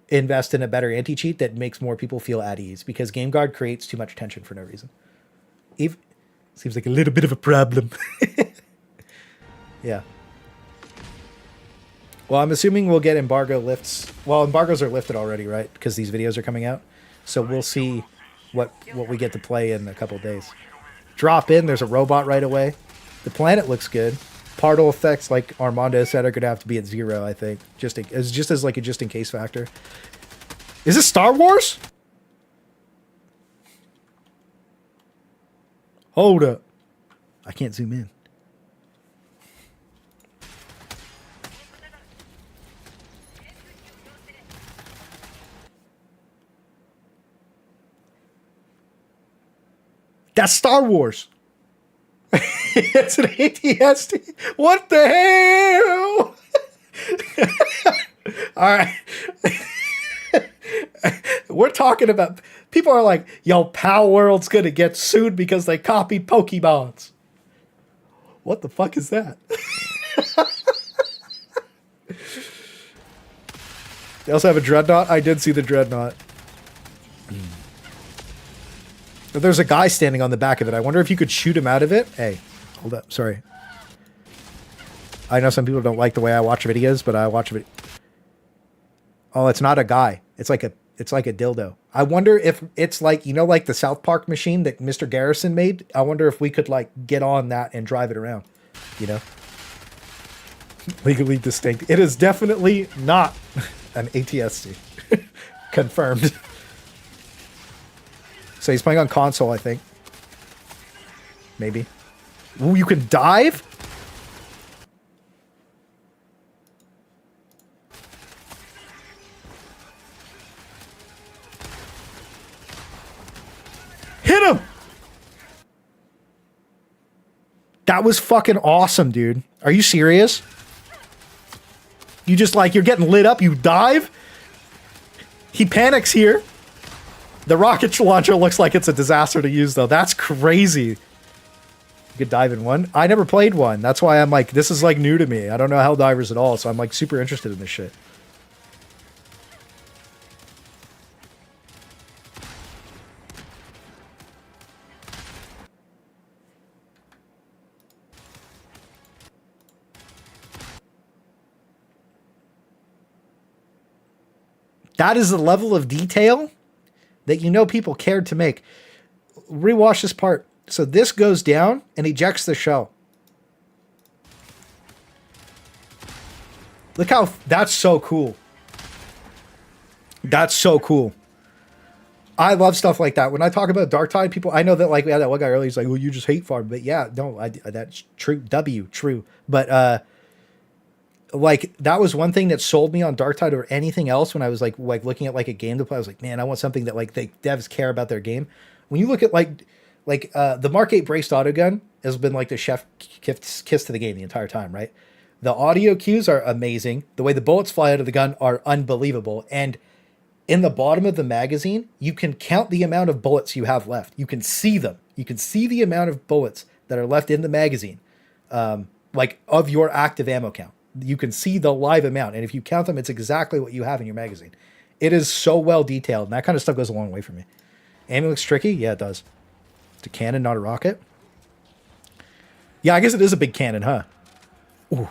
invest in a better anti-cheat that makes more people feel at ease, because Game Guard creates too much tension for no reason. Seems like a little bit of a problem. Yeah. Well, I'm assuming we'll get embargo lifts. Well, embargoes are lifted already, right? Because these videos are coming out. So we'll see what we get to play in a couple days. Drop in. There's a robot right away. The planet looks good. Particle effects, like Armando said, are going to have to be at 0, I think. Just as like a just-in-case factor. Is this Star Wars? Hold up. I can't zoom in. That's Star Wars. It's an ATST. What the hell? All right. We're talking about... People are like, yo, Palworld's going to get sued because they copied Pokemons. What the fuck is that? They also have a Dreadnought. I did see the Dreadnought. There's a guy standing on the back of it. I wonder if you could shoot him out of it. Hey, hold up. Sorry. I know some people don't like the way I watch videos, but I watch video. Oh, it's not a guy. It's like a dildo. I wonder if it's like, you know, like the South Park machine that Mr. Garrison made. I wonder if we could like get on that and drive it around, you know? Legally distinct. It is definitely not an ATSC. Confirmed. So he's playing on console, I think. Maybe. Ooh, you can dive? Hit him! That was fucking awesome, dude. Are you serious? You just like, you're getting lit up, you dive? He panics here. The rocket launcher looks like it's a disaster to use, though. That's crazy. You could dive in one. I never played one. That's why I'm like, this is like new to me. I don't know Helldivers at all, so I'm like super interested in this shit. That is the level of detail that you know people cared to make. Rewatch this part. So this goes down and ejects the shell. Look how... That's so cool. That's so cool. I love stuff like that. When I talk about Darktide, people... I know that like we had that one guy earlier, he's like, well, you just hate farm. But yeah, no, that's true. True. But like that was one thing that sold me on Darktide over anything else when I was like looking at like a game to play. I was like, man, I want something that like the devs care about their game. When you look at the Mark 8 braced autogun has been like the chef kiss to the game the entire time, right? The audio cues are amazing. The way the bullets fly out of the gun are unbelievable. And in the bottom of the magazine, you can count the amount of bullets you have left. You can see them. You can see the amount of bullets that are left in the magazine, like of your active ammo count. You can see the live amount. And if you count them, it's exactly what you have in your magazine. It is so well detailed. And that kind of stuff goes a long way for me. Aiming looks tricky. Yeah, it does. It's a cannon, not a rocket. Yeah, I guess it is a big cannon, huh? Ooh.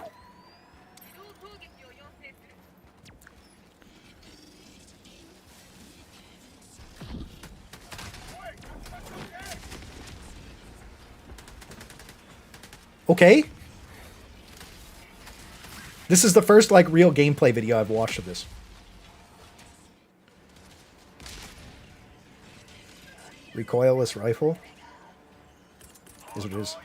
Okay. This is the first like real gameplay video I've watched of this. Recoilless rifle. Is what it is.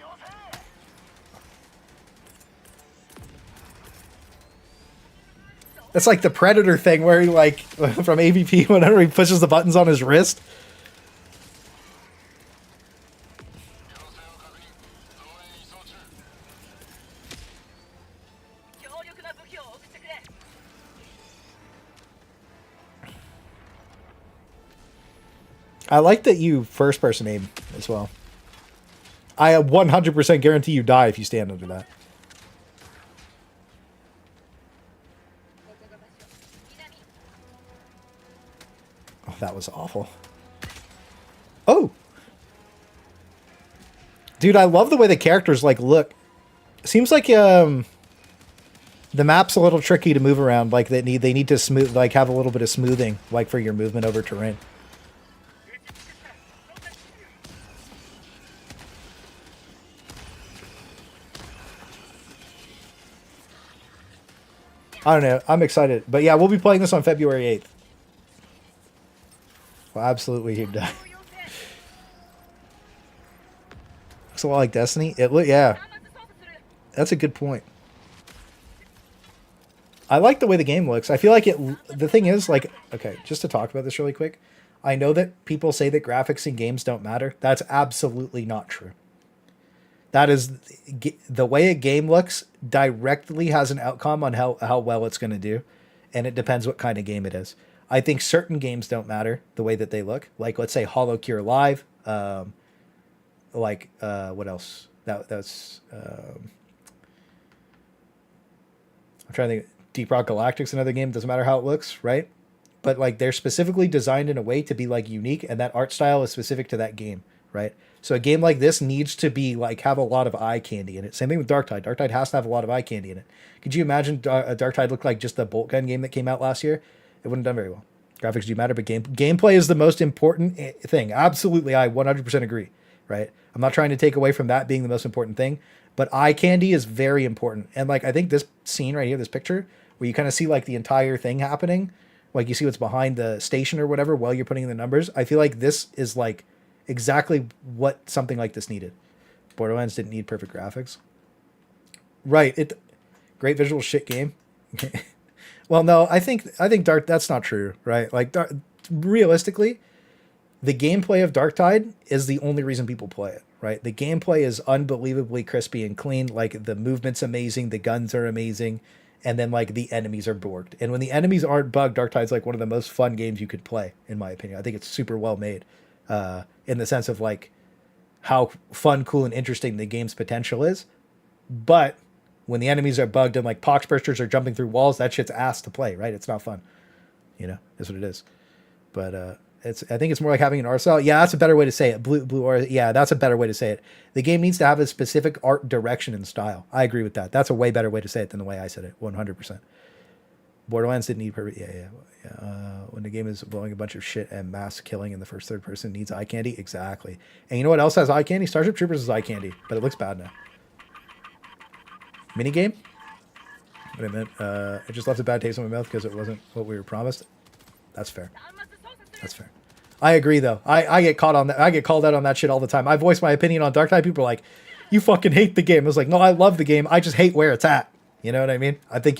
It's like the Predator thing where he like from AVP whenever he pushes the buttons on his wrist. I like that you first person aim as well. I 100% guarantee you die if you stand under that. Oh, that was awful. Oh! Dude, I love the way the characters like look. Seems like the map's a little tricky to move around. Like they need to smooth, like have a little bit of smoothing, like for your movement over terrain. I don't know. I'm excited. But yeah, we'll be playing this on February 8th. Well, absolutely he'd die. Looks a lot like Destiny. Yeah. That's a good point. I like the way the game looks. I feel like the thing is, like, okay, just to talk about this really quick. I know that people say that graphics in games don't matter. That's absolutely not true. That is, the way a game looks directly has an outcome on how well it's going to do. And it depends what kind of game it is. I think certain games don't matter the way that they look. Like, let's say Hollow Cure Live. What else? That's I'm trying to think. Deep Rock Galactic's another game. Doesn't matter how it looks, right? But like they're specifically designed in a way to be like unique, and that art style is specific to that game, right? So a game like this needs to be like have a lot of eye candy in it. Same thing with Darktide. Darktide has to have a lot of eye candy in it. Could you imagine a Darktide look like just the bolt gun game that came out last year? It wouldn't have done very well. Graphics do matter, but gameplay is the most important thing. Absolutely, I 100% agree, right? I'm not trying to take away from that being the most important thing, but eye candy is very important. And like I think this scene right here, this picture, where you kind of see like the entire thing happening, like you see what's behind the station or whatever while you're putting in the numbers. I feel like this is like exactly what something like this needed. Borderlands didn't need perfect graphics. Right. Great visual shit game. Well, no, I think that's not true, right? Like realistically, the gameplay of Darktide is the only reason people play it, right? The gameplay is unbelievably crispy and clean. Like the movement's amazing, the guns are amazing, and then like the enemies are bugged. And when the enemies aren't bugged, Darktide's like one of the most fun games you could play, in my opinion. I think it's super well made, in the sense of like how fun, cool, and interesting the game's potential is. But when the enemies are bugged and like poxbursters are jumping through walls, that shit's ass to play, right? It's not fun. You know, that's what it is. But I think it's more like having an art style. Yeah, that's a better way to say it. Blue aura. Yeah, that's a better way to say it. The game needs to have a specific art direction and style. I agree with that. That's a way better way to say it than the way I said it. 100%. Borderlands didn't need perfect. Yeah. When the game is blowing a bunch of shit and mass killing in the first third person needs eye candy. Exactly. And you know what else has eye candy? Starship Troopers is eye candy, but it looks bad now. Minigame? Wait a minute. It just left a bad taste in my mouth because it wasn't what we were promised. That's fair. That's fair. I agree though. I get caught on that. I get called out on that shit all the time. I voice my opinion on Darktide. People are like, "You fucking hate the game." I was like, "No, I love the game. I just hate where it's at." You know what I mean? I think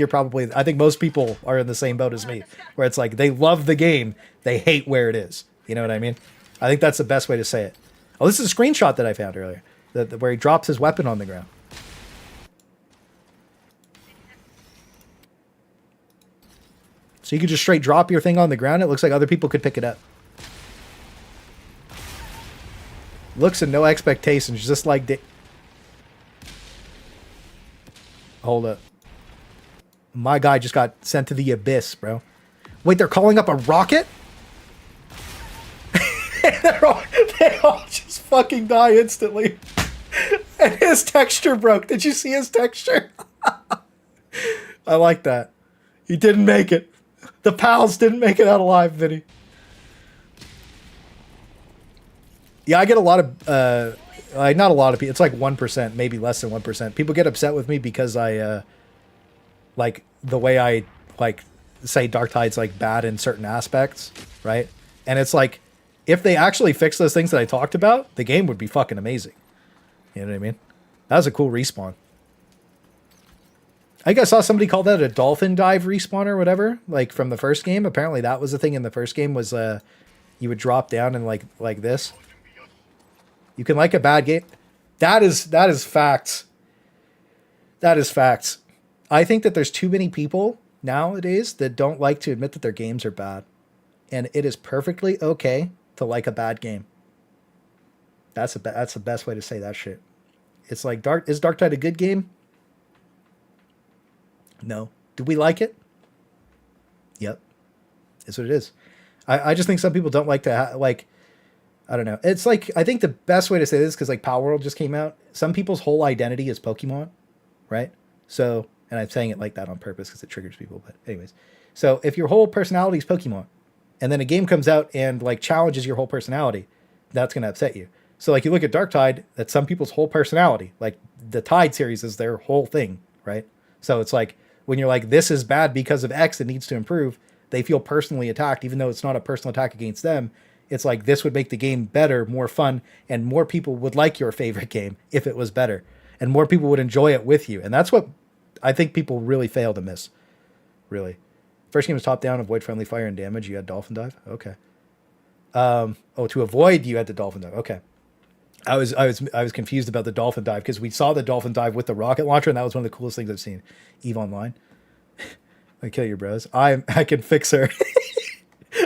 most people are in the same boat as me, where it's like they love the game, they hate where it is. You know what I mean? I think that's the best way to say it. Oh, this is a screenshot that I found earlier, where he drops his weapon on the ground. So you could just straight drop your thing on the ground. It looks like other people could pick it up. Looks and no expectations, just like Hold up. My guy just got sent to the abyss, bro. Wait, they're calling up a rocket? They all just fucking die instantly. And his texture broke. Did you see his texture? I like that. He didn't make it. The pals didn't make it out alive, Vinny. Yeah, I get a lot of, not a lot of people. It's like 1%, maybe less than 1%. People get upset with me because I, like the way I like say Darktide's like bad in certain aspects, right? And it's like, if they actually fix those things that I talked about, the game would be fucking amazing. You know what I mean? That was a cool respawn. I think I saw somebody call that a dolphin dive respawn or whatever, like from the first game. Apparently that was the thing in the first game was you would drop down and like this. You can like a bad game. That is facts. That is facts. I think that there's too many people nowadays that don't like to admit that their games are bad. And it is perfectly okay to like a bad game. That's the best way to say that shit. It's like is Darktide a good game? No. Do we like it? Yep. It's what it is. I just think some people don't like to I don't know. It's like, I think the best way to say this, because like Palworld just came out, some people's whole identity is Pokemon, right? So, and I'm saying it like that on purpose because it triggers people, but anyways. So if your whole personality is Pokemon, and then a game comes out and like challenges your whole personality, that's going to upset you. So like you look at Darktide, that's some people's whole personality. Like the Tide series is their whole thing, right? So it's like, when you're like, this is bad because of X, it needs to improve, they feel personally attacked, even though it's not a personal attack against them. It's like, this would make the game better, more fun, and more people would like your favorite game if it was better. And more people would enjoy it with you. And that's what I think people really fail to miss. Really. First game was top down, avoid friendly fire and damage. You had dolphin dive? Okay. To avoid, you had the dolphin dive. Okay. I was confused about the dolphin dive because we saw the dolphin dive with the rocket launcher, and that was one of the coolest things I've seen. EVE Online. I kill your bros. I can fix her.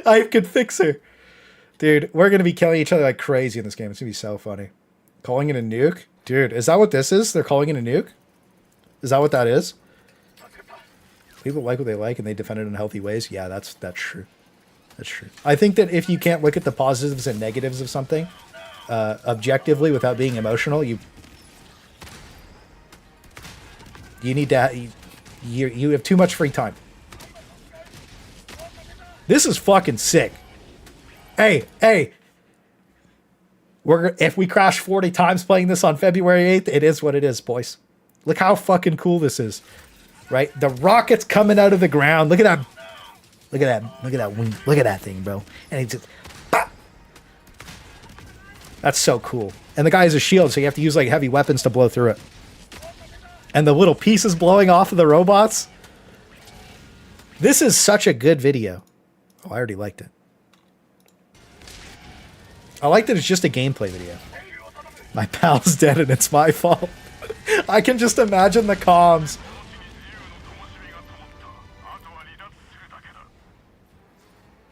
I can fix her. Dude, we're going to be killing each other like crazy in this game. It's going to be so funny. Calling it a nuke? Dude, is that what this is? They're calling it a nuke? Is that what that is? People like what they like and they defend it in healthy ways. Yeah, that's true. That's true. I think that if you can't look at the positives and negatives of something objectively without being emotional, you need to... You have too much free time. This is fucking sick. Hey. If we crash 40 times playing this on February 8th, it is what it is, boys. Look how fucking cool this is. Right? The rocket's coming out of the ground. Look at that. Look at that. Look at that wing. Look at that thing, bro. And he just... Bah! That's so cool. And the guy has a shield, so you have to use like heavy weapons to blow through it. And the little pieces blowing off of the robots. This is such a good video. Oh, I already liked it. I like that it's just a gameplay video. My pal's dead and it's my fault. I can just imagine the comms.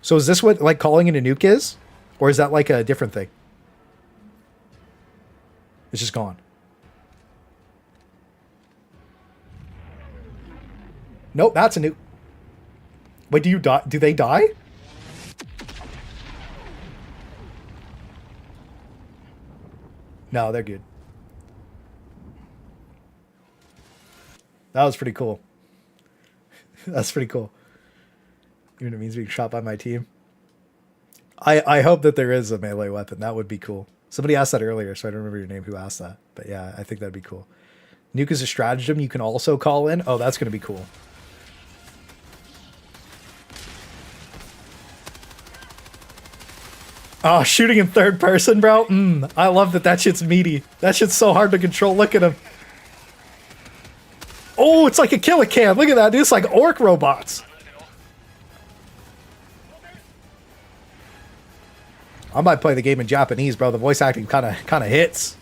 So is this what like calling it a nuke is? Or is that like a different thing? It's just gone. Nope, that's a nuke. Wait, do you die? Do they die? No, they're good. That was pretty cool. That's pretty cool. Even if it means being shot by my team. I hope that there is a melee weapon. That would be cool. Somebody asked that earlier, so I don't remember your name who asked that. But yeah, I think that'd be cool. Nuke is a stratagem you can also call in. Oh, that's going to be cool. Oh, shooting in third person, bro. I love that shit's meaty. That shit's so hard to control. Look at him. Oh, it's like a killer cam. Look at that, dude. It's like orc robots. I might play the game in Japanese, bro. The voice acting kind of hits.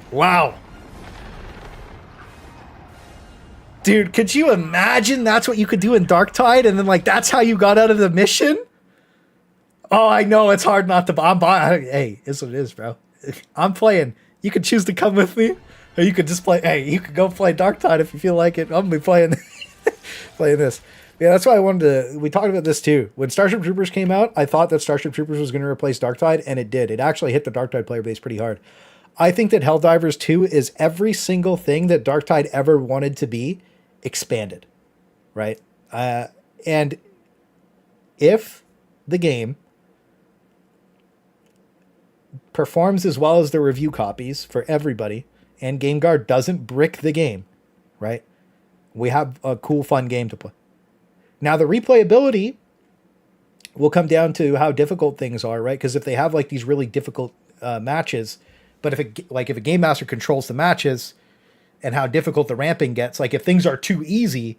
Wow. Dude, could you imagine that's what you could do in Darktide and then like that's how you got out of the mission? Oh, I know it's hard not to hey, it's what it is, bro. I'm playing. You could choose to come with me or you could just play. Hey, you could go play Darktide if you feel like it. I'm going to be playing playing this. Yeah, that's why I wanted to... We talked about this too. When Starship Troopers came out, I thought that Starship Troopers was going to replace Darktide, and it did. It actually hit the Darktide player base pretty hard. I think that Helldivers 2 is every single thing that Darktide ever wanted to be expanded, right? And if the game performs as well as the review copies for everybody, and GameGuard doesn't brick the game, right? We have a cool, fun game to play. Now, the replayability will come down to how difficult things are, right? Because if they have like these really difficult matches, but if a game master controls the matches and how difficult the ramping gets, like if things are too easy,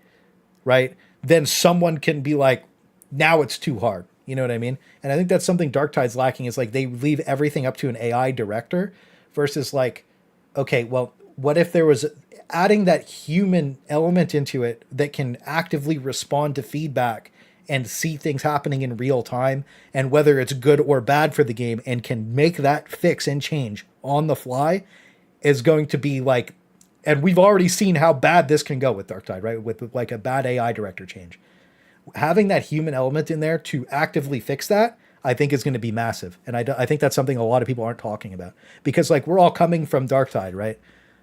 right, then someone can be like, now it's too hard. You know what I mean? And I think that's something Darktide's lacking, is like they leave everything up to an AI director versus like, okay, well, what if there was adding that human element into it that can actively respond to feedback and see things happening in real time and whether it's good or bad for the game and can make that fix and change on the fly is going to be like, and we've already seen how bad this can go with Darktide, right? With like a bad AI director change. Having that human element in there to actively fix that, I think is going to be massive. And I think that's something a lot of people aren't talking about, because like we're all coming from Darktide, right,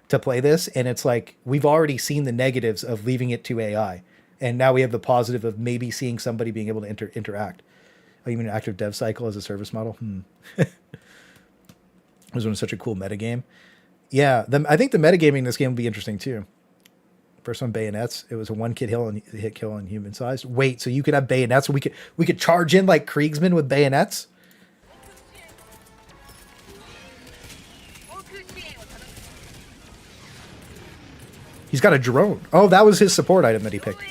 to play this. And it's like, we've already seen the negatives of leaving it to AI. And now we have the positive of maybe seeing somebody being able to interact. Oh, you mean active dev cycle as a service model? It was such a cool metagame. Yeah, I think the metagaming in this game will be interesting too. First one, bayonets. It was a one hit kill on human size. Wait, so you could have bayonets? We could charge in like Kriegsman with bayonets? He's got a drone. Oh, that was his support item that he picked.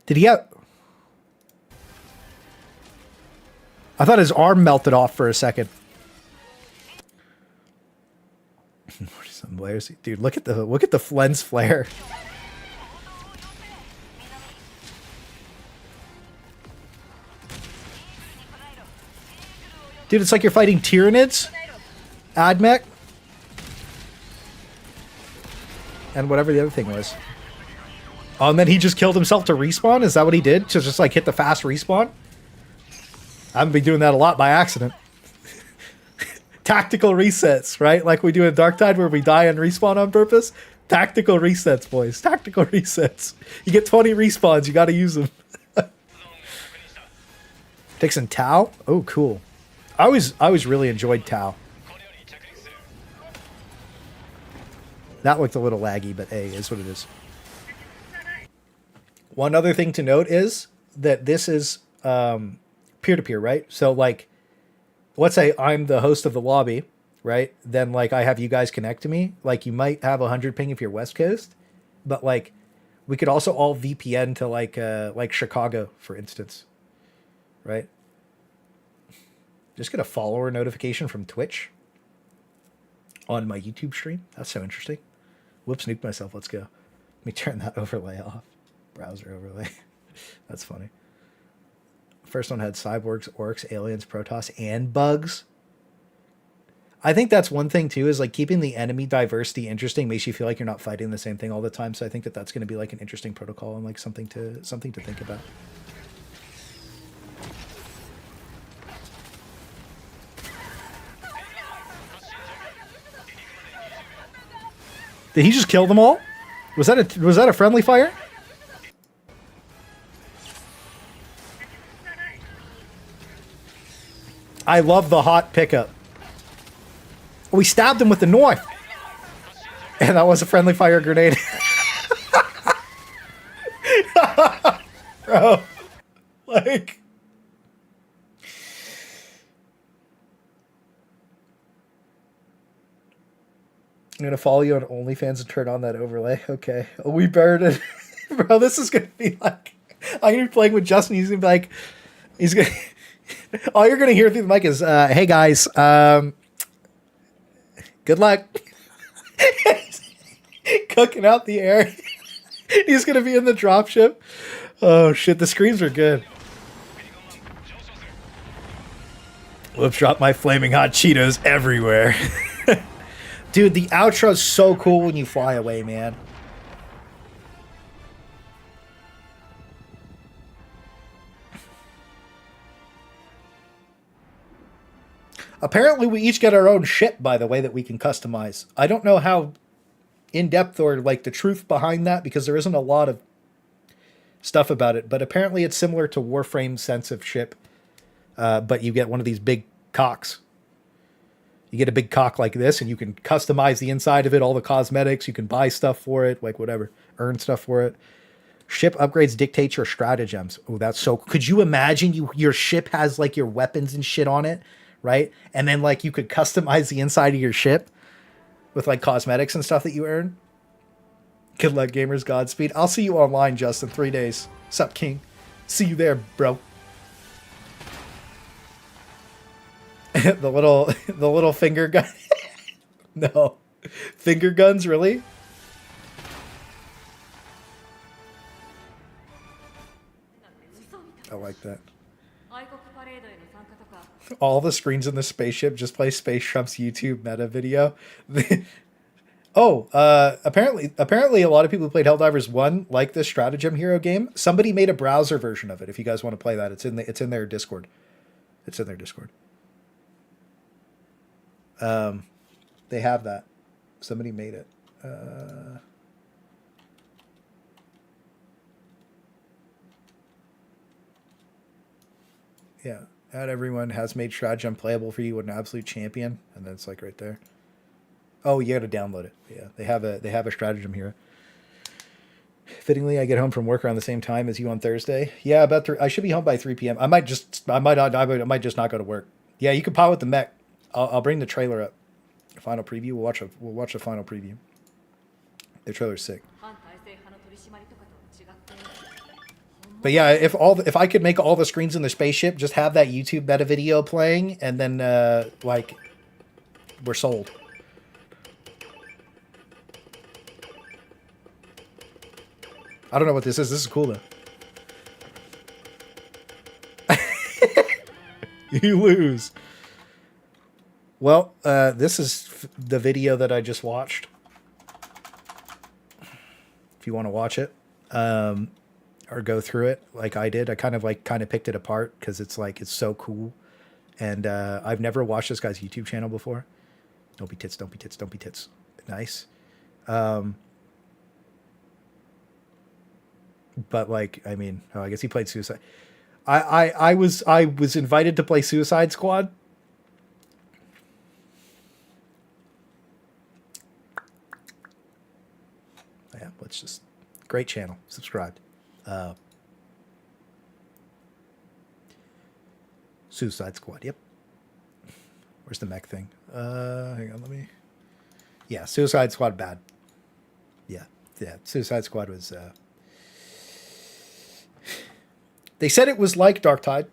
Did he have... I thought his arm melted off for a second. Some layers. Dude, look at the Flens flare. Dude, it's like you're fighting Tyranids, Admech, and whatever the other thing was. Oh, and then he just killed himself to respawn? Is that what he did? To just like hit the fast respawn? I haven't been doing that a lot by accident. Tactical resets, right? Like we do in Darktide where we die and respawn on purpose. Tactical resets, boys. Tactical resets. You get 20 respawns. You got to use them. Fixing Tau? Oh, cool. I always really enjoyed Tau. That looked a little laggy, but hey, is what it is. One other thing to note is that this is peer-to-peer, right? So like, let's say I'm the host of the lobby, right? Then like I have you guys connect to me. Like you might have 100 ping if you're West Coast, but like we could also all VPN to like Chicago, for instance, right? Just get a follower notification from Twitch on my YouTube stream. That's so interesting. Whoops, nuked myself. Let's go. Let me turn that overlay off. Browser overlay. That's funny. First one had cyborgs, orcs, aliens, Protoss, and bugs. I think that's one thing too, is like keeping the enemy diversity interesting makes you feel like you're not fighting the same thing all the time. So I think that that's going to be like an interesting protocol and like something to think about. Did he just kill them all? Was that a friendly fire? I love the hot pickup. We stabbed him with the knife. And that was a friendly fire grenade. Bro. Like. I'm going to follow you on OnlyFans and turn on that overlay. Okay. Oh, we buried it. Bro, this is going to be like... I'm going to be playing with Justin. He's going to be like... He's going to... All you're going to hear through the mic is, hey guys, good luck. Cooking out the air. He's going to be in the dropship. Oh shit, the screams are good. Whoops, drop my flaming hot Cheetos everywhere. Dude, the outro is so cool when you fly away, man. Apparently, we each get our own ship, by the way, that we can customize. I don't know how in-depth or, like, the truth behind that, because there isn't a lot of stuff about it. But apparently, it's similar to Warframe's sense of ship, but you get one of these big cocks. You get a big cock like this, and you can customize the inside of it, all the cosmetics. You can buy stuff for it, like whatever, earn stuff for it. Ship upgrades dictate your stratagems. Oh, that's so... Could you imagine your ship has like your weapons and shit on it, right? And then like you could customize the inside of your ship with like cosmetics and stuff that you earn. Good luck, gamers. Godspeed. I'll see you online, Justin. 3 days. Sup, King? See you there, bro. the little finger gun. No. Finger guns, really? I like that. All the screens in the spaceship just play Space Trump's YouTube meta video. Apparently a lot of people who played Helldivers 1 like this stratagem hero game. Somebody made a browser version of it. If you guys want to play that, it's in their Discord. It's in their Discord. They have that. Somebody made it. Yeah. Not everyone has made stratagem playable for you with an absolute champion. And then it's like right there. Oh, you got to download it. Yeah. They have a stratagem hero. Fittingly, I get home from work around the same time as you on Thursday. Yeah, I should be home by 3 p.m. I might just not go to work. Yeah, you can pop with the mech. I'll bring the trailer up. Final preview. We'll watch the final preview. The trailer's sick. But yeah, if I could make all the screens in the spaceship, just have that YouTube meta video playing, and then like we're sold. I don't know what this is. This is cool though. You lose. Well, this is the video that I just watched. If you want to watch it, or go through it like I did, I kind of picked it apart because it's so cool, and I've never watched this guy's YouTube channel before. Don't be tits, don't be tits, don't be tits. Nice. But like, I mean, I guess he played Suicide. I was invited to play Suicide Squad. Yeah, let's just... Great channel. Subscribed. Suicide Squad, yep. Where's the mech thing? Hang on, let me... Yeah, Suicide Squad bad. Yeah, Suicide Squad was... They said it was like Darktide.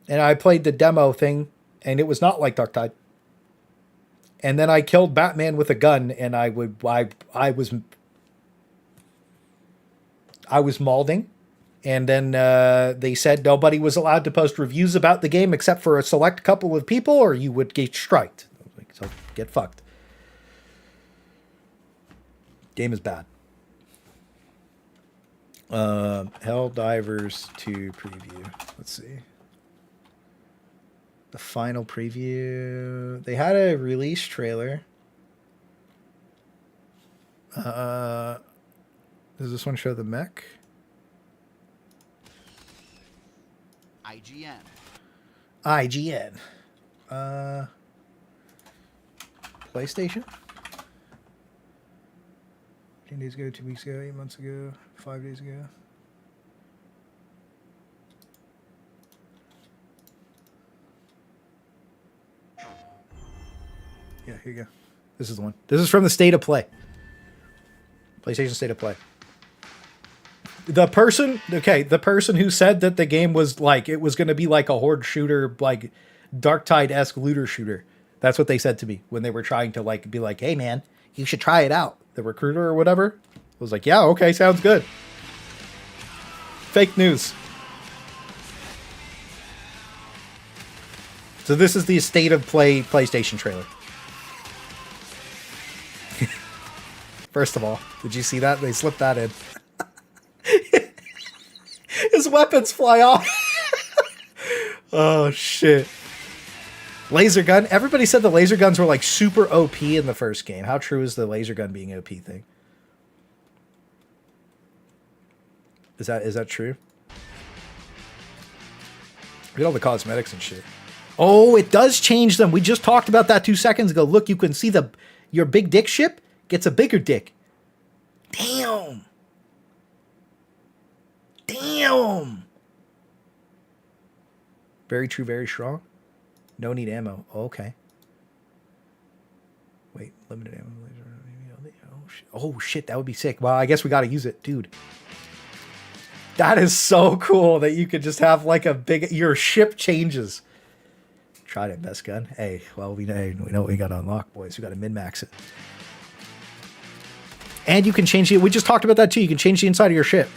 And I played the demo thing, and it was not like Darktide. And then I killed Batman with a gun, and I was malding. And then they said nobody was allowed to post reviews about the game except for a select couple of people, or you would get striked. I was like, so get fucked. Game is bad. Helldivers 2 preview. Let's see. The final preview. They had a release trailer. Does this one show the mech? IGN. IGN. PlayStation? 10 days ago, 2 weeks ago, 8 months ago, 5 days ago. Yeah, here you go. This is the one. This is from the State of Play. PlayStation State of Play. The person who said that the game was like, it was going to be like a horde shooter, like Darktide-esque looter shooter. That's what they said to me when they were trying to like be like, hey man, you should try it out. The recruiter or whatever was like, yeah, okay, sounds good. Fake news. So this is the State of Play PlayStation trailer. First of all, did you see that? They slipped that in. His weapons fly off. Oh, shit. Laser gun. Everybody said the laser guns were like super OP in the first game. How true is the laser gun being OP thing? Is that true? Look at all the cosmetics and shit. Oh, it does change them. We just talked about that 2 seconds ago. Look, you can see your big dick ship gets a bigger dick. Damn. Damn. Very true, very strong. No need ammo. Oh, okay. Wait, limited ammo. Oh shit, that would be sick. Well, I guess we got to use it, dude. That is so cool that you could just have like your ship changes. Tried it, best gun. Hey, well, we know what we got to unlock, boys. We got to min-max it. And you can change it. We just talked about that too. You can change the inside of your ship.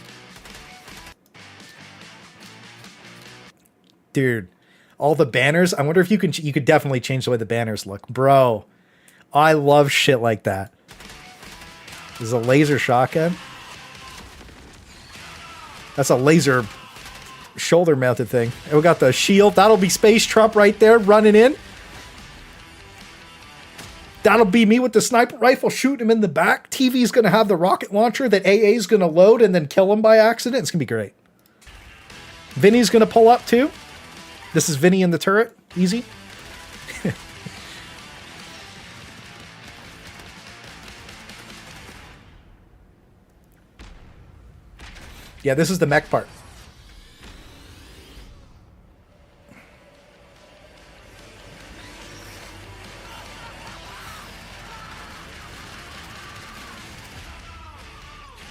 Dude, all the banners. I wonder if you could definitely change the way the banners look. Bro, I love shit like that. This is a laser shotgun. That's a laser shoulder mounted thing. And we got the shield. That'll be Space Trump right there running in. That'll be me with the sniper rifle shooting him in the back. TV's going to have the rocket launcher that AA's going to load and then kill him by accident. It's going to be great. Vinny's going to pull up too. This is Vinny in the turret. Easy. Yeah, this is the mech part.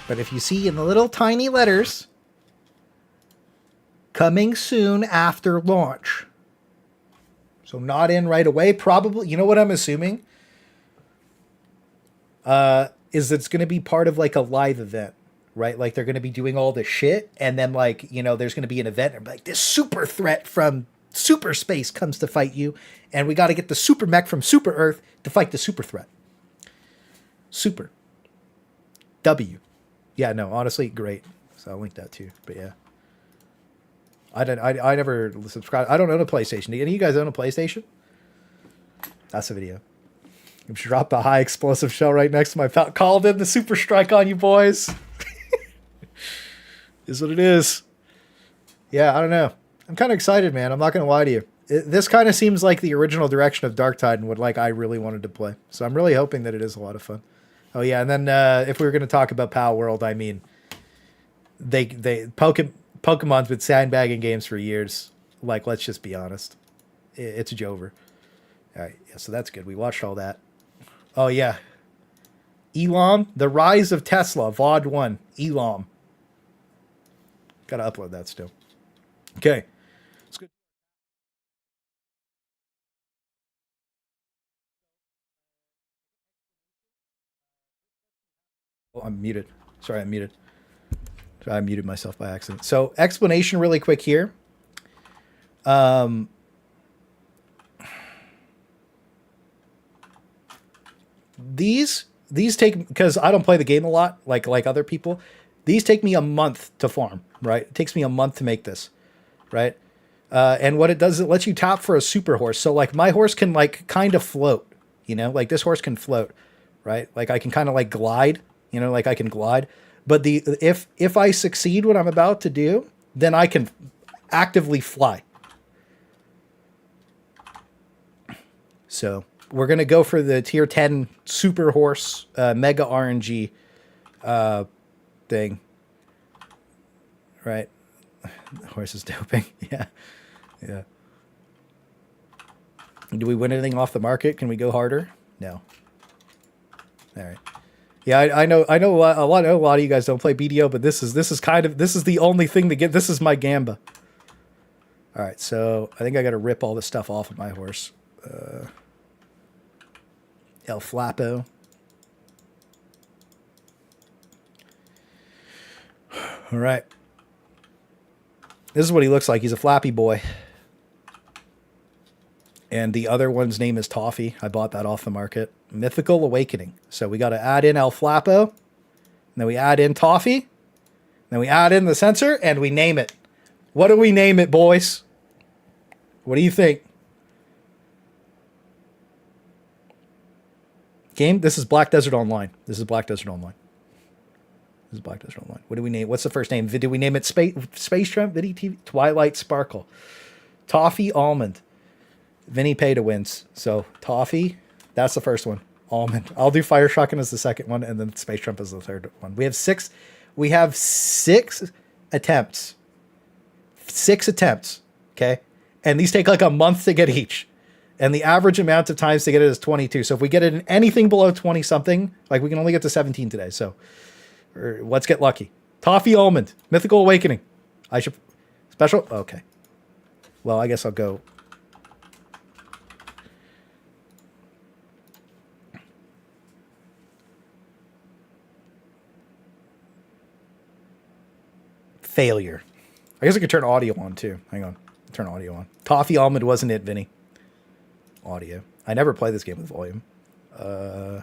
But if you see in the little tiny letters, coming soon after launch. So not in right away. Probably, you know what I'm assuming? Is it's going to be part of like a live event, right? Like they're going to be doing all this shit. And then like, there's going to be an event and like this super threat from super space comes to fight you. And we got to get the super mech from super Earth to fight the super threat. Super. W. Yeah, no, honestly, great. So I'll link that too. But yeah. I never subscribed. I don't own a PlayStation. Do any of you guys own a PlayStation? That's a video. I dropped a high explosive shell right next to my pal. Called in the super strike on you boys. Is what it is. Yeah, I don't know. I'm kind of excited, man. I'm not going to lie to you. This kind of seems like the original direction of Darktide and what I really wanted to play. So I'm really hoping that it is a lot of fun. Oh yeah, and then if we were going to talk about Palworld, I mean, Pokemon's been sandbagging games for years. Like, let's just be honest, it's Jover. All right, yeah, so that's good. We watched all that. Oh yeah, Elam, The Rise of Tesla, VOD 1, Elam. Gotta upload that still. Okay, it's good. Oh, I'm muted. Sorry, I'm muted. I muted myself by accident. So, explanation really quick here. These take, because I don't play the game a lot, like other people. These take me a month to farm, right? It takes me a month to make this, right? And what it does is it lets you tap for a super horse. So, like, my horse can, like, kind of float, like this horse can float, right? Like, I can kind of, like, glide. Like I can glide, but if I succeed what I'm about to do, then I can actively fly. So we're going to go for the tier 10 super horse, mega RNG, thing. Right. The horse is doping. Yeah. Yeah. Do we win anything off the market? Can we go harder? No. All right. Yeah, I know a lot of you guys don't play BDO, but this is the only thing to get. This is my gamba. All right, so I think I got to rip all this stuff off of my horse. El Flapo. All right. This is what he looks like. He's a flappy boy. And the other one's name is Toffee. I bought that off the market. Mythical Awakening. So we got to add in El Flapo. And then we add in Toffee. Then we add in the sensor and we name it. What do we name it, boys? What do you think? Game? This is Black Desert Online. This is Black Desert Online. What do we name? What's the first name? Did we name it Space Trump? Vinny TV? Twilight Sparkle. Toffee Almond. Vinny pay to wins. So Toffee, that's the first one. Almond. I'll do Fire Shotgun as the second one, and then Space Trump as the third one. We have six attempts. 6 attempts. Okay. And these take like a month to get each. And the average amount of times to get it is 22. So if we get it in anything below 20 something, like we can only get to 17 today. So let's get lucky. Toffee Almond. Mythical Awakening. I should special. Okay. Well, I guess I'll go. Failure. I guess I could turn audio on too. Hang on. Turn audio on. Toffee Almond wasn't it, Vinny. Audio. I never play this game with volume. Yeah,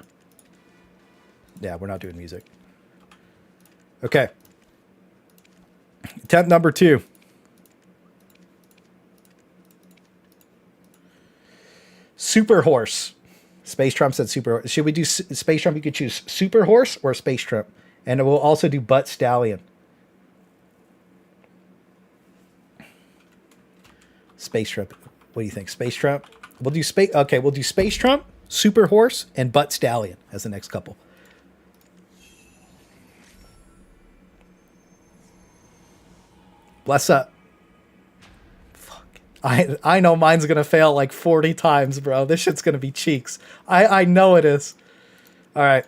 we're not doing music. Okay. Attempt number 2. Super Horse. Space Trump said Super. Should we do Space Trump? You could choose Super Horse or Space Trump. And we'll also do Butt Stallion. Space Trump. What do you think? Space Trump? We'll do space. Okay, we'll do Space Trump, Super Horse, and Butt Stallion as the next couple. Bless up. Fuck. I know mine's gonna fail like 40 times, bro. This shit's gonna be cheeks. I know it is. All right.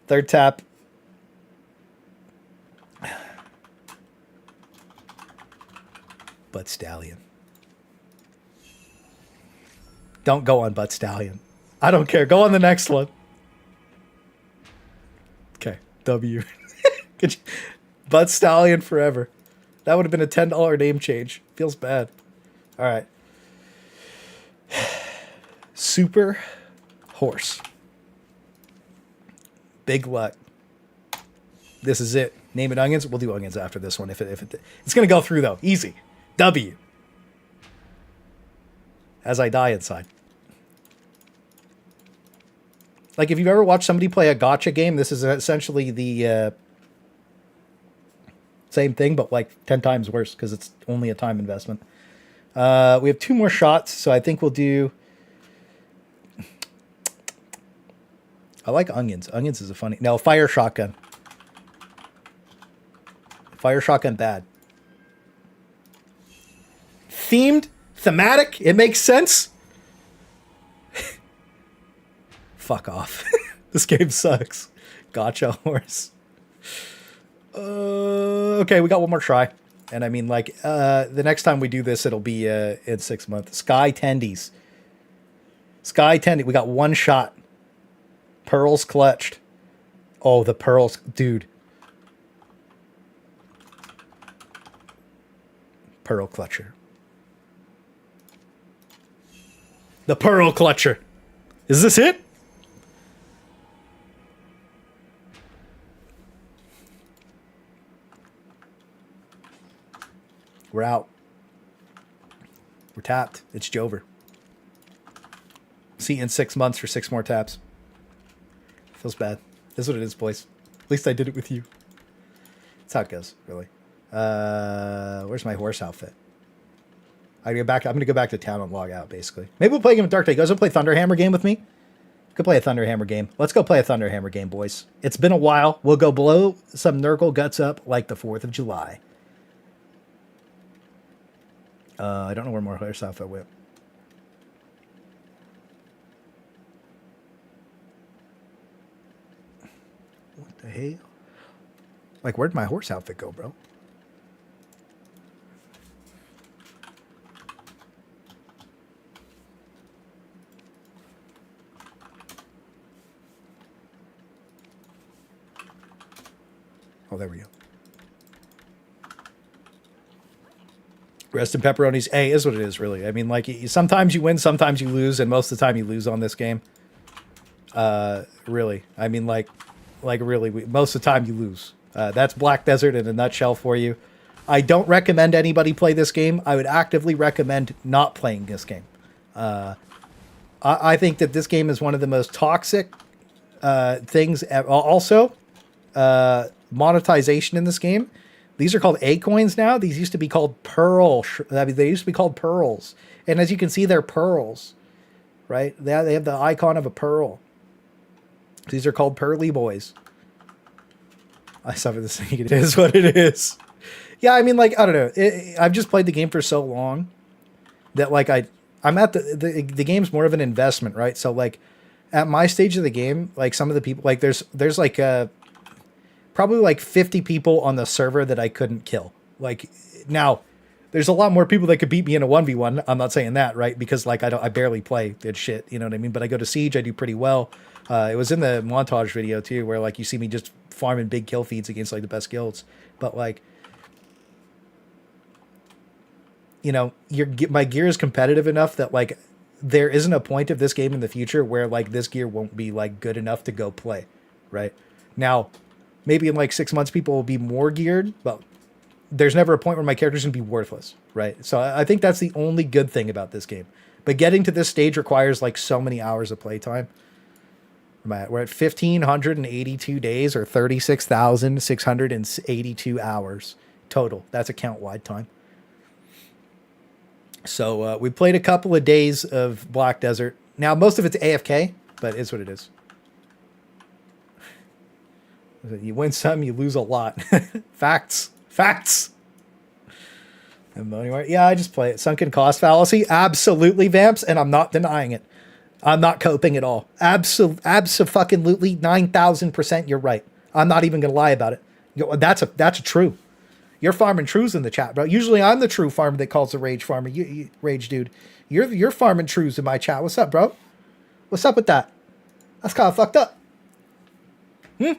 Third tap. Butt Stallion. Don't go on Butt Stallion. I don't care. Go on the next one. Okay. W. Butt Stallion forever. That would have been a $10 name change. Feels bad. All right. Super Horse. Big luck. This is it. Name it Onions. We'll do Onions after this one. If it's going to go through, though. Easy. W. As I die inside. Like, if you've ever watched somebody play a gacha game, this is essentially the same thing, but like 10 times worse because it's only a time investment. We have 2 more shots, so I think we'll do... I like Onions. Onions is a funny... No, Fire Shotgun. Fire Shotgun bad. Themed? Thematic? It makes sense? Fuck off. This game sucks. Gotcha Horse. Okay, we got one more try. And I mean, like, the next time we do this, it'll be in 6 months. Sky Tendies. Sky Tendy. We got one shot. Pearls clutched. Oh, the pearls. Dude. Pearl Clutcher. The Pearl Clutcher. Is this it? We're out. We're tapped. It's Jover. See you in 6 months for 6 more taps. Feels bad. This is what it is, boys. At least I did it with you. That's how it goes, really. Where's my horse outfit? I'm gonna go back to town and log out, basically. Maybe we'll play a game of Darktide. You guys want to play Thunderhammer game with me? Could play a Thunderhammer game. Let's go play a Thunderhammer game, boys. It's been a while. We'll go blow some Nurgle guts up like the 4th of July. I don't know where more horse outfit went. What the hell? Like, where'd my horse outfit go, bro? Oh, there we go. Rest in pepperonis. Hey, is what it is, really. I mean, like, sometimes you win, sometimes you lose, and most of the time you lose on this game. Really. I mean, like really, most of the time you lose. That's Black Desert in a nutshell for you. I don't recommend anybody play this game. I would actively recommend not playing this game. I think that this game is one of the most toxic things. Also, monetization in this game. These are called A coins now. These used to be called they used to be called pearls. And as you can see, they're pearls, right? They have the icon of a pearl. These are called pearly boys. I suffer this thing. It is what it is. Yeah, I mean, like, I don't know. I've just played the game for so long that, like, I'm at the game's more of an investment, right? So, like, at my stage of the game, like, some of the people, like, there's like probably like 50 people on the server that I couldn't kill. Like, now, there's a lot more people that could beat me in a 1v1. I'm not saying that, right? Because, like, I barely play good shit, you know what I mean? But I go to Siege, I do pretty well. It was in the montage video too, where, like, you see me just farming big kill feeds against, like, the best guilds. But, like, you know, my gear is competitive enough that, like, there isn't a point of this game in the future where, like, this gear won't be, like, good enough to go play, right? Now, maybe in, like, 6 months people will be more geared, but there's never a point where my character's gonna be worthless, right? So I think that's the only good thing about this game. But getting to this stage requires, like, so many hours of playtime. We're at 1,582 days, or 36,682 hours total. That's account-wide time. So we played a couple of days of Black Desert. Now, most of it's AFK, but it's what it is. You win some, you lose a lot. Facts. Facts. Yeah, I just play it. Sunken cost fallacy. Absolutely, Vamps, and I'm not denying it. I'm not coping at all. Abso-fucking-lutely 9,000% you're right. I'm not even going to lie about it. That's a true. You're farming trues in the chat, bro. Usually I'm the true farmer that calls the rage farmer. You rage dude. You're farming trues in my chat. What's up, bro? What's up with that? That's kind of fucked up. I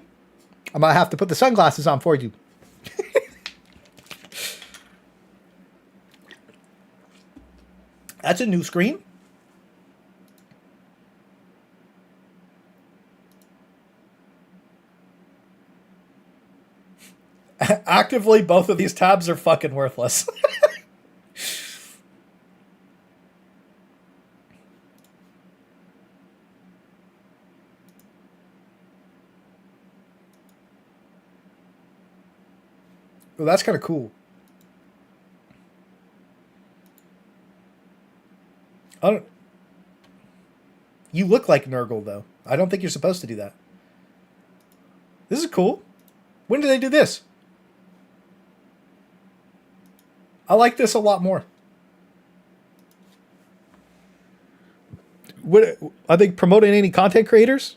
might have to put the sunglasses on for you. That's a new screen. Actively, both of these tabs are fucking worthless. Well, that's kind of cool. You look like Nurgle, though. I don't think you're supposed to do that. This is cool. When did they do this? I like this a lot more. Are they promoting any content creators?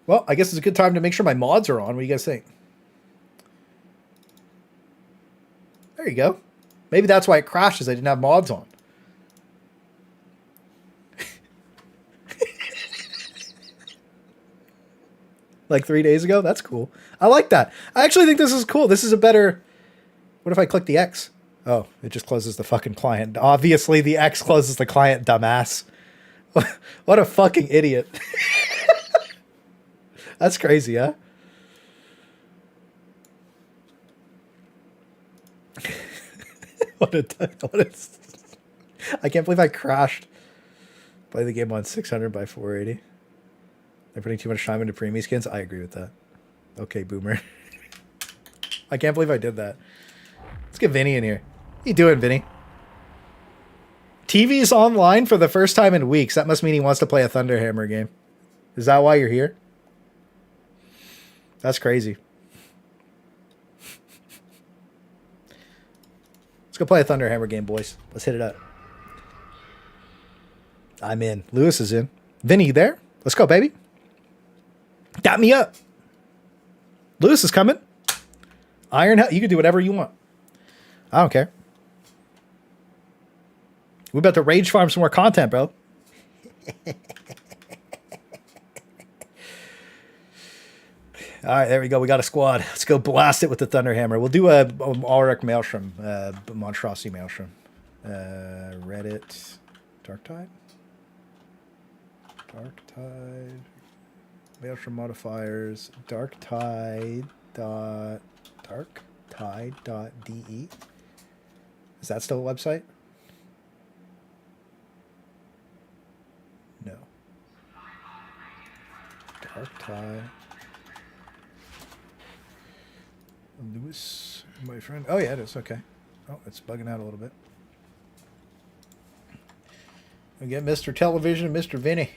Well, I guess it's a good time to make sure my mods are on. What do you guys think? There you go. Maybe that's why it crashes. I didn't have mods on. Like 3 days ago? That's cool. I like that. I actually think this is cool. This is a better... What if I click the X? Oh, it just closes the fucking client. Obviously, the X closes the client, dumbass. What a fucking idiot. That's crazy, huh? I can't believe I crashed. Play the game on 600 by 480. They're putting too much time into preemie skins. I agree with that. Okay, boomer. I can't believe I did that. Let's get Vinny in here. What you doing, Vinny? TV's online for the first time in weeks. That must mean he wants to play a Thunderhammer game. Is that why you're here? That's crazy. Let's go play a Thunderhammer game, boys. Let's hit it up. I'm in. Lewis is in. Vinny, you there? Let's go, baby. Dap me up. Lewis is coming. Iron Hell. You can do whatever you want. I don't care. We're about to rage farm some more content, bro. All right, there we go. We got a squad. Let's go blast it with the Thunderhammer. We'll do a Auric Maelstrom, Monstrosity Maelstrom. Reddit, Darktide? Darktide, Maelstrom modifiers, Darktide.de. Is that still a website? No. Darktide. Lewis, my friend. Oh, yeah, it is. Okay. Oh, it's bugging out a little bit. We get Mr. Television and Mr. Vinny.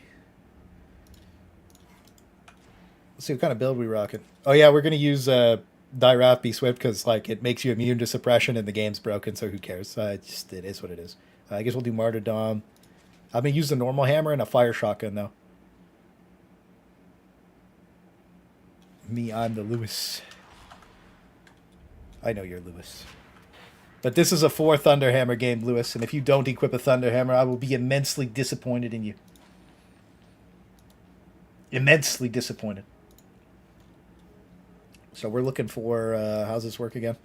Let's see what kind of build we rocking. Oh, yeah, we're going to use Die Be Swift because, like, it makes you immune to suppression and the game's broken, so who cares? It is what it is. I guess we'll do Martyrdom. I'm going to use the normal hammer and a fire shotgun, though. Me, I'm the Lewis. I know you're Lewis. But this is a 4 Thunderhammer game, Lewis, and if you don't equip a Thunderhammer, I will be immensely disappointed in you. Immensely disappointed. So we're looking for, how's this work again?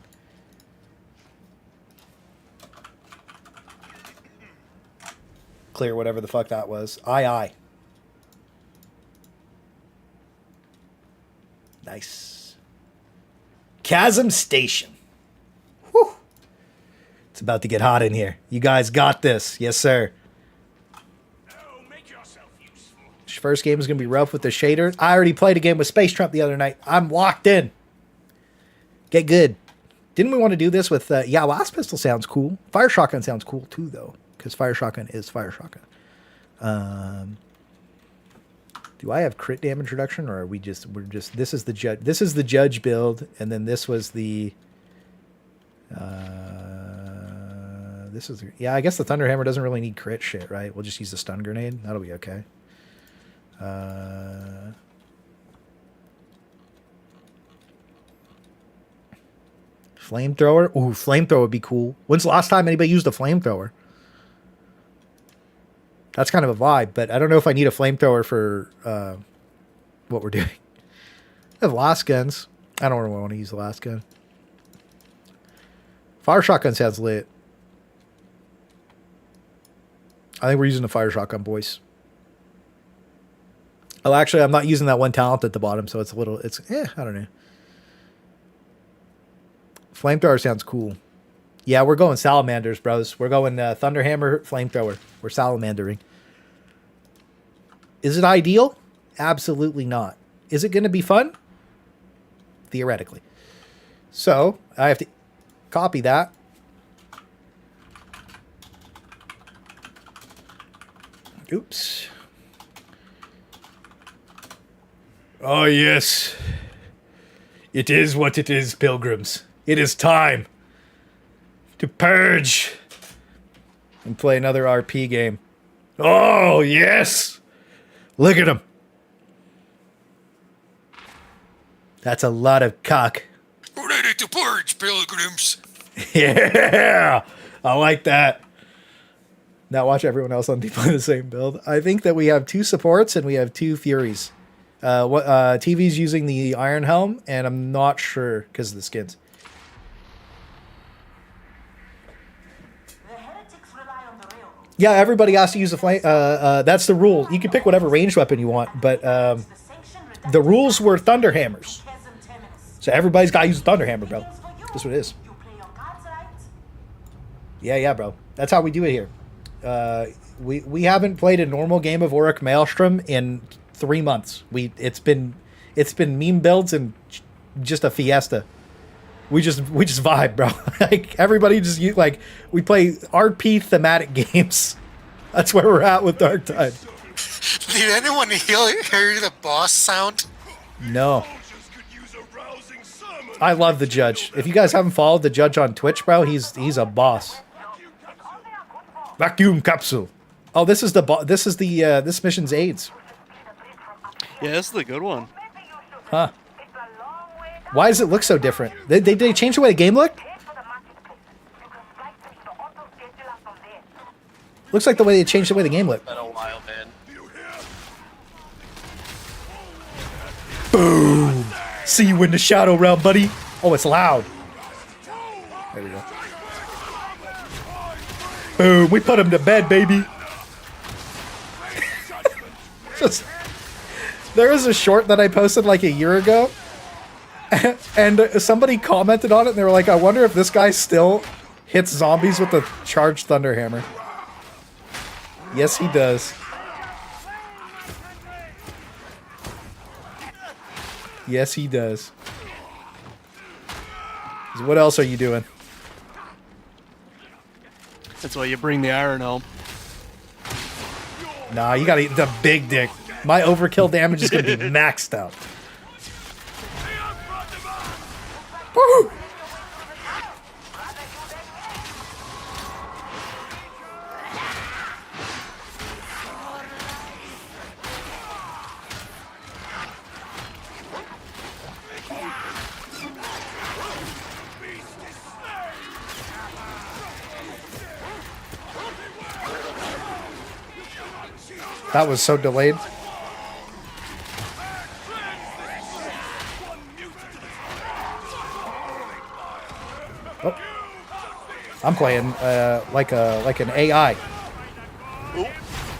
Clear whatever the fuck that was. Aye. Nice. Chasm Station. Whew. It's about to get hot in here. You guys got this. Yes, sir. First game is going to be rough with the shaders. I already played a game with Space Trump the other night. I'm locked in. Get good. Didn't we want to do this with... yeah, Last Pistol sounds cool. Fire Shotgun sounds cool too, though. Because Fire Shotgun is Fire Shotgun. Do I have crit damage reduction, or are we just... This is the judge. This is the judge build, and then this was the... this is... Yeah, I guess the Thunderhammer doesn't really need crit shit, right? We'll just use the stun grenade. That'll be okay. Flamethrower? Ooh, flamethrower would be cool. When's the last time anybody used a flamethrower? That's kind of a vibe, but I don't know if I need a flamethrower for what we're doing. I have last guns. I don't really want to use the last gun. Fire shotgun sounds lit. I think we're using the fire shotgun, boys. Oh, actually, I'm not using that one talent at the bottom, so it's a little... I don't know. Flamethrower sounds cool. Yeah, we're going salamanders, bros. We're going Thunderhammer, Flamethrower. We're salamandering. Is it ideal? Absolutely not. Is it going to be fun? Theoretically. So, I have to copy that. Oops. Oh, yes. It is what it is, pilgrims. It is time to purge and play another RP game. Oh, yes. Look at him. That's a lot of cock. Ready to purge, pilgrims. Yeah. I like that. Now watch everyone else on play the same build. I think that we have 2 supports and we have 2 Furies. TV's using the Iron Helm, and I'm not sure because of the skins. Yeah, everybody has to use a flame. That's the rule. You can pick whatever ranged weapon you want, but the rules were Thunderhammers. So everybody's got to use a Thunderhammer, bro. That's what it is. Yeah, bro. That's how we do it here. We haven't played a normal game of Auric Maelstrom in 3 months. It's been meme builds and just a fiesta. We just vibe, bro. Like everybody just we play RP thematic games. That's where we're at with Darktide. Did anyone hear the boss sound? No. I love the judge. If you guys haven't followed the judge on Twitch, bro, he's a boss. Vacuum capsule. Oh, this is this mission's AIDS. Yeah, this is the good one. Huh. Why does it look so different? They changed the way the game looked? Looks like the way they changed the way the game looked. Been a while, man. Boom. See you in the shadow realm, buddy. Oh, it's loud. There we go. Boom, we put him to bed, baby. Just, there was a short that I posted like a year ago. And somebody commented on it and they were like, I wonder if this guy still hits zombies with the charged thunder hammer. Yes, he does. Yes, he does. So what else are you doing? That's why you bring the iron home. Nah, you gotta eat the big dick. My overkill damage is gonna be maxed out. Woo! That was so delayed. Oh. I'm playing like an AI. Oop,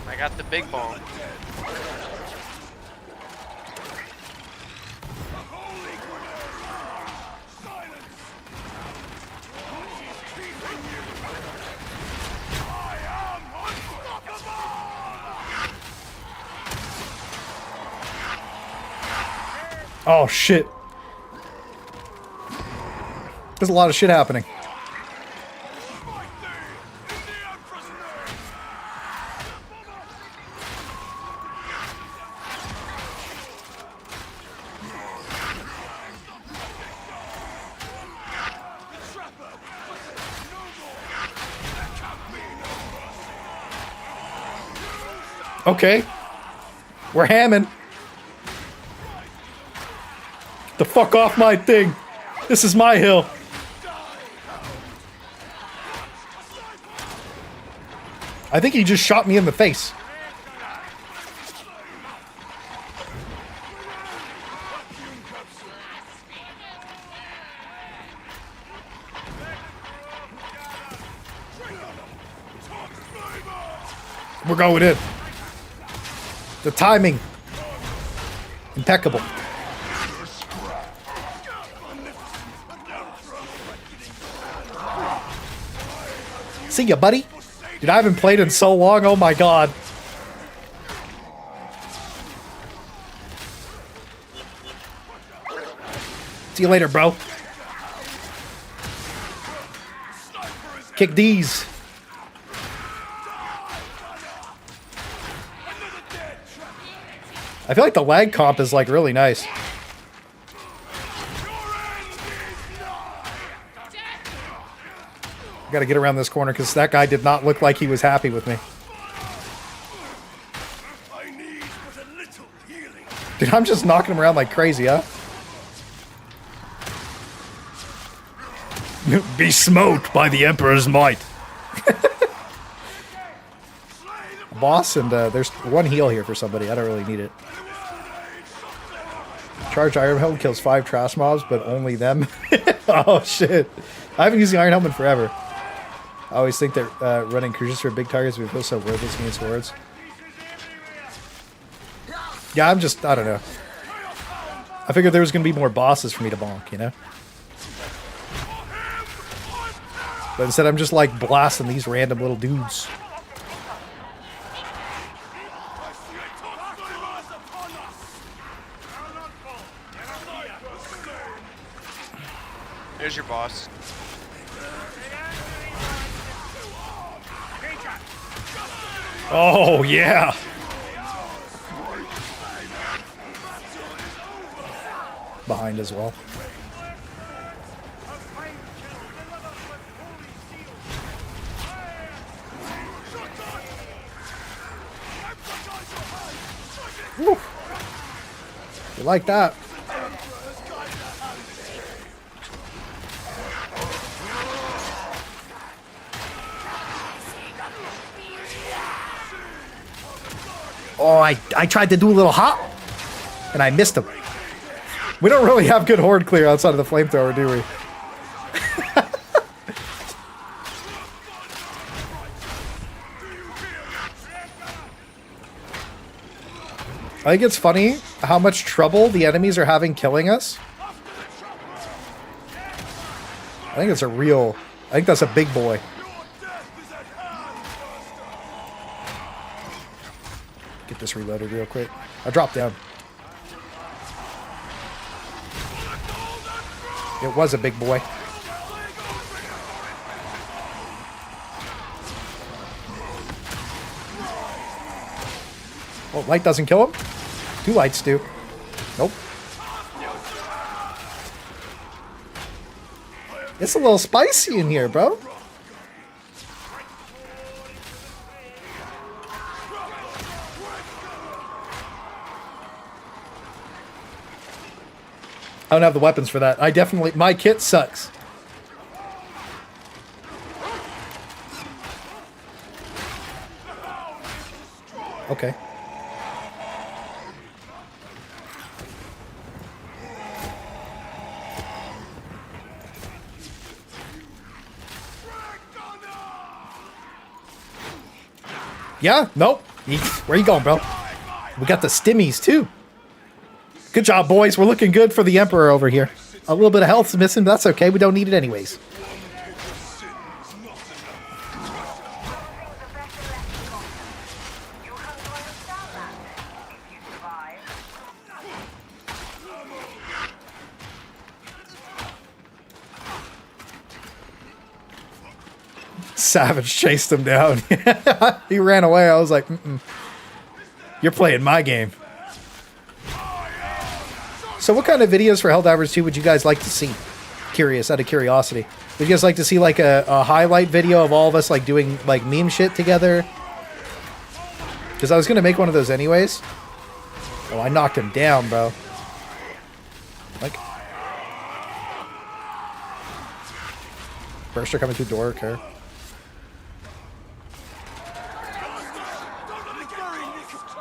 I got the big bomb. Oh shit. There's a lot of shit happening. Okay. We're hamming. The fuck off my thing. This is my hill. I think he just shot me in the face. We're going in. The timing. Impeccable. See ya, buddy. Dude, I haven't played in so long. Oh my god. See you later, bro. Kick these. I feel like the lag comp is like really nice. I gotta get around this corner because that guy did not look like he was happy with me. Dude, I'm just knocking him around like crazy, huh? Be smote by the Emperor's might. Boss, and there's one heal here for somebody. I don't really need it. Charged Iron Helmet kills 5 trash mobs, but only them. Oh, shit. I haven't used the Iron Helmet forever. I always think that running cruisers for big targets would feel so worthless against hordes. Yeah, I don't know. I figured there was going to be more bosses for me to bonk, you know? But instead I'm just like blasting these random little dudes. There's your boss. Oh, yeah. Behind as well. Woo. You like that? Oh, I tried to do a little hop, and I missed him. We don't really have good horde clear outside of the flamethrower, do we? I think it's funny how much trouble the enemies are having killing us. I think it's a real... I think that's a big boy. Get this reloaded real quick. I dropped down. It was a big boy. Oh, light doesn't kill him? 2 lights do. Nope. It's a little spicy in here, bro. I don't have the weapons for that. I definitely... My kit sucks. Okay. Yeah, nope. Where you going, bro? We got the stimmies, too. Good job, boys. We're looking good for the Emperor over here. A little bit of health's missing, but that's okay. We don't need it anyways. Savage chased him down. He ran away. I was like, you're playing my game. So what kind of videos for Helldivers 2 would you guys like to see? Curious, out of curiosity. Would you guys like to see like a highlight video of all of us like doing like meme shit together? Because I was going to make one of those anyways. Oh, I knocked him down, bro. Like... Burster coming through door, okay.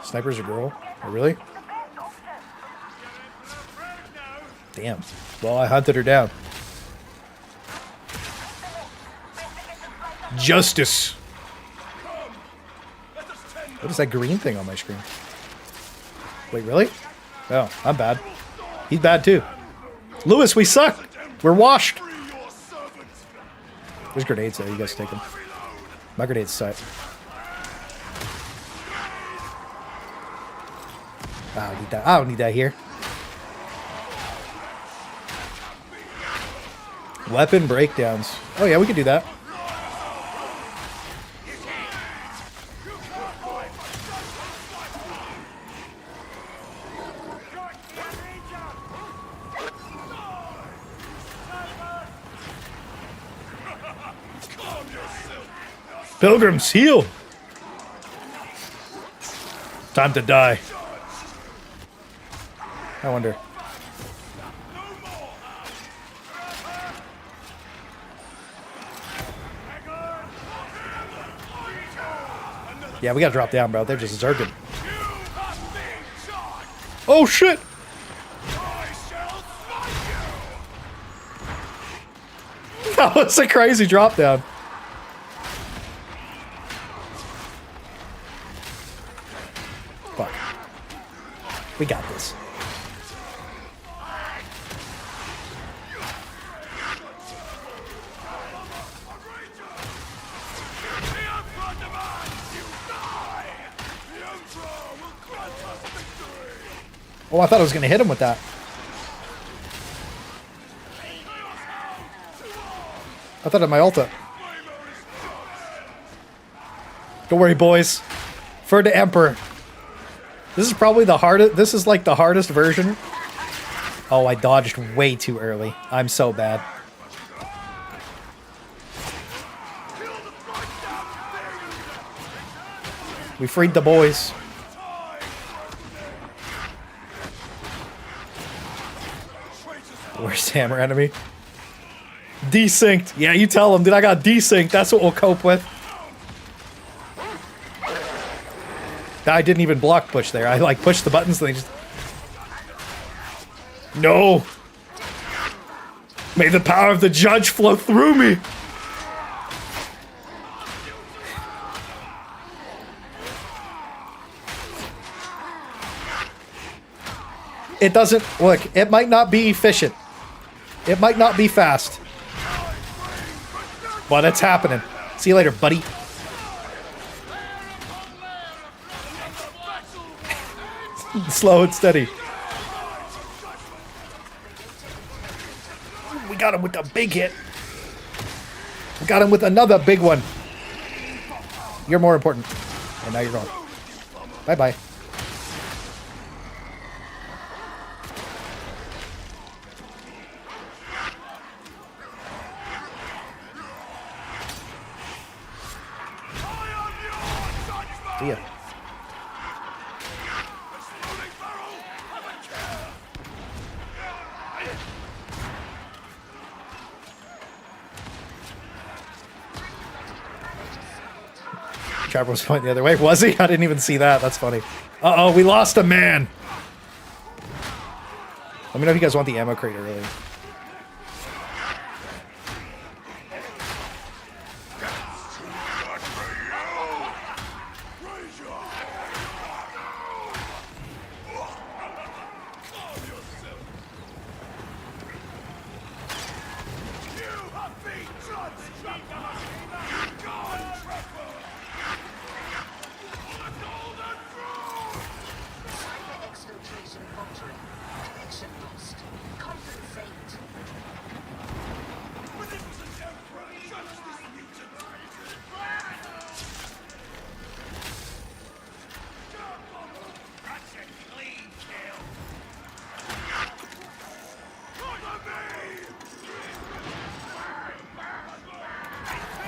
Sniper's a girl? Oh, really? Damn. Well, I hunted her down. Justice! What is that green thing on my screen? Wait, really? Oh, I'm bad. He's bad too. Lewis, we suck! We're washed! There's grenades there, you guys take them. My grenade's sight. I don't need that. I don't need that here. Weapon breakdowns. Oh yeah, we could do that. Pilgrims, heal! Time to die. I wonder. Yeah, we gotta drop down, bro. They're just zerging. Oh, shit! That was a crazy drop down. Fuck. We got this. Oh, I thought I was going to hit him with that. I thought I had my ult up. Don't worry, boys. For the Emperor. This is probably the hardest. This is like the hardest version. Oh, I dodged way too early. I'm so bad. We freed the boys. Worst hammer enemy. Desynced. Yeah, you tell him, dude. I got desynced. That's what we'll cope with. I didn't even block push there. I like pushed the buttons and they just... No! May the power of the judge flow through me! It doesn't... Look, it might not be efficient. It might not be fast. But it's happening. See you later, buddy. Slow and steady. We got him with a big hit. We got him with another big one. You're more important. And now you're gone. Bye-bye. See ya. Trapper was pointing the other way. Was he? I didn't even see that. That's funny. Uh-oh, we lost a man. Let me know if you guys want the ammo crate early.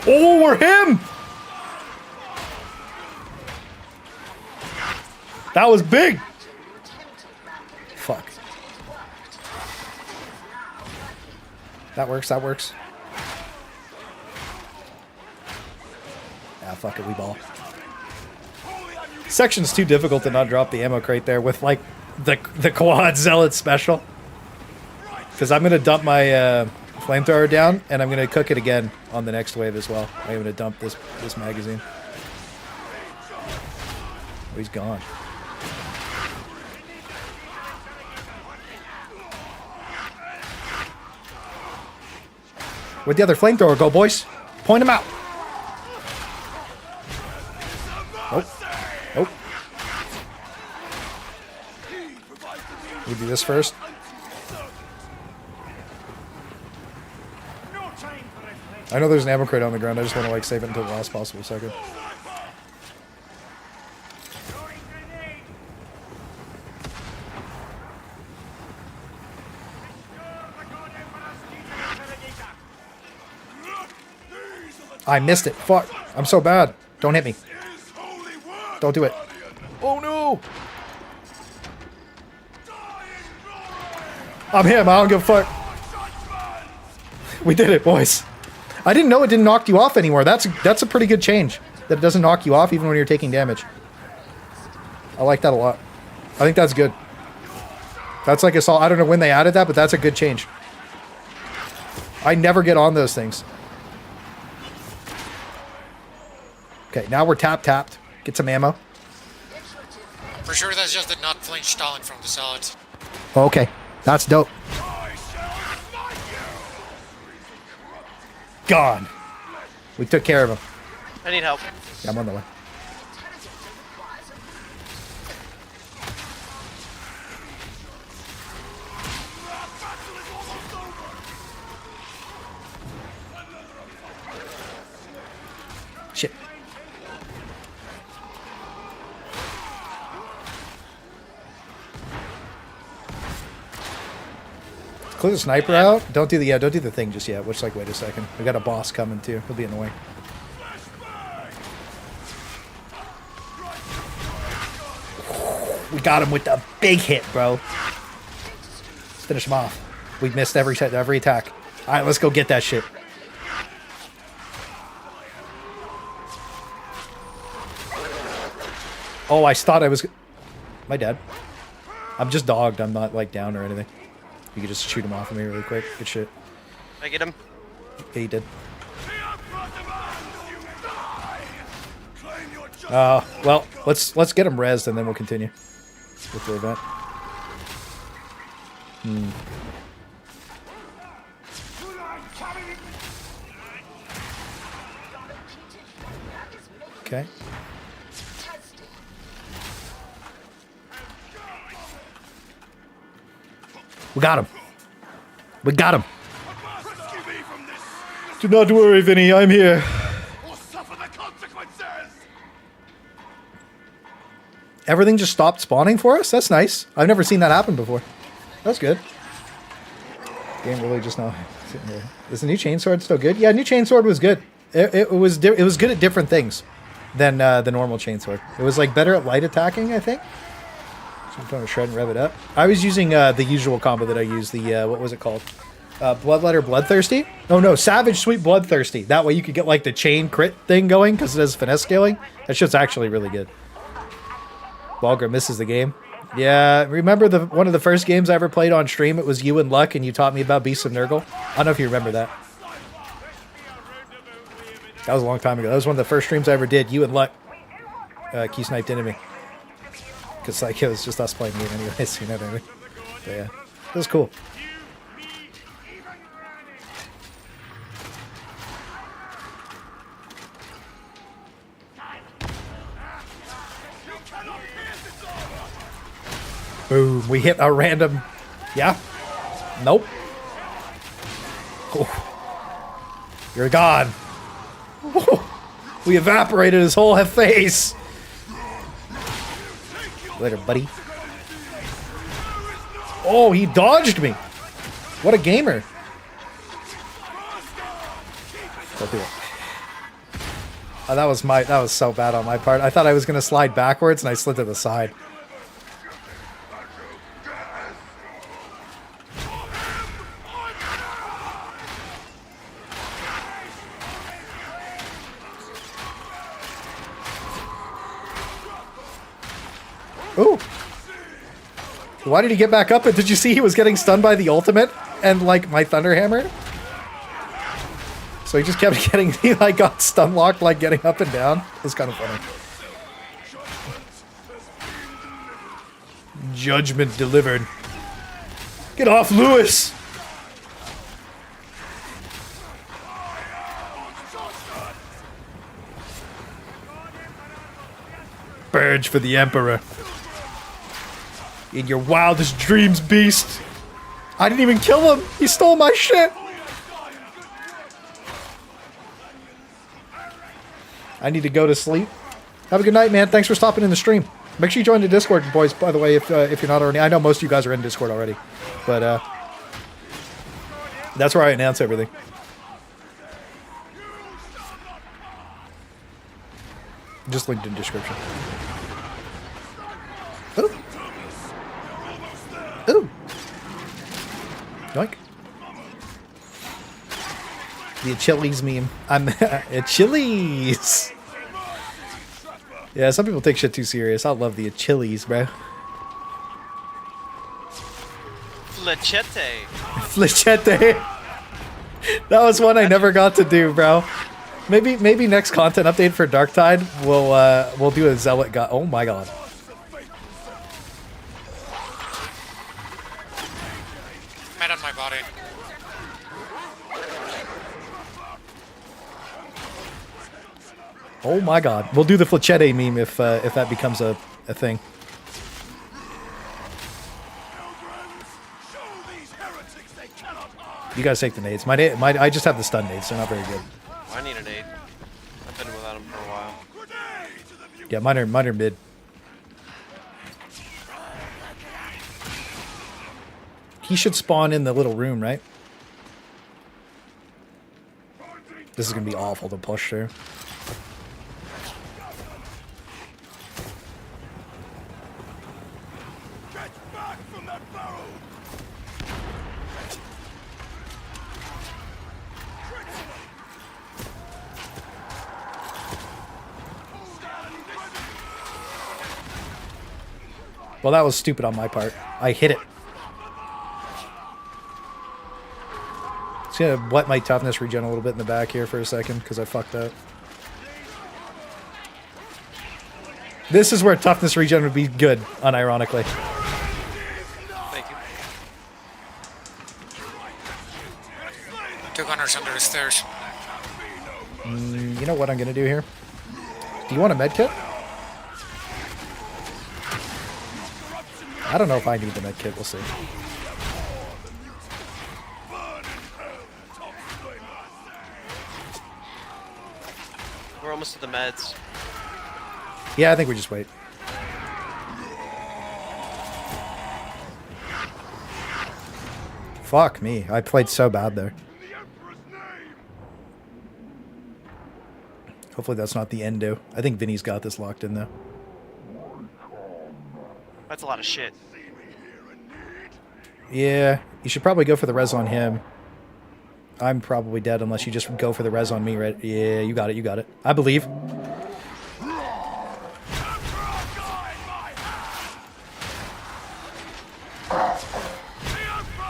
Oh, we're him! That was big! Fuck. That works, that works. Ah, fuck it, we ball. Section's too difficult to not drop the ammo crate there with, like, the quad zealot special. Because I'm going to dump my flamethrower down, and I'm going to cook it again on the next wave as well. I'm going to dump this magazine. Oh, he's gone. Where'd the other flamethrower go, boys? Point him out. Nope. Nope. We do this first. I know there's an ammo crate on the ground. I just want to like save it until the last possible second. I missed it. Fuck. I'm so bad. Don't hit me. Don't do it. Oh no! I'm him. I don't give a fuck. We did it, boys. I didn't know it didn't knock you off anymore. That's a pretty good change. That it doesn't knock you off even when you're taking damage. I like that a lot. I think that's good. That's like assault. I don't know when they added that, but that's a good change. I never get on those things. Okay, now we're tapped. Get some ammo. For sure, that's just the not flinch stalling from the solid. Okay, that's dope. Gone. We took care of him. I need help. Yeah, I'm on the way. Shit. Clear the sniper out. Don't do the thing just yet. Just like wait a second. We got a boss coming too. He'll be in the way. We got him with the big hit, bro. Let's finish him off. We missed every attack. All right, let's go get that shit. Oh, I thought I was... My dad. I'm just dogged. I'm not like down or anything. You could just shoot him off of me really quick. Good shit. I get him. Yeah, he did. Well, let's get him rezzed and then we'll continue with the event. Okay. We got him. We got him. Do not worry, Vinny. I'm here. Everything just stopped spawning for us? That's nice. I've never seen that happen before. That's good. Game really just now. Is the new chainsword still good? Yeah, new chainsword was good. It was good at different things than the normal chainsword. It was like better at light attacking, I think. So I'm trying to shred and rev it up. I was using the usual combo that I used. The what was it called? Bloodletter Bloodthirsty? Oh no, Savage Sweet Bloodthirsty. That way you could get like the chain crit thing going because it has finesse scaling. That shit's actually really good. Balgrim misses the game. Yeah, remember one of the first games I ever played on stream? It was you and Luck, and you taught me about Beasts of Nurgle. I don't know if you remember that. That was a long time ago. That was one of the first streams I ever did. You and Luck key sniped into me. Because like, it was just us playing game anyways, you know what I mean? But yeah, it was cool. Boom, we hit a random... Yeah? Nope. Oh. You're gone. Oh. We evaporated his whole face. Later, buddy. Oh, he dodged me. What a gamer. Don't do it. Oh, that was so bad on my part. I thought I was going to slide backwards and I slid to the side. Ooh. Why did he get back up? And did you see he was getting stunned by the ultimate and like my Thunderhammer? So he just kept getting, he like got stun locked, like getting up and down. It was kind of funny. Judgment delivered. Get off, Lewis! Purge for the Emperor. In your wildest dreams, beast. I didn't even kill him. He stole my shit. I need to go to sleep. Have a good night, man. Thanks for stopping in the stream. Make sure you join the Discord, boys, by the way, if you're not already. I know most of you guys are in Discord already. But that's where I announce everything. Just linked in the description. Oh. Ooh. Yoink. The Achilles meme. I'm Achilles. Yeah, some people take shit too serious. I love the Achilles, bro. Flechette. Flechette. That was one I never got to do, bro. Maybe next content update for Darktide, we'll do a zealot god. Oh my god. Met on my body. Oh my god. We'll do the Flechette meme if that becomes a thing. You guys take the nades. I just have the stun nades. They're not very good. I need an 8. I've been without them for a while. Yeah, mine are mid. He should spawn in the little room, right? This is going to be awful to push through. Well, that was stupid on my part. I hit it. Just gonna let my toughness regen a little bit in the back here for a second because I fucked up. This is where toughness regen would be good, unironically. Thank you. 2 gunners under the stairs. You know what I'm gonna do here? Do you want a med kit? I don't know if I need the med kit. We'll see. We're almost to the meds. Yeah, I think we just wait. Fuck me. I played so bad there. Hopefully that's not the endo. I think Vinny's got this locked in though. That's a lot of shit. Yeah, you should probably go for the res on him. I'm probably dead unless you just go for the res on me, right? Yeah, you got it, you got it. I believe.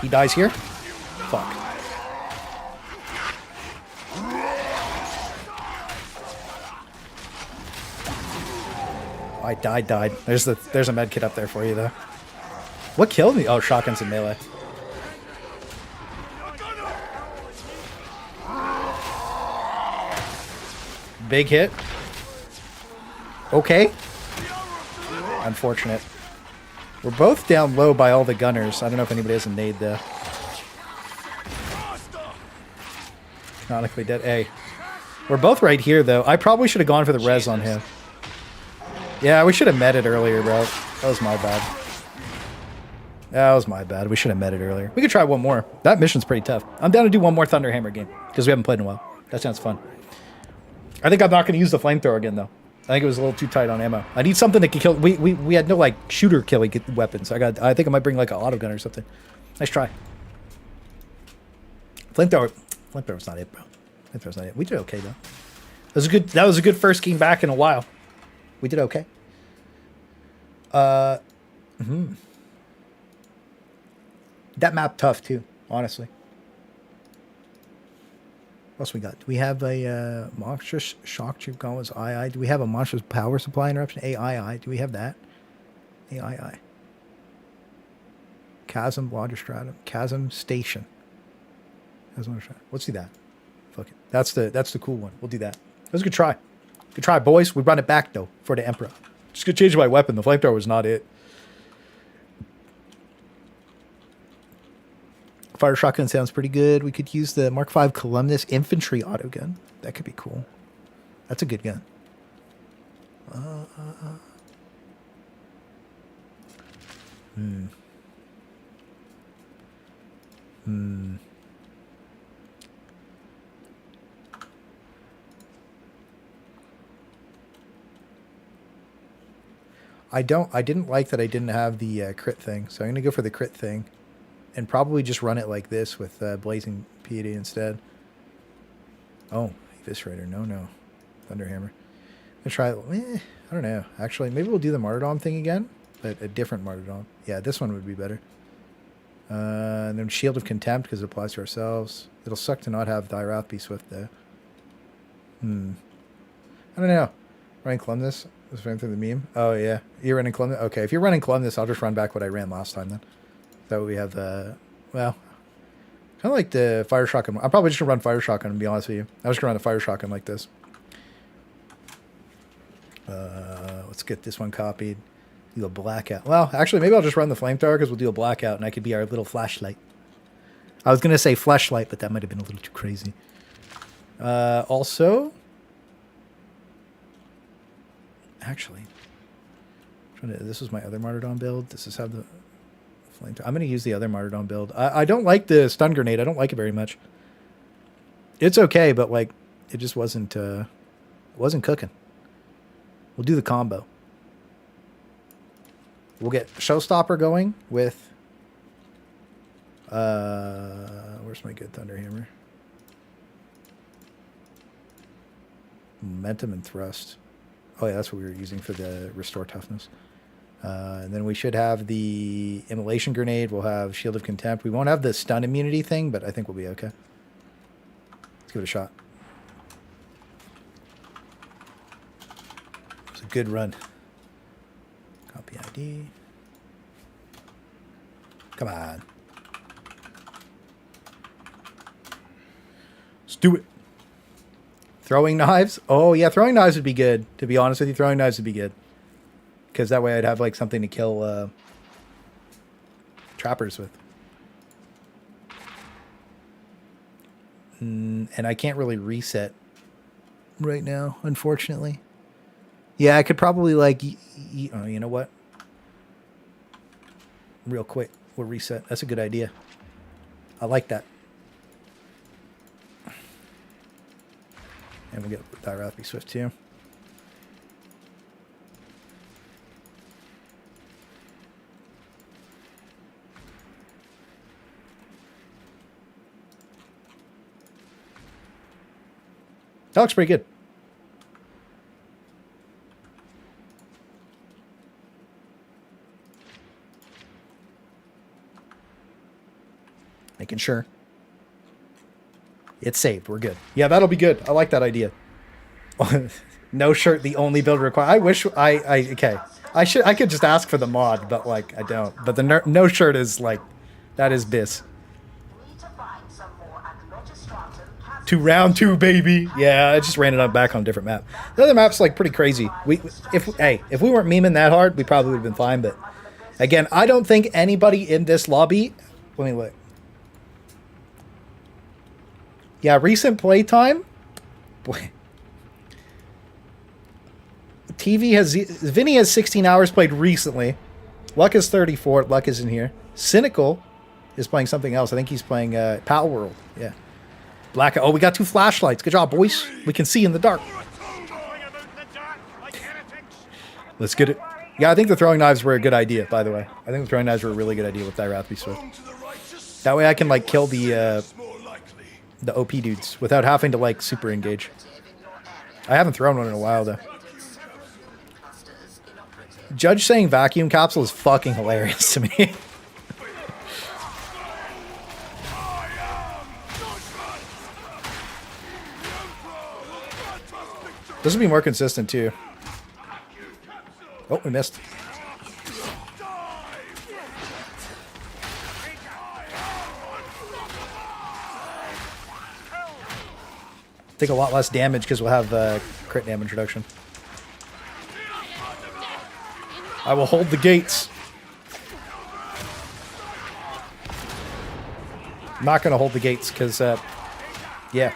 He dies here? Fuck. I died. There's a med kit up there for you though. What killed me? Oh, shotguns and melee. Big hit. Okay. Unfortunate. We're both down low by all the gunners. I don't know if anybody has a nade though. Canonically dead. Hey. We're both right here though. I probably should have gone for the res on him. Yeah, we should have met it earlier, bro. That was my bad. That was my bad. We should have met it earlier. We could try one more. That mission's pretty tough. I'm down to do one more Thunderhammer game because we haven't played in a while. That sounds fun. I think I'm not going to use the flamethrower again though. I think it was a little too tight on ammo. I need something that can kill. We had no like shooter killing weapons. I think I might bring like an auto gun or something. Nice try. Flamethrower's not it, bro. Flamethrower's not it. We did okay though. That was a good first game back in a while. We did okay. That map tough too, honestly. What else we got? Do we have a monstrous shock troop Gauntlet's II? Do we have a monstrous power supply interruption? AII. Do we have that? AII. Chasm Waterstratum. Chasm Station. Let's do that. Fuck it. That's the cool one. We'll do that. That was a good try. Good try, boys. We run it back though for the Emperor. Just gonna change my weapon. The flamethrower was not it. Fire shotgun sounds pretty good. We could use the Mark V Columnus infantry autogun. That could be cool. That's a good gun. I didn't like that I didn't have the crit thing, so I'm gonna go for the crit thing. And probably just run it like this with Blazing Piety instead. Oh, Eviscerator. No. Thunderhammer. I'm going to try... I don't know. Actually, maybe we'll do the Martyrdom thing again. But a different Martyrdom. Yeah, this one would be better. And then Shield of Contempt because it applies to ourselves. It'll suck to not have Thy Wrath be swift though. I don't know. Running Columnus. Was running through the meme. Oh, yeah. You're running Columnus? Okay, if you're running Columnus, I'll just run back what I ran last time then. That way we have well, kind of like the fire shotgun. I'm probably just gonna run fire shotgun and be honest with you. I was gonna run the fire shotgun like this. Let's get this one copied. Do a blackout. Well, actually, maybe I'll just run the flamethrower because we'll do a blackout and I could be our little flashlight. I was gonna say flashlight, but that might have been a little too crazy. Also, actually, this is my other Martyrdom build. This is how the I'm going to use the other Martyrdom build. I don't like the stun grenade. I don't like it very much. It's okay, but like it just wasn't cooking. We'll do the combo. We'll get Showstopper going with where's my good Thunderhammer? Momentum and thrust. Oh yeah, that's what we were using for the restore toughness. And then we should have the Immolation Grenade. We'll have Shield of Contempt. We won't have the stun immunity thing, but I think we'll be okay. Let's give it a shot. It's a good run. Copy ID. Come on. Let's do it. Throwing knives? Oh, yeah, throwing knives would be good. To be honest with you, throwing knives would be good. Because that way I'd have, like, something to kill trappers with. And I can't really reset right now, unfortunately. Yeah, I could probably, like, oh, you know what? Real quick, we'll reset. That's a good idea. I like that. And we'll get that Raspy Swift too. That looks pretty good. Making sure. It's saved. We're good. Yeah, that'll be good. I like that idea. No shirt, the only build required. I wish okay. I could just ask for the mod, but like I don't. But the no shirt is like that is bis. To round 2, baby. Yeah, I just ran it back on a different map. The other map's like pretty crazy. If we weren't memeing that hard, we probably would have been fine. But again, I don't think anybody in this lobby. Let me look. Yeah, recent playtime. Boy. Vinny has 16 hours played recently. Luck is 34. Luck is in here. Cynical is playing something else. I think he's playing Palworld. Yeah. Black. Oh, we got 2 flashlights. Good job, boys. We can see in the dark. Let's get it. Yeah, I think the throwing knives were a good idea, by the way. I think the throwing knives were a really good idea with that Raspy Swift. That way I can, like, kill the OP dudes without having to, like, super engage. I haven't thrown one in a while, though. Judge saying vacuum capsule is fucking hilarious to me. This will be more consistent, too. Oh, we missed. Take a lot less damage because we'll have crit damage reduction. I will hold the gates. I'm not going to hold the gates because, yeah.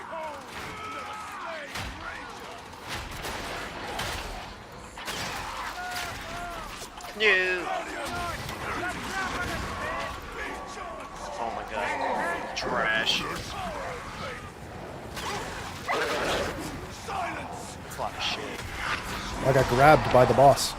No. Oh my god. Trash. That's a lot of shit. I got grabbed by the boss.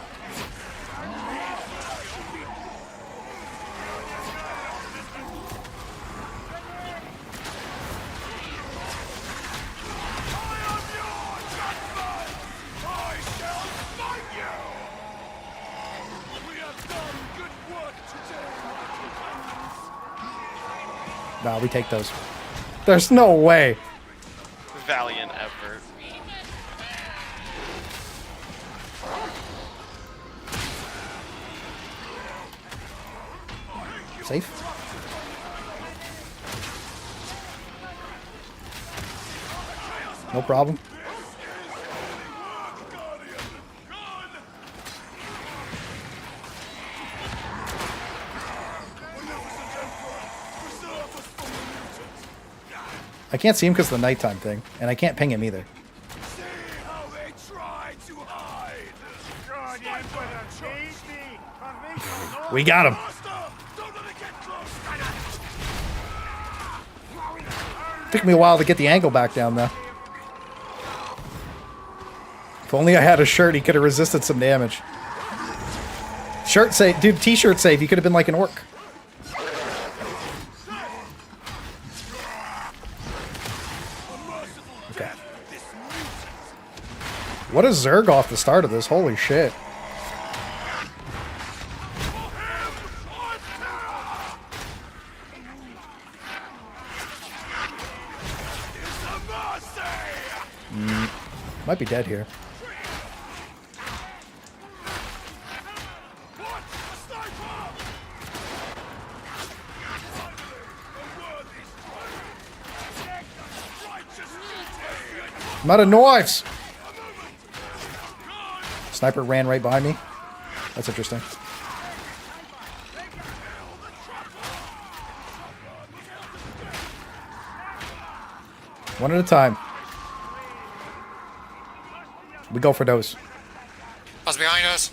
Nah, we take those. There's no way. Valiant effort. Safe. No problem. I can't see him because of the nighttime thing, and I can't ping him either. We got him. Took me a while to get the angle back down, though. If only I had a shirt, he could have resisted some damage. Shirt safe. Dude, t-shirt safe. He could have been like an orc. Okay. What a Zerg off the start of this. Holy shit. Might be dead here. I'm out of knives! Sniper ran right behind me. That's interesting. One at a time. We go for those. What's behind us?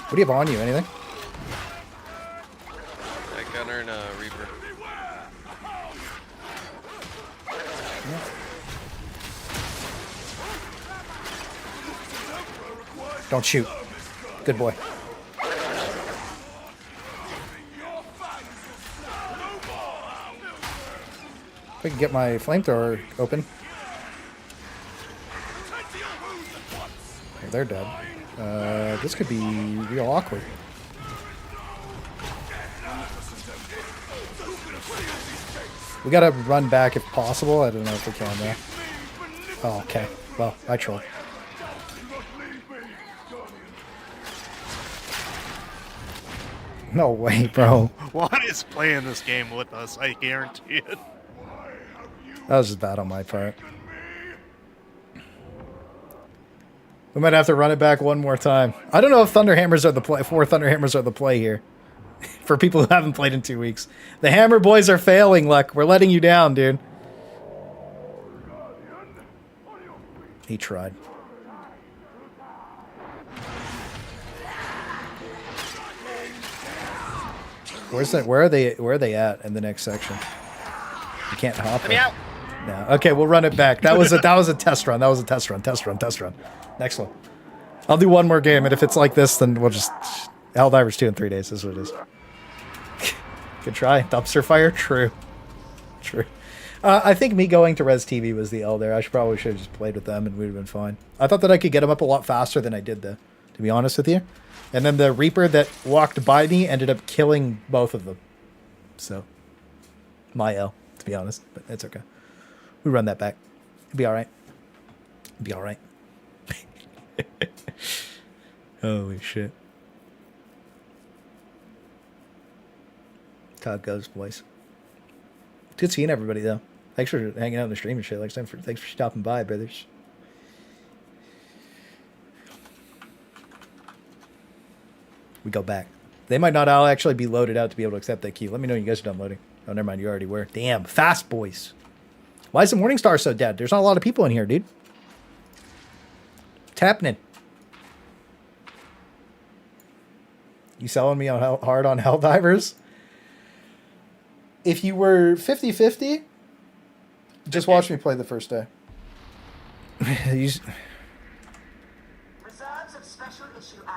What do you have on you? Anything? A gunner and a reaper. Don't shoot. Good boy. If I can get my flamethrower open. Okay, they're dead. This could be real awkward. We gotta run back if possible. I don't know if we can though. Oh, okay. Well, I trolled. No way, bro. What is playing this game with us? I guarantee it. That was just bad on my part. We might have to run it back one more time. I don't know if Thunderhammers are the play. 4 Thunderhammers are the play here. For people who haven't played in 2 weeks. The Hammer boys are failing, Luck. We're letting you down, dude. He tried. Where's that? Where are they at in the next section? You can't hop. Let me out. No. Okay, we'll run it back. That was a test run. That was a test run. Test run. Test run. Next one. I'll do one more game, and if it's like this, then we'll just Helldivers 2 in 3 days. This is what it is. Good try. Dumpster fire. True. True. I think me going to Res TV was the L there. I probably should have just played with them, and we'd have been fine. I thought that I could get them up a lot faster than I did, though. To be honest with you. And then the Reaper that walked by me ended up killing both of them. So, my L, to be honest. But it's okay. We run that back. It'll be alright. It'll be alright. Holy shit. Todd goes, boys. Good seeing everybody, though. Thanks for hanging out in the stream and shit. Thanks for stopping by, brothers. We go back. They might not all actually be loaded out to be able to accept that key. Let me know when you guys are done loading. Oh, never mind. You already were. Damn. Fast, boys. Why is the Morningstar so dead? There's not a lot of people in here, dude. What's happening? You selling me on hard on Helldivers? If you were 50-50, just watch me play the first day.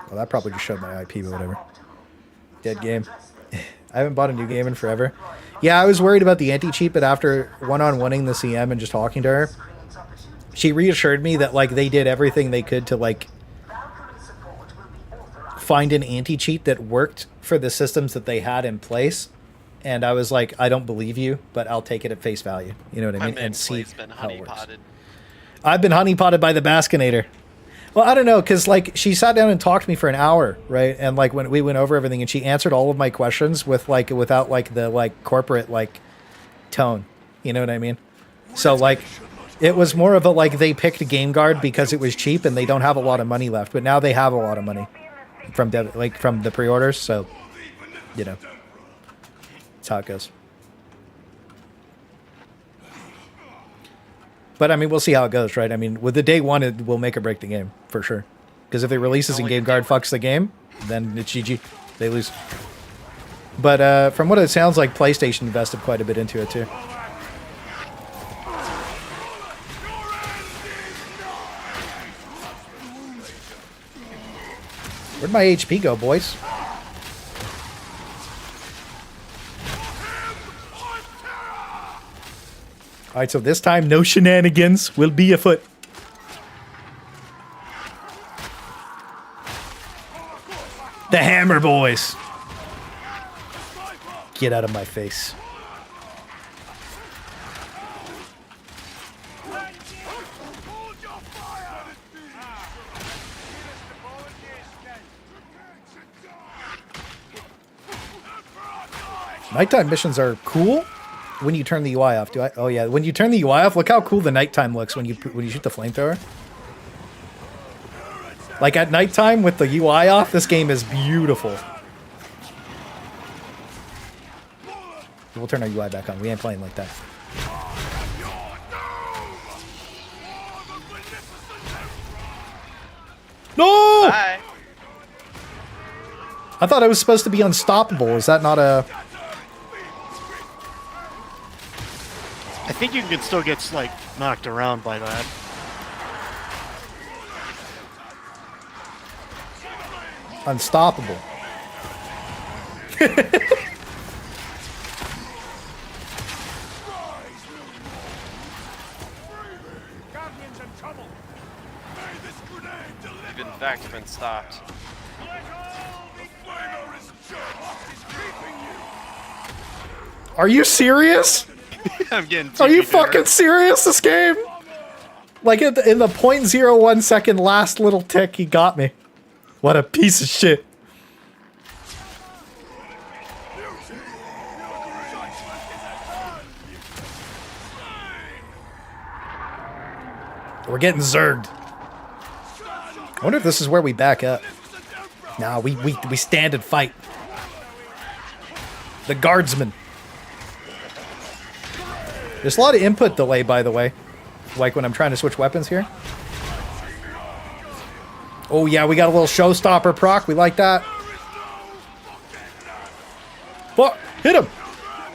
Well, that probably just showed my IP or whatever. Dead game. I haven't bought a new game in forever. Yeah, I was worried about the anti-cheat, but after one-on-oneing the CM and just talking to her, she reassured me that, like, they did everything they could to, like, find an anti-cheat that worked for the systems that they had in place. And I was like, I don't believe you, but I'll take it at face value. You know what I mean? And see how it works. I've been honeypotted by the Baskinator. Well, I don't know, because, like, she sat down and talked to me for an hour, right? And, like, when we went over everything, and she answered all of my questions with, like, without, like, the, like, corporate, like, tone. You know what I mean? So, like, it was more of a, like, they picked Game Guard because it was cheap and they don't have a lot of money left. But now they have a lot of money from, from the pre-orders, so, you know. That's how it goes. But, I mean, we'll see how it goes, right? I mean, with the day one, it will make or break the game, for sure. Because if it releases and Game Guard fucks the game, then it's GG. They lose. But from what it sounds like, PlayStation invested quite a bit into it, too. Where'd my HP go, boys? Alright, so this time, no shenanigans will be afoot. The Hammer Boys. Get out of my face. Nighttime missions are cool when you turn the UI off. Do I? Oh yeah, when you turn the UI off, look how cool the nighttime looks when you shoot the flamethrower. Like at nighttime with the UI off, this game is beautiful. We'll turn our UI back on. We ain't playing like that. No! Bye. I thought I was supposed to be unstoppable. Is that not a... I think you can still get like knocked around by that. Unstoppable. You've in fact been stopped. Are you serious? I'm getting. Are you fucking serious? This game? Like in the 0.01 second last little tick, he got me. What a piece of shit. We're getting zerged. I wonder if this is where we back up. Nah, we stand and fight. The guardsman. There's a lot of input delay, by the way. Like when I'm trying to switch weapons here. Oh yeah, we got a little showstopper proc. We like that. Fuck! Hit him!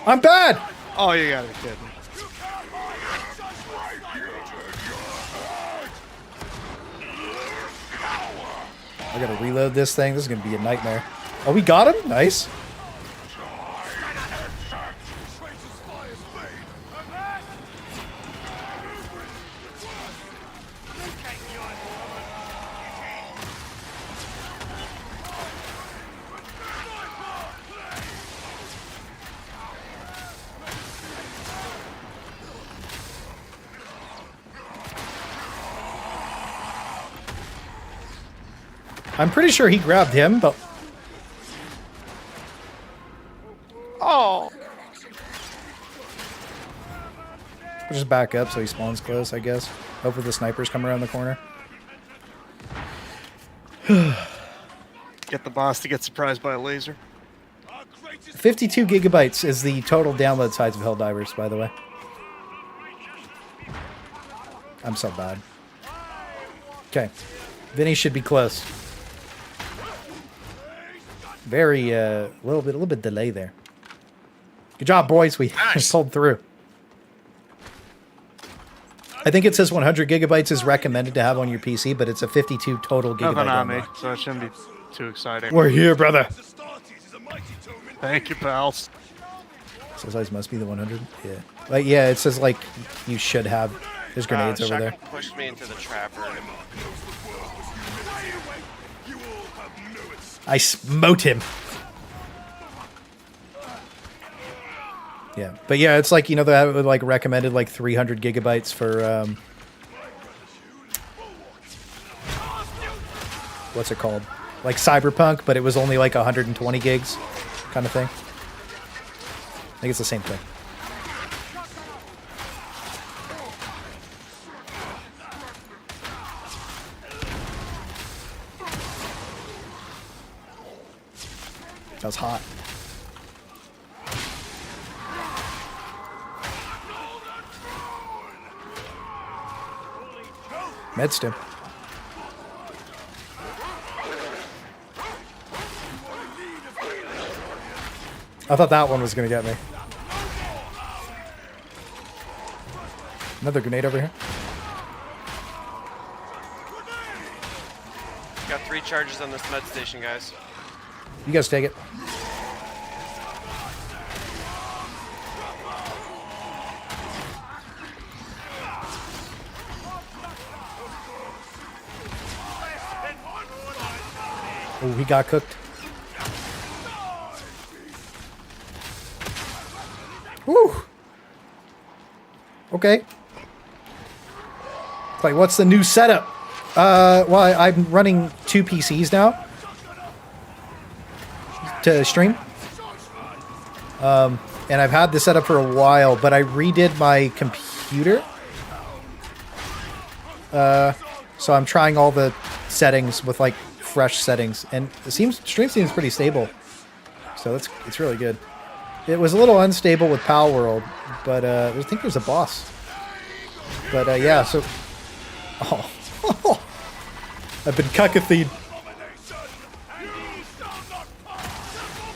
I'm bad! Oh, you gotta be kidding. I gotta reload this thing. This is gonna be a nightmare. Oh, we got him? Nice. I'm pretty sure he grabbed him, but... Oh! We'll just back up so he spawns close, I guess. Hopefully the snipers come around the corner. Get the boss to get surprised by a laser. 52 gigabytes is the total download size of Helldivers, by the way. I'm so bad. Okay. Vinny should be close. Very, little bit delay there. Good job, boys. We pulled through. I think it says 100 gigabytes is recommended to have on your PC, but it's a 52 total gigabyte. Nothing on me, download. so it shouldn't be too exciting. We're here, brother. Thank you, pals. So size must be the 100. Yeah. Like, yeah, it says like you should have. There's grenades over there. Pushed me into the trapper. I smote him. Yeah, but yeah, it's like, you know, they have like recommended like 300 gigabytes for what's it called? Like Cyberpunk, but it was only like 120 gigs kind of thing. I think it's the same thing. That was hot. Medstim. I thought that one was going to get me. Another grenade over here. Got 3 charges on this med station, guys. You guys take it. Oh, he got cooked. Woo! Okay. Like, what's the new setup? Well, I'm running 2 PCs now to stream. And I've had this set up for a while, but I redid my computer. So I'm trying all the settings with like fresh settings, and it stream seems pretty stable. So it's really good. It was a little unstable with Palworld, but I think there's a boss. But yeah, so I've been cuckathied.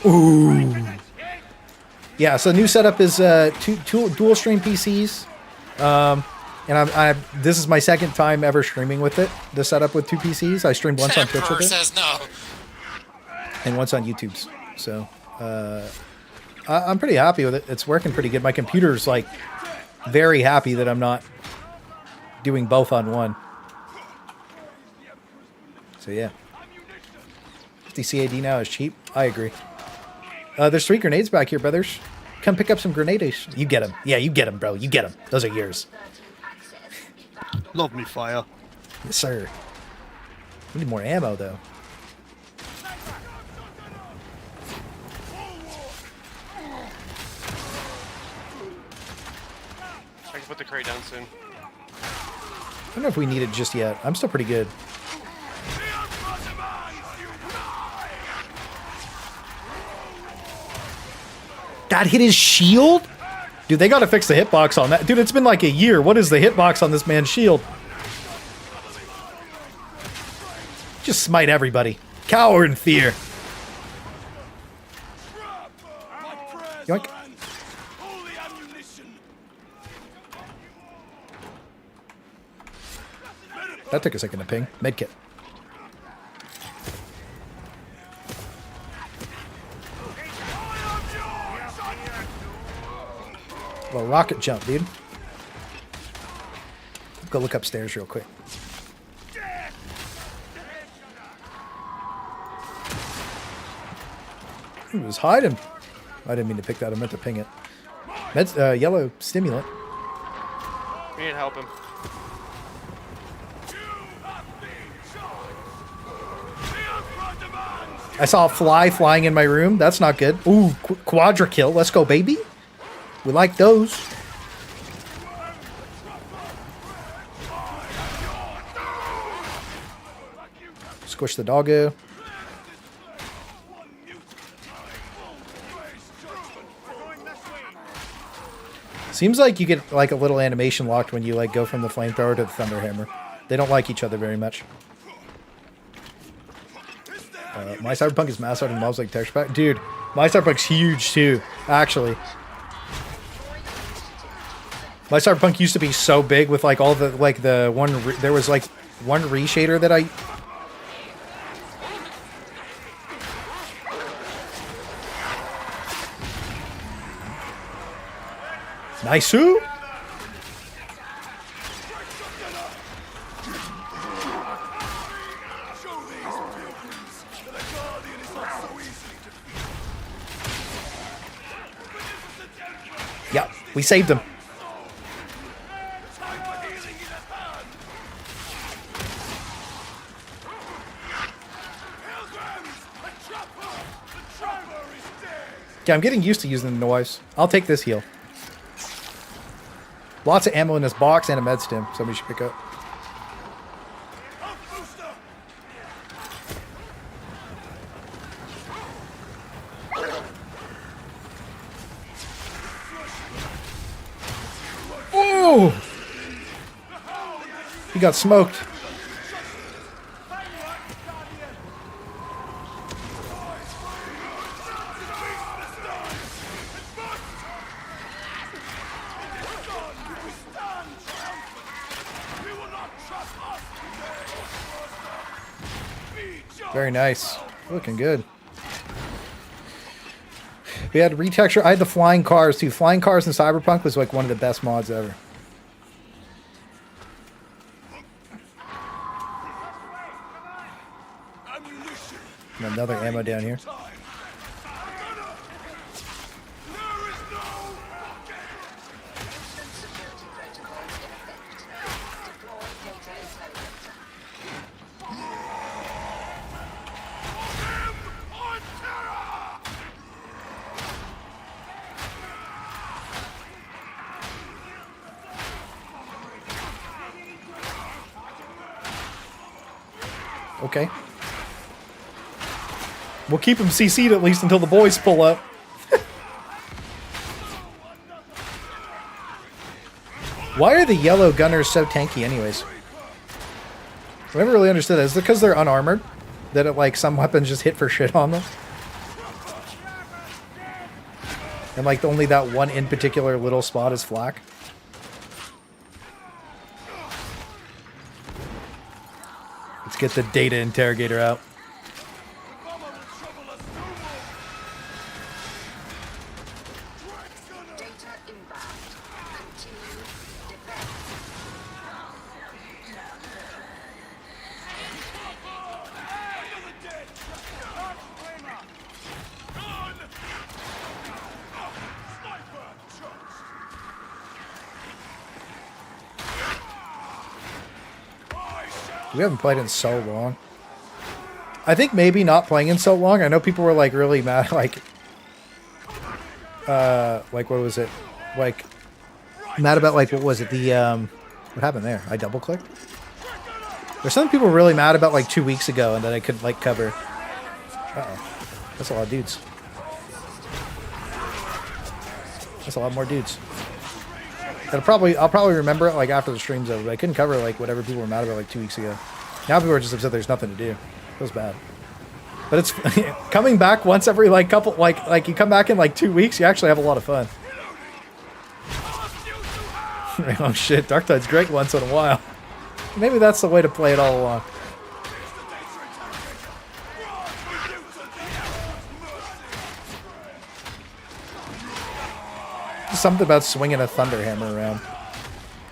Ooh. Yeah, so new setup is two dual stream PCs. And this is my second time ever streaming with it. The setup with two PCs. I streamed once on Twitch with it. Says no. And once on YouTube's. So I'm pretty happy with it. It's working pretty good. My computer's like very happy that I'm not doing both on one. So yeah. 50 CAD now is cheap. I agree. There's 3 grenades back here, brothers. Come pick up some grenades. You get them. Yeah, you get them, bro. You get them. Those are yours. Love me fire. Yes, sir. We need more ammo, though. I can put the crate down soon. I don't know if we need it just yet. I'm still pretty good. That hit his shield? Dude, they gotta fix the hitbox on that. Dude, it's been like a year. What is the hitbox on this man's shield? Just smite everybody. Cower in fear. Yoink. That took a second to ping. Medkit. Well, rocket jump, dude. Go look upstairs real quick. He was hiding. I didn't mean to pick that. I meant to ping it. Yellow stimulant. We need to help him. I saw a fly flying in my room. That's not good. Ooh, quadra kill. Let's go, baby. We like those. Squish the doggo. Seems like you get like a little animation locked when you like go from the flamethrower to the thunderhammer. They don't like each other very much. My Cyberpunk is mass out and mobs like texture pack. Dude, my Cyberpunk's huge too, actually. My Cyberpunk used to be so big with like all the like the one there was like one reshader that I Nice-oo. Yeah, we saved them. Yeah, I'm getting used to using the noise. I'll take this heal. Lots of ammo in this box and a med stim. Somebody should pick up. Oh! He got smoked. Very nice. Looking good. We had retexture. I had the flying cars too. Flying cars in Cyberpunk was like one of the best mods ever. And another ammo down here. Okay. We'll keep him CC'd at least until the boys pull up. Why are the yellow gunners so tanky anyways? I never really understood that. Is it because they're unarmored? That it, like, some weapons just hit for shit on them? And like only that one in particular little spot is flak? Let's get the data interrogator out. We haven't played in so long. I think maybe not playing in so long. I know people were like really mad, like what was it? Like mad about like what was it? The what happened there? I double clicked. There's some people really mad about like 2 weeks ago and that I could like cover. Uh-oh. That's a lot of dudes. That's a lot more dudes. I'll probably remember it like after the stream's over. But I couldn't cover like whatever people were mad about like 2 weeks ago. Now people are just upset there's nothing to do. It feels bad. But it's coming back once every like couple like you come back in like 2 weeks, you actually have a lot of fun. Oh shit, Darktide's great once in a while. Maybe that's the way to play it all along. Something about swinging a thunder hammer around.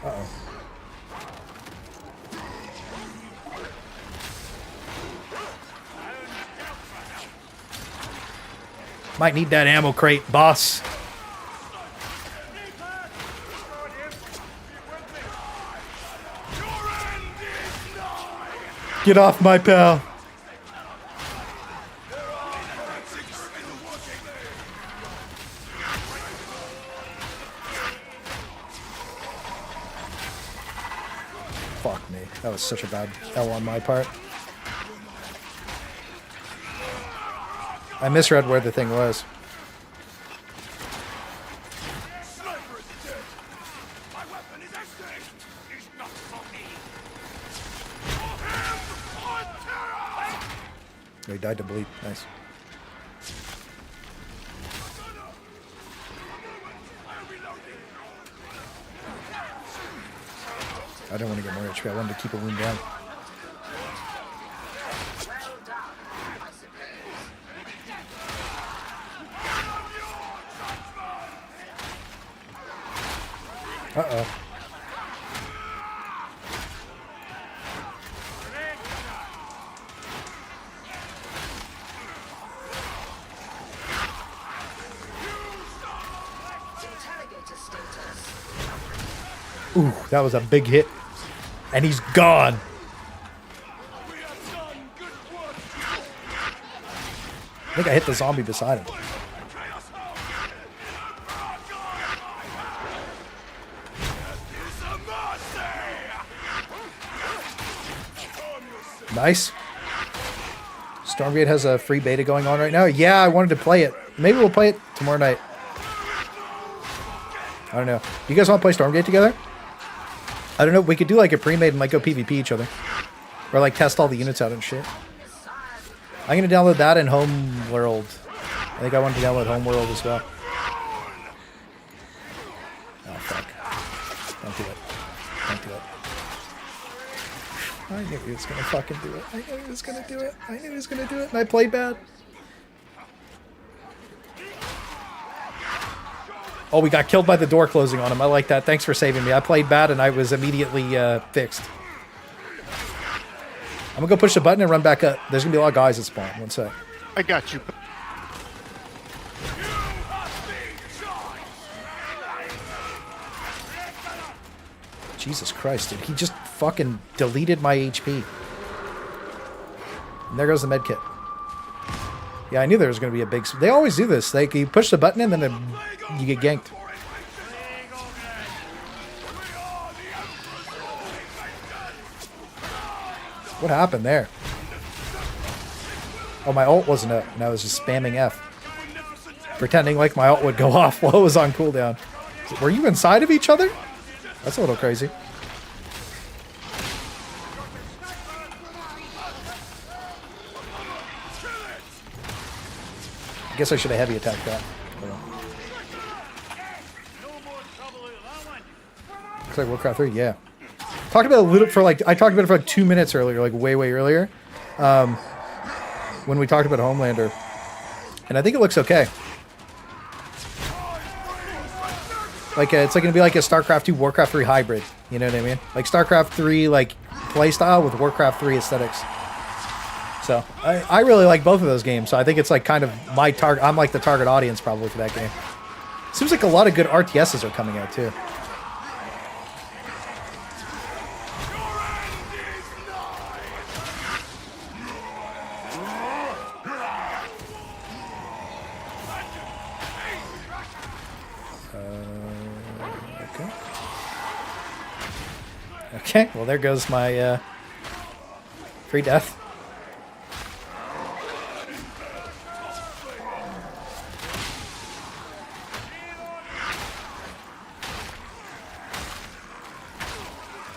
Uh-oh. Might need that ammo crate, boss. Get off my pal. Fuck me. That was such a bad L on my part. I misread where the thing was. Oh, he died to bleed. Nice. I don't want to get more HP. I wanted to keep a wound down. Uh-oh. Ooh, that was a big hit. And he's gone. I think I hit the zombie beside him. Nice. Stormgate has a free beta going on right now. Yeah, I wanted to play it. Maybe we'll play it tomorrow night. I don't know. You guys want to play Stormgate together? I don't know. We could do like a pre-made and like go PvP each other. Or like test all the units out and shit. I'm going to download that and Homeworld. I think I want to download Homeworld as well. Oh, fuck. Don't do it. Don't do it. I knew he was going to fucking do it. I knew he was going to do it. I knew he was going to do it. And I played bad. Oh, we got killed by the door closing on him. I like that. Thanks for saving me. I played bad and I was immediately fixed. I'm going to go push the button and run back up. There's going to be a lot of guys that spawn. One sec. I got you. Jesus Christ, dude. He just fucking deleted my HP. And there goes the medkit. Yeah, I knew there was going to be a big... They always do this. Like, you push the button and then you get ganked. What happened there? Oh, my ult wasn't up, and I was just spamming F. Pretending like my ult would go off while it was on cooldown. Were you inside of each other? That's a little crazy. I guess I should have heavy attacked that. Looks like Warcraft 3, yeah. Talked about it a little for like, I talked about it for like 2 minutes earlier, like way earlier. When we talked about Homelander. And I think it looks okay. Like, it's like going to be like a StarCraft 2, Warcraft 3 hybrid. You know what I mean? Like StarCraft 3, like, playstyle with Warcraft 3 aesthetics. So, I really like both of those games. So I think it's like kind of my target. I'm like the target audience probably for that game. Seems like a lot of good RTSs are coming out too. Okay, well there goes my free death.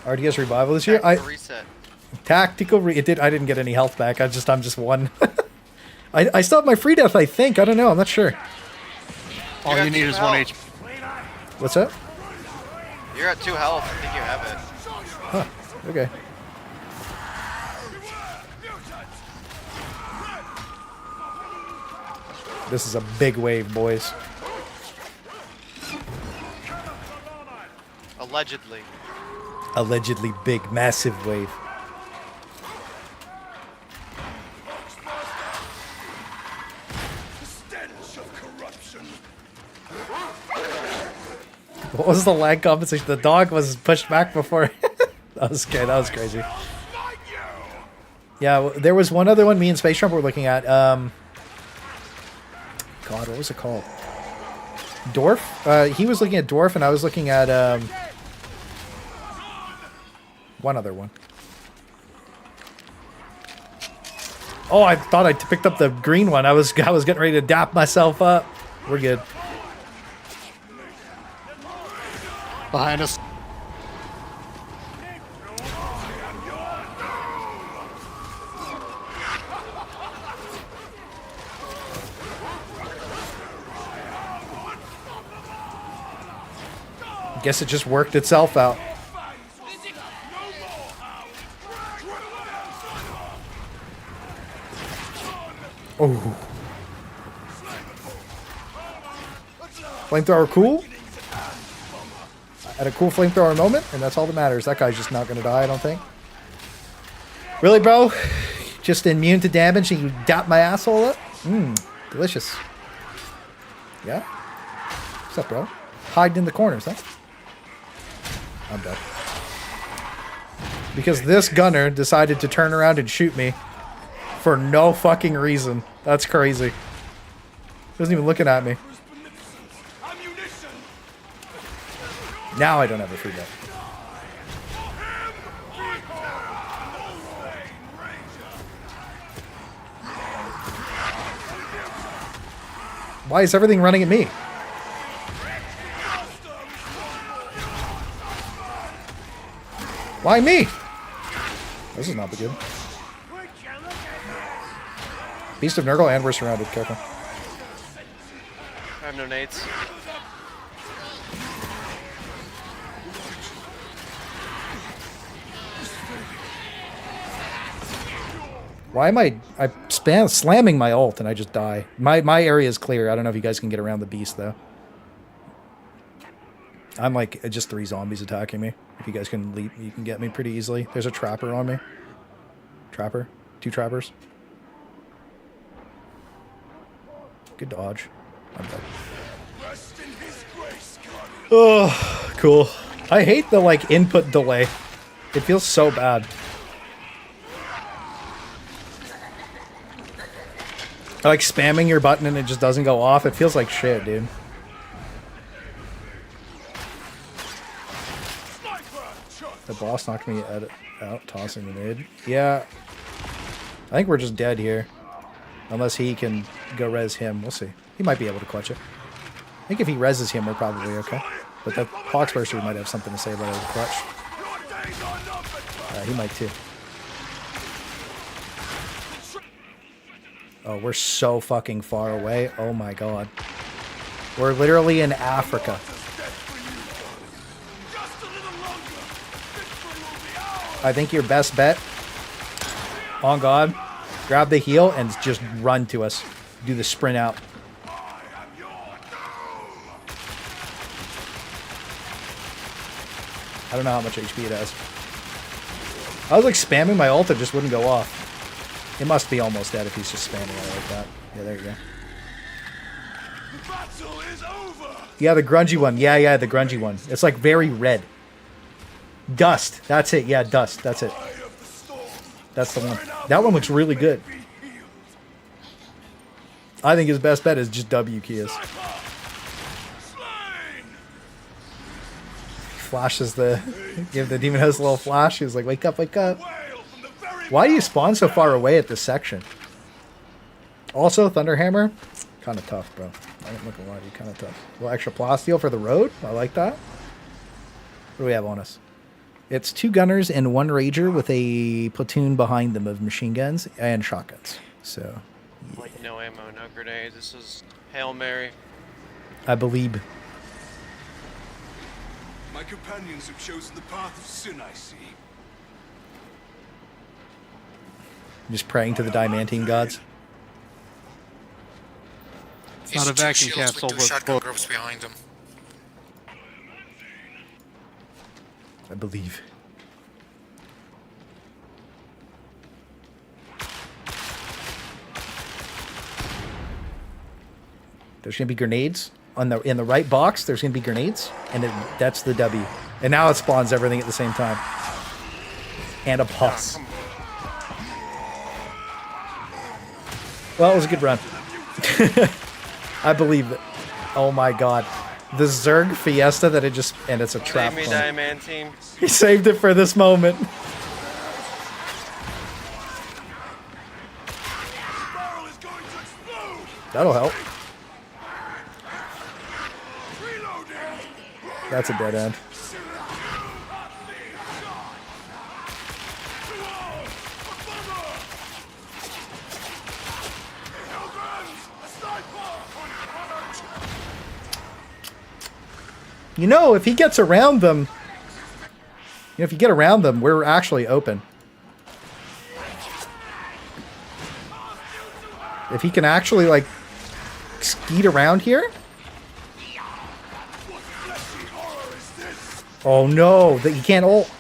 RTS revival this year. It did. I didn't get any health back. I'm just one. I still have my free death. I think. I don't know. I'm not sure. All you need is 1 HP. What's that? You're at 2 health. I think you have it. Huh. Okay. This is a big wave, boys. Allegedly. Allegedly big, massive wave. What was the lag compensation? The dog was pushed back before. That was good. That was crazy. Yeah, there was one other one me and Space Trump were looking at. God, what was it called? Dwarf? He was looking at Dwarf, and I was looking at one other one. Oh, I thought I picked up the green one. I was getting ready to dap myself up. We're good. Behind us. Guess it just worked itself out. Oh. Flamethrower cool. At a cool flamethrower moment, and that's all that matters. That guy's just not going to die, I don't think. Really, bro? Just immune to damage and you dap my asshole up? Mmm, delicious. Yeah? What's up, bro? Hiding in the corners, huh? I'm dead. Because this gunner decided to turn around and shoot me for no fucking reason. That's crazy. He wasn't even looking at me. Now I don't have a free death. Why is everything running at me? Why me? This is not good. Beast of Nurgle and we're surrounded. Careful. I have no nades. Why am I slamming my ult and I just die? My area is clear. I don't know if you guys can get around the beast though. I'm like just 3 zombies attacking me. If you guys can leap, you can get me pretty easily. There's a trapper on me. Trapper. 2 trappers. Good dodge. I'm dead. Oh, cool. I hate the like input delay. It feels so bad. Like spamming your button and it just doesn't go off. It feels like shit, dude. The boss knocked me out tossing the nade. Yeah. I think we're just dead here. Unless he can go res him. We'll see. He might be able to clutch it. I think if he reses him, we're probably okay. But that Poxburster might have something to say about his clutch. He might too. Oh, we're so fucking far away. Oh my god. We're literally in Africa. I think your best bet, on God, grab the heal and just run to us. Do the sprint out. I don't know how much HP it has. I was like spamming my ult, it just wouldn't go off. It must be almost dead if he's just spamming it like that. Yeah, there you go. Yeah, the grungy one. Yeah, the grungy one. It's like very red. Dust. That's it. Yeah, dust. That's it. That's the one. That one looks really good. I think his best bet is just W keys. Flashes the... Give the demon host a little flash. He's like, wake up, wake up. Why do you spawn so far away at this section? Also, Thunderhammer. Kind of tough, bro. I ain't looking at you. Kind of tough. A little extra plasteel for the road. I like that. What do we have on us? It's 2 gunners and 1 rager with a platoon behind them of machine guns and shotguns. So, yeah. Like no ammo, no grenades. This is Hail Mary. I believe. My companions have chosen the path of sin, I see. Just praying to the Diamantine gods. It's not a vacuum capsule, with 2 but shotgun groups behind them. I believe. There's gonna be grenades on the in the right box. There's gonna be grenades, and that's the W. And now it spawns everything at the same time. And a pulse. Well, it was a good run. I believe it. Oh my god. The Zerg Fiesta that it just... And it's a trap. Save me, Diamantine. He saved it for this moment. That'll help. That's a dead end. You know, if he gets around them, if you get around them, we're actually open. If he can actually, like, skeet around here. Oh no, that you can't ult.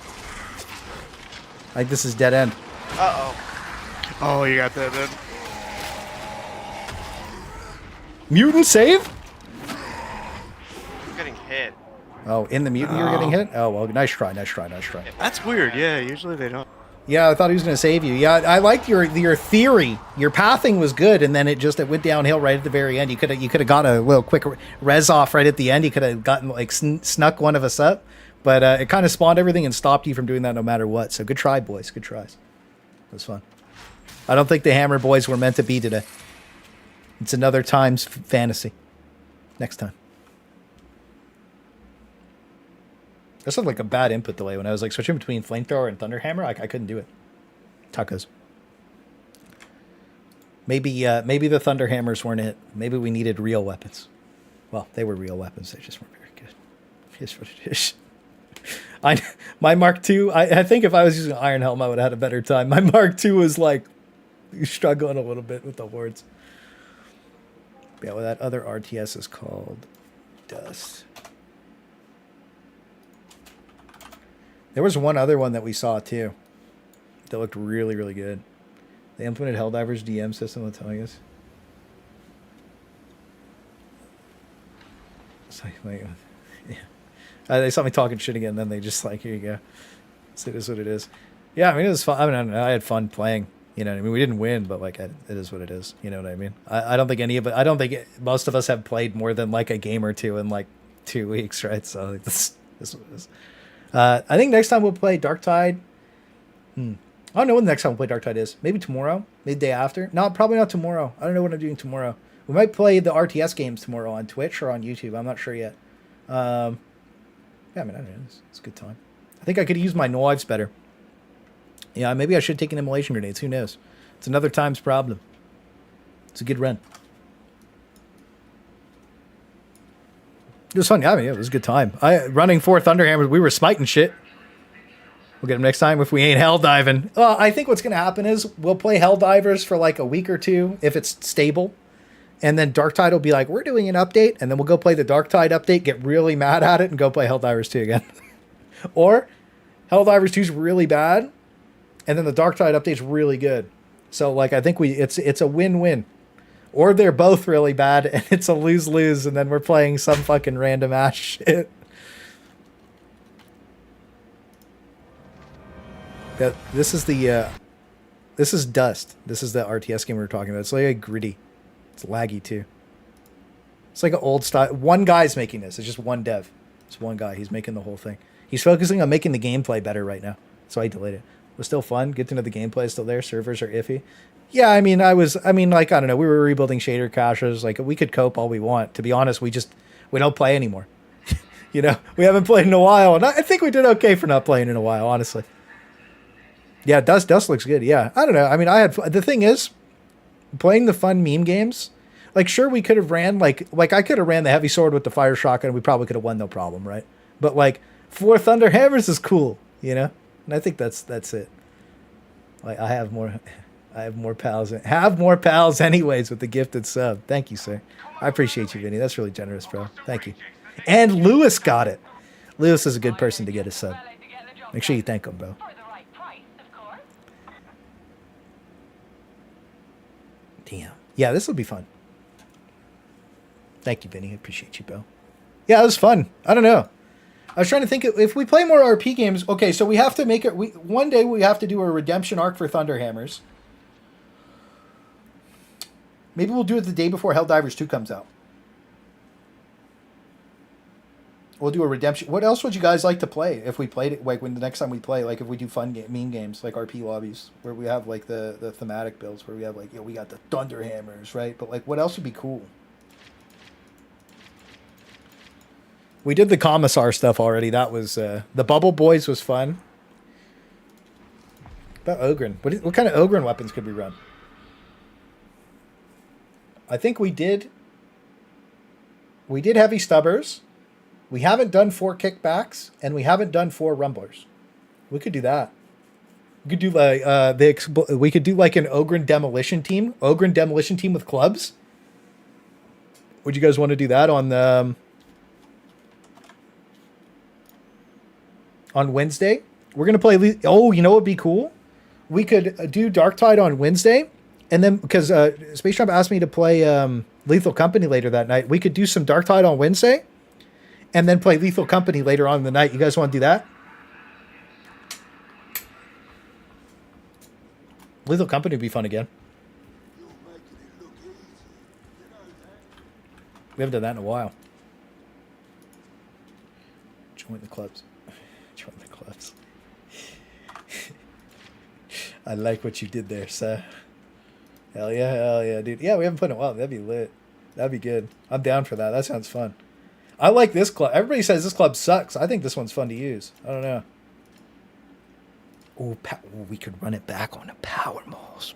Like, this is dead end. Uh-oh. Oh, you got that then. Mutant save? I'm getting hit. Oh, in the mutant you're getting hit? Oh, well, nice try, nice try, nice try. That's weird. Yeah, usually they don't. Yeah, I thought he was going to save you. Yeah, I liked your theory. Your pathing was good, and then it went downhill right at the very end. You could have got a little quick res off right at the end. You could have gotten, like, snuck one of us up, but it kind of spawned everything and stopped you from doing that no matter what. So good try, boys. Good tries. It was fun. I don't think the Hammer boys were meant to be today. It's another time's fantasy. Next time. That sounded like a bad input delay when I was like switching between Flamethrower and Thunderhammer. I couldn't do it. Tacos. Maybe the Thunderhammers weren't it. Maybe we needed real weapons. Well, they were real weapons. They just weren't very good. Here's what it is. My Mark II, I think if I was using Iron Helm, I would have had a better time. My Mark II was like struggling a little bit with the words. Yeah, well, that other RTS is called Dust. There was one other one that we saw too that looked really, really good. They implemented Helldivers DM system, I'm telling us. It's like, yeah. They saw me talking shit again, then they just like, here you go. So it is what it is. Yeah, I mean, it was fun. I mean, I don't know, I had fun playing. You know what I mean? We didn't win, but like, it is what it is. You know what I mean? I don't think I don't think most of us have played more than like a game or two in like 2 weeks, right? So like, this is what it is. I think next time we'll play Darktide. I don't know when the next time we play Darktide is. Maybe tomorrow? Maybe the day after? No, probably not tomorrow. I don't know what I'm doing tomorrow. We might play the RTS games tomorrow on Twitch or on YouTube. I'm not sure yet. Yeah, I mean, I don't know. It's a good time. I think I could use my knives better. Yeah, maybe I should take an immolation grenades. Who knows? It's another time's problem. It's a good run. It was fun. Yeah, I mean, it was a good time. Running 4 Thunderhammers, we were smiting shit. We'll get them next time if we ain't hell diving. I think what's going to happen is we'll play Helldivers for like a week or two if it's stable. And then Darktide will be like, we're doing an update. And then we'll go play the Darktide update, get really mad at it, and go play Helldivers 2 again. Or Helldivers 2 is really bad. And then the Darktide update's really good. So like I think it's a win-win. Or they're both really bad and it's a lose-lose. And then we're playing some fucking random ass shit. This is Dust. This is the RTS game we were talking about. It's like a gritty. It's laggy too. It's like an old style. One guy's making this. It's just one dev. It's one guy. He's making the whole thing. He's focusing on making the gameplay better right now. So I delayed it. It was still fun. Get to know the gameplay is still there. Servers are iffy. Yeah, I mean, I don't know. We were rebuilding shader caches. Like we could cope all we want. To be honest, we don't play anymore. You know, we haven't played in a while, and I think we did okay for not playing in a while, honestly. Yeah, Dust looks good. Yeah, I don't know. I mean, the thing is, playing the fun meme games. Like, sure, we could have ran like I could have ran the heavy sword with the fire shotgun. And we probably could have won, no problem, right? But like 4 Thunder Hammers is cool, you know. And I think that's it. Like I have more pals. Have more pals, anyways, with the gifted sub. Thank you, sir. I appreciate you, Vinny. That's really generous, bro. Thank you. And Lewis got it. Lewis is a good person to get a sub. Make sure you thank him, bro. Damn. Yeah, this will be fun. Thank you, Vinny. I appreciate you, bro. Yeah, it was fun. I don't know. I was trying to think if we play more RP games. Okay, so we have to make it. One day we have to do a redemption arc for Thunderhammers. Maybe we'll do it the day before Helldivers 2 comes out. We'll do a redemption. What else would you guys like to play if we played it? Like when the next time we play, like if we do fun meme games like RP lobbies where we have like the thematic builds where we have like, we got the Thunderhammers, right? But like what else would be cool? We did the Commissar stuff already. That was the Bubble Boys was fun. What about Ogren? What kind of Ogren weapons could we run? I think we did heavy stubbers. We haven't done 4 kickbacks, and we haven't done 4 rumblers. We could do that. We could do like we could do like an Ogren demolition team. Ogren demolition team with clubs. Would you guys want to do that on Wednesday? We're gonna play. Oh, you know what'd be cool? We could do Darktide on Wednesday, and then because Space Trump asked me to play Lethal Company later that night, we could do some Darktide on Wednesday. And then play Lethal Company later on in the night. You guys want to do that? Lethal Company would be fun again. We haven't done that in a while. Join the clubs. Join the clubs. I like what you did there, sir. Hell yeah, dude. Yeah, we haven't put it in a while. That'd be lit. That'd be good. I'm down for that. That sounds fun. I like this club. Everybody says this club sucks. I think this one's fun to use. I don't know. Oh, we could run it back on the power malls.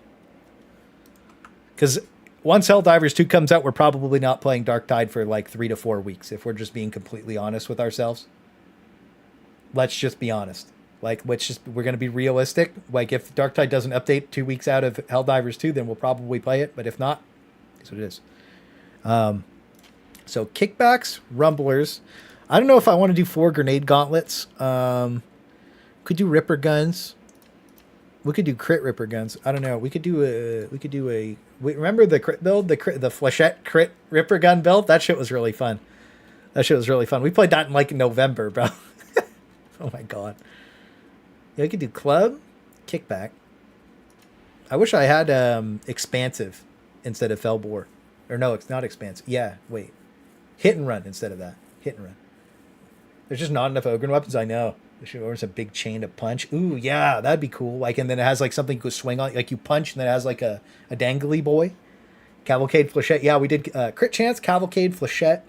Because once Helldivers 2 comes out, we're probably not playing Darktide for like 3 to 4 weeks, if we're just being completely honest with ourselves. Let's just be honest. Like, we're going to be realistic. Like, if Darktide doesn't update 2 weeks out of Helldivers 2, then we'll probably play it. But if not, that's what it is. So kickbacks, rumblers. I don't know if I want to do 4 grenade gauntlets. Could do ripper guns. We could do crit ripper guns. I don't know. We could do a. Remember the crit build, the flechette crit ripper gun build. That shit was really fun. We played that in like November, bro. Oh my god. Yeah, we could do club, kickback. I wish I had expansive instead of Felbor. Or no, it's not expansive. Yeah, wait. Hit and run instead of that. Hit and run. There's just not enough Ogren weapons, I know. Or it's a big chain to punch. Ooh, yeah, that'd be cool. Like, and then it has like something you could swing on. Like you punch, and then it has like a dangly boy. Cavalcade Flechette. Yeah, we did crit chance, Cavalcade Flechette.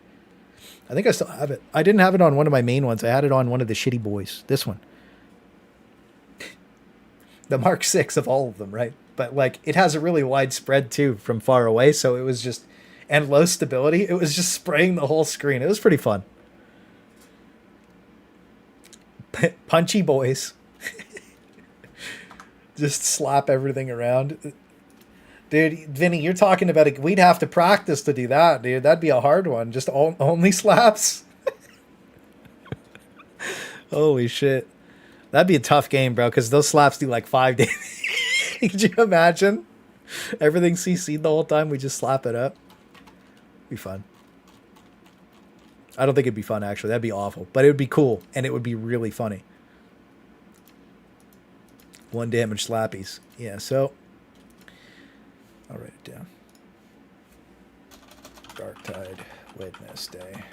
I think I still have it. I didn't have it on one of my main ones. I had it on one of the shitty boys. This one. The Mark 6 of all of them, right? But like it has a really wide spread too from far away, so it was just, and low stability. It was just spraying the whole screen. It was pretty fun. Punchy boys. Just slap everything around. Dude, Vinny, you're talking about it. We'd have to practice to do that, dude. That'd be a hard one. Just only slaps. Holy shit. That'd be a tough game, bro, because those slaps do like 5 days. Could you imagine? Everything CC'd the whole time. We just slap it up. Be fun. I don't think it'd be fun, actually. That'd be awful. But it would be cool, and it would be really funny. 1 damage slappies. Yeah, so I'll write it down. Darktide, Wednesday.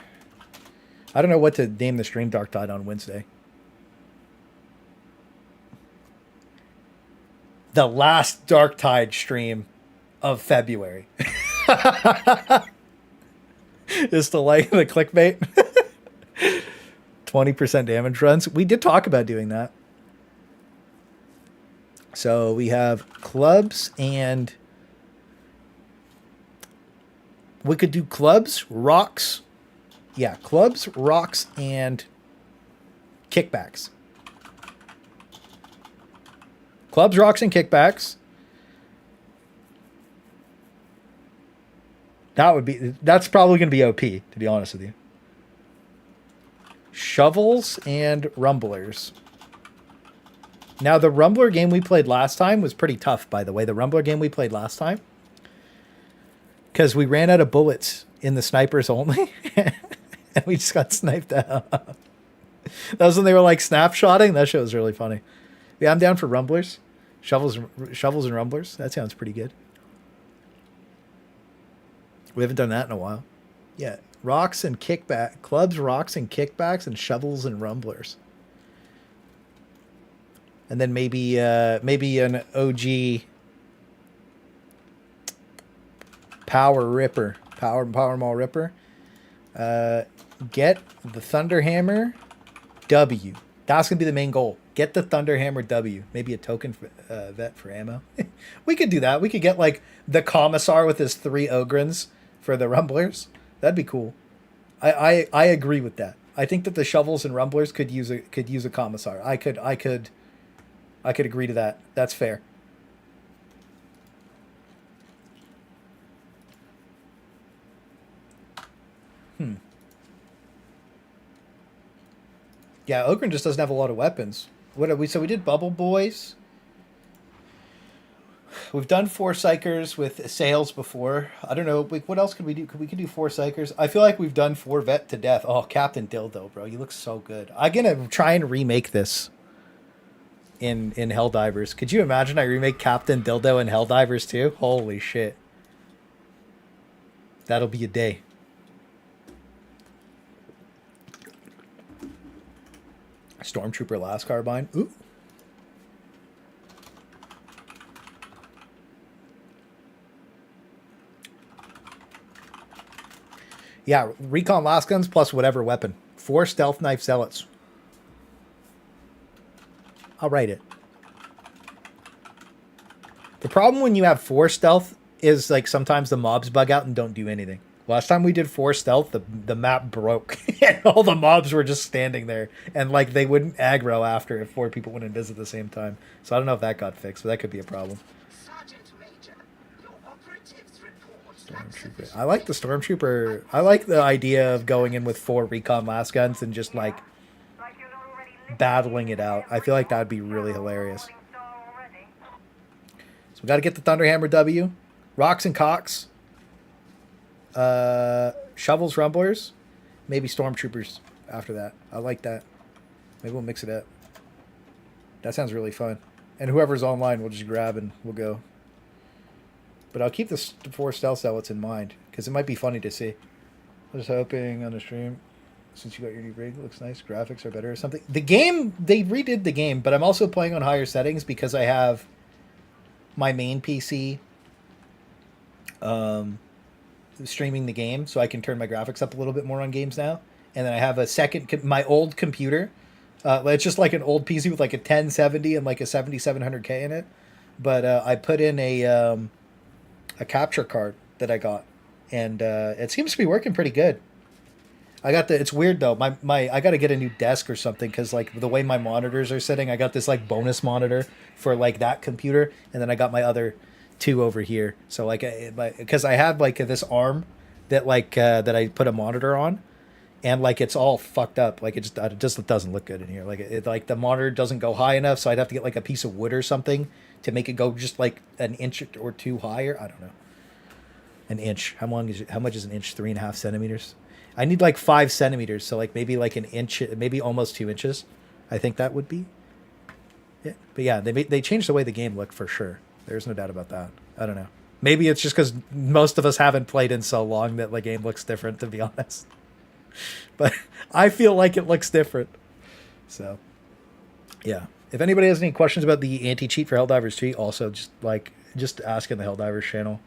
I don't know what to name the stream. Darktide on Wednesday. The last Darktide stream of February. Is to like the clickbait. 20% damage runs. We did talk about doing that. So we have clubs, and we could do clubs, rocks. Yeah, clubs, rocks, and kickbacks. Clubs, rocks, and kickbacks. That's probably going to be OP, to be honest with you. Shovels and rumblers. Now, the rumbler game we played last time was pretty tough, by the way. The rumbler game we played last time. Because we ran out of bullets in the snipers only. And we just got sniped out. That was when they were like snapshotting. That shit was really funny. Yeah, I'm down for rumblers. Shovels and rumblers. That sounds pretty good. We haven't done that in a while. Yeah. Rocks and kickback. Clubs, rocks, and kickbacks, and shovels and rumblers. And then maybe an OG Power Ripper. Power Maul Ripper. Get the Thunderhammer W. That's going to be the main goal. Get the Thunderhammer W. Maybe a token vet for ammo. We could do that. We could get like the Commissar with his 3 Ogrins for the Rumblers. That'd be cool. I agree with that. I think that the Shovels and Rumblers could use a Commissar. I could agree to that. That's fair. Yeah, Ogren just doesn't have a lot of weapons. So we did Bubble Boys. We've done 4 Psychers with Sails before. I don't know. What else could we do? We could do 4 Psychers. I feel like we've done 4 Vet to death. Oh, Captain Dildo, bro. You look so good. I'm going to try and remake this in Helldivers. Could you imagine I remake Captain Dildo in Helldivers too? Holy shit. That'll be a day. Stormtrooper Last Carbine. Ooh. Yeah, Recon Last Guns plus whatever weapon. 4 Stealth Knife Zealots. I'll write it. The problem when you have 4 Stealth is like sometimes the mobs bug out and don't do anything. Last time we did 4 Stealth, the map broke. And all the mobs were just standing there. And like they wouldn't aggro after if 4 people went in visit at the same time. So I don't know if that got fixed, but that could be a problem. Stormtrooper. I like the Stormtrooper. I like the idea of going in with 4 Recon Last Guns and just like battling it out. I feel like that would be really hilarious. So we got to get the Thunderhammer W. Rocks and Cocks. Shovels, Rumblers. Maybe Stormtroopers after that. I like that. Maybe we'll mix it up. That sounds really fun. And whoever's online, we'll just grab and we'll go. But I'll keep the 4 Stealth Zealots in mind, because it might be funny to see. I was hoping on the stream. Since you got your new rig, looks nice. Graphics are better or something. The game, they redid the game, but I'm also playing on higher settings because I have my main PC streaming the game, so I can turn my graphics up a little bit more on games now. And then I have a second, my old computer. It's just like an old PC with like a 1070 and like a 7700K in it. But I put in a capture card that I got, and it seems to be working pretty good. I got the. It's weird though. I got to get a new desk or something because like the way my monitors are sitting, I got this like bonus monitor for like that computer, and then I got my other two over here. So like, because I have like this arm that like that I put a monitor on, and like it's all fucked up. Like it just doesn't look good in here. Like it like the monitor doesn't go high enough, so I'd have to get like a piece of wood or something to make it go just like an inch or two higher. I don't know. An inch. How much is an inch? 3.5 centimeters. I need like 5 centimeters, so like maybe like an inch, maybe almost 2 inches. I think that would be. Yeah, but yeah, they changed the way the game looked for sure. There's no doubt about that. I don't know. Maybe it's just because most of us haven't played in so long that the game looks different, to be honest. But I feel like it looks different. So, yeah. If anybody has any questions about the anti-cheat for Helldivers 3, also just ask in the Helldivers channel.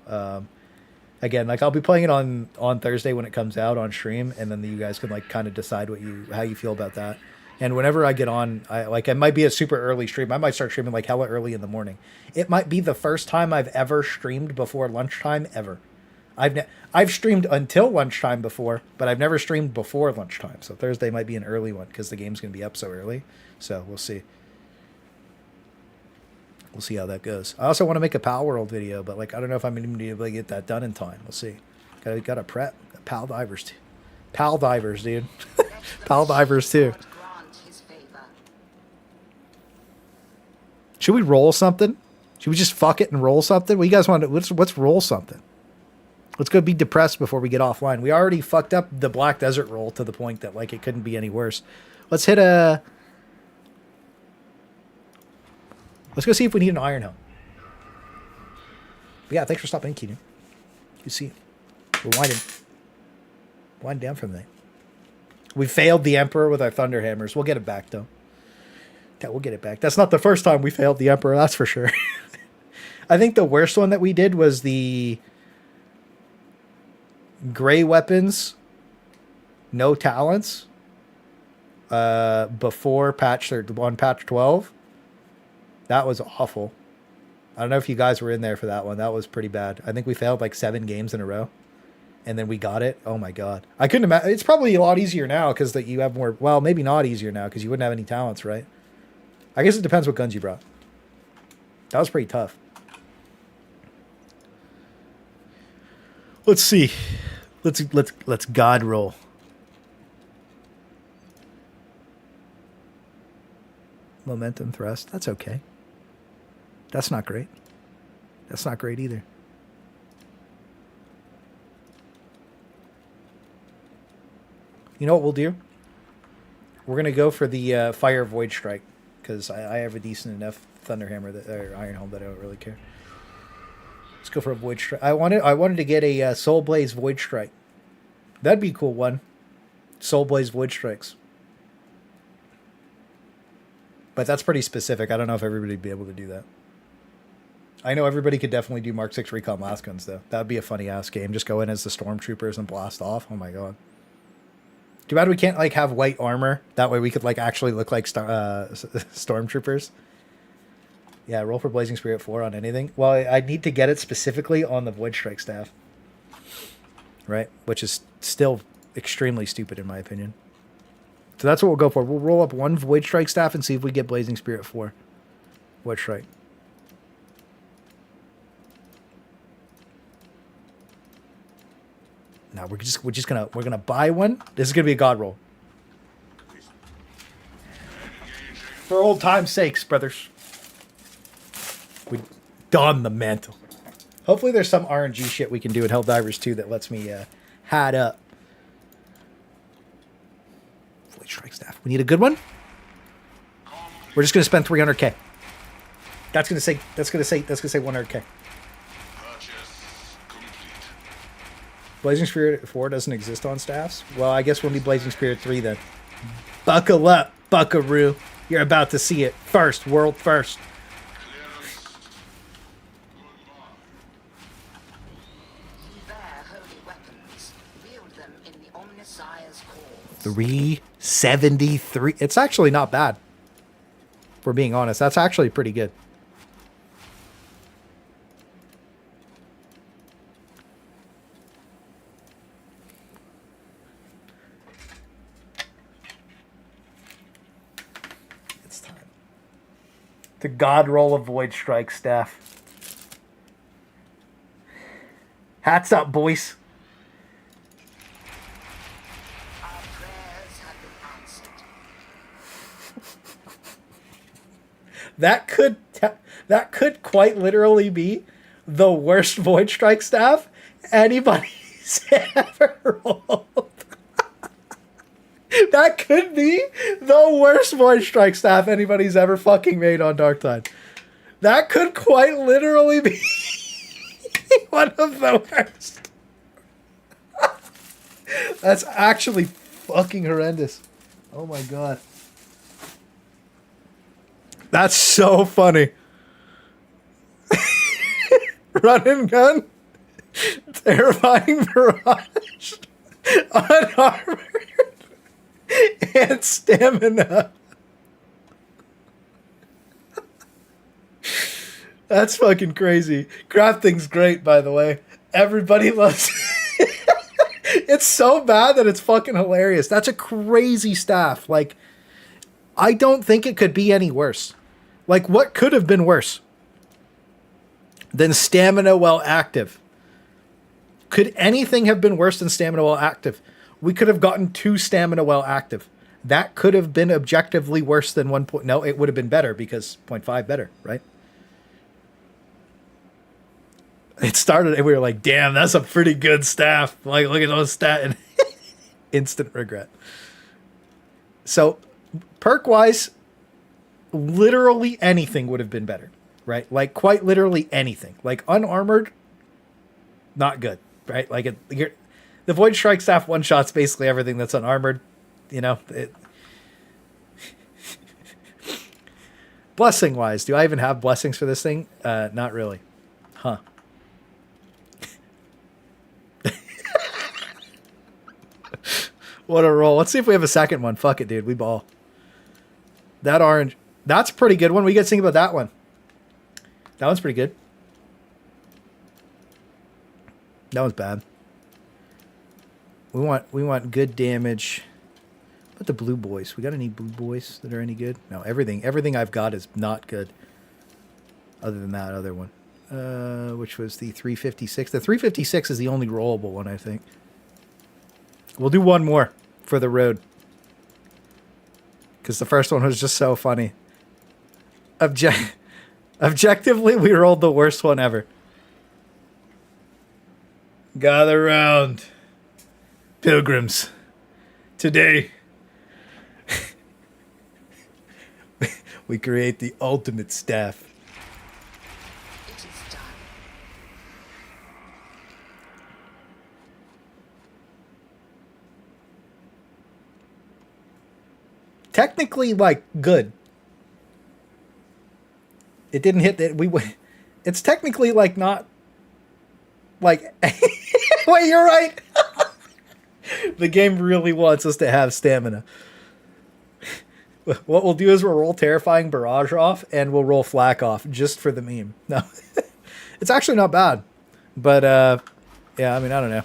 Again, like I'll be playing it on Thursday when it comes out on stream, and then you guys can like kind of decide how you feel about that. And whenever I get on, it might be a super early stream. I might start streaming like hella early in the morning. It might be the first time I've ever streamed before lunchtime ever. I've streamed until lunchtime before, but I've never streamed before lunchtime. So Thursday might be an early one because the game's going to be up so early. So we'll see. We'll see how that goes. I also want to make a Palworld video, but like I don't know if I'm going to be able to get that done in time. We'll see. Got to prep. Palldivers, dude. Palldivers too. Should we roll something? Should we just fuck it and roll something? What do you guys want to? Let's roll something. Let's go be depressed before we get offline. We already fucked up the Black Desert roll to the point that like it couldn't be any worse. Let's hit a. Let's go see if we need an iron helm. But yeah, thanks for stopping in, Keenan. You see, we're winding down from there. We failed the Emperor with our Thunder Hammers. We'll get it back though. Yeah, we'll get it back. That's not the first time we failed the Emperor, that's for sure. I think the worst one that we did was the gray weapons, no talents, before patch 12. That was awful. I don't know if you guys were in there for that one. That was pretty bad. I think we failed like 7 games in a row, and then we got it. Oh my god! I couldn't imagine. It's probably a lot easier now because that you have more. Well, maybe not easier now because you wouldn't have any talents, right? I guess it depends what guns you brought. That was pretty tough. Let's see. Let's god roll. Momentum thrust. That's okay. That's not great. That's not great either. You know what we'll do? We're going to go for the Fire Void Strike because I have a decent enough Thunderhammer or Iron Helm that I don't really care. Let's go for a Void Strike. I wanted to get a Soul Blaze Void Strike. That'd be a cool one. Soul Blaze Void Strikes. But that's pretty specific. I don't know if everybody would be able to do that. I know everybody could definitely do Mark 6 Recon Blast Guns, though. That would be a funny-ass game. Just go in as the Stormtroopers and blast off. Oh, my God. Too bad we can't, like, have white armor. That way we could, like, actually look like Stormtroopers. Yeah, roll for Blazing Spirit 4 on anything. Well, I need to get it specifically on the Void Strike staff. Right? Which is still extremely stupid, in my opinion. So that's what we'll go for. We'll roll up one Void Strike staff and see if we get Blazing Spirit 4. Void Strike. Now we're gonna buy one. This is gonna be a god roll. For old time's sakes, brothers. We don the mantle. Hopefully there's some RNG shit we can do at Helldivers 2 that lets me hat up. Void Strike staff. We need a good one. We're just gonna spend 300k. That's gonna say 100k. Blazing Spirit 4 doesn't exist on staffs? Well, I guess we'll be Blazing Spirit 3 then. Buckle up, buckaroo. You're about to see it first, world first. Bear holy weapons. Wield them in the Omnissiah's cause. 373. It's actually not bad. If we're being honest, that's actually pretty good. It's time. The God roll of Void Strike staff. Hats up, boys. Our prayers have been answered. That could quite literally be the worst Void Strike staff anybody's ever rolled. That could be the worst Void Strike staff anybody's ever fucking made on Darktide. That could quite literally be one of the worst. That's actually fucking horrendous. Oh my god. That's so funny. Run and gun. Terrifying barrage. Unarmored. And stamina. That's fucking crazy. Crafting's great, by the way. Everybody loves it. It's so bad that it's fucking hilarious. That's a crazy staff. Like, I don't think it could be any worse. Like, what could have been worse than stamina while active? Could anything have been worse than stamina while active? We could have gotten 2 stamina while active. That could have been objectively worse than 1 point. No, it would have been better because 0.5 better, right? It started and we were like, damn, that's a pretty good staff. Like, look at those stats. Instant regret. So, perk-wise, literally anything would have been better, right? Like, quite literally anything. Like, unarmored, not good, right? Like, the Void Strike staff one-shots basically everything that's unarmored, you know? Blessing-wise, do I even have blessings for this thing? Not really. Huh. What a roll. Let's see if we have a second one. Fuck it, dude. We ball. That orange. That's a pretty good one. What do you guys think about that one? That one's pretty good. That one's bad. We want good damage. What about the blue boys? We got any blue boys that are any good? No, everything I've got is not good. Other than that other one. Which was the 356. The 356 is the only rollable one, I think. We'll do one more for the road. Because the first one was just so funny. Objectively, we rolled the worst one ever. Gather round, pilgrims. Today, we create the ultimate staff. It is done. Technically, like, good. It didn't hit that. It's technically, like, not. Like. Wait, you're right. The game really wants us to have stamina. What we'll do is we'll roll Terrifying Barrage off and we'll roll Flak off just for the meme. No. It's actually not bad. But, yeah, I mean, I don't know.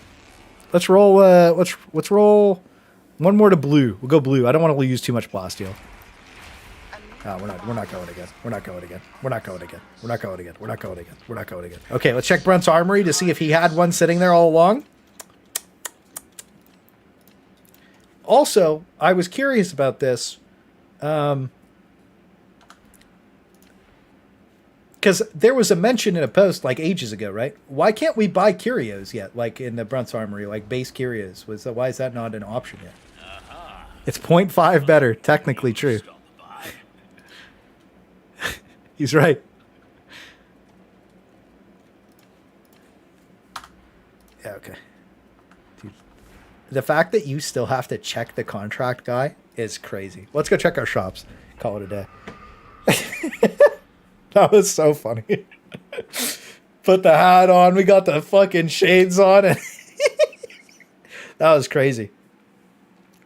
Let's roll, let's roll one more to blue. We'll go blue. I don't want to use too much Plasteel. Oh, we're not going again. We're not going again. We're not going again. We're not going again. We're not going again. We're not going again. Okay, let's check Brunt's armory to see if he had one sitting there all along. Also, I was curious about this. Because there was a mention in a post like ages ago, right? Why can't we buy curios yet? Like in the Brunt's armory, like base curios. Why is that not an option yet? It's 0.5 better, technically true. He's right. Yeah, okay. Dude, the fact that you still have to check the contract guy is crazy. Let's go check our shops. Call it a day. That was so funny. Put the hat on. We got the fucking shades on. And that was crazy.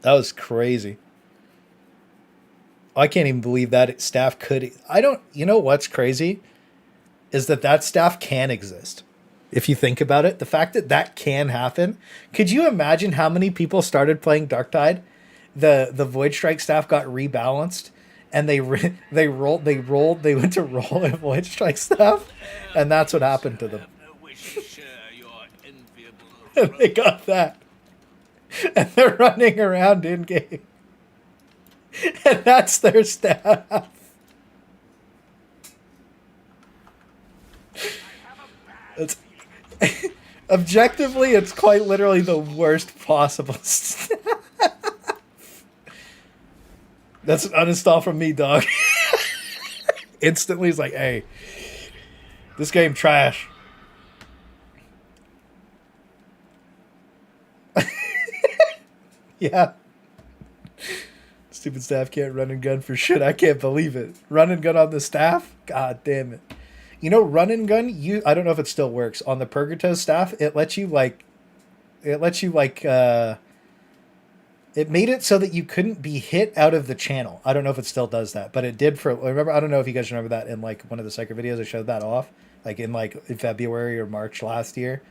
That was crazy. I can't even believe that staff could. I don't. You know what's crazy? Is that staff can exist. If you think about it, the fact that that can happen. Could you imagine how many people started playing Darktide? The Void Strike staff got rebalanced, and they went to roll a Void Strike staff, and that's what happened to them. And they got that, and they're running around in game, and that's their staff. It's objectively, it's quite literally the worst possible staff. That's an uninstall from me, dog. Instantly, it's like, hey, this game trash. Yeah. Stupid staff can't run and gun for shit. I can't believe it. Run and gun on the staff? God damn it. You know, run and gun, I don't know if it still works. On the Purgatos staff, it made it so that you couldn't be hit out of the channel. I don't know if it still does that, but it did for, remember, I don't know if you guys remember that in like one of the Psycho videos, I showed that off, like in February or March last year.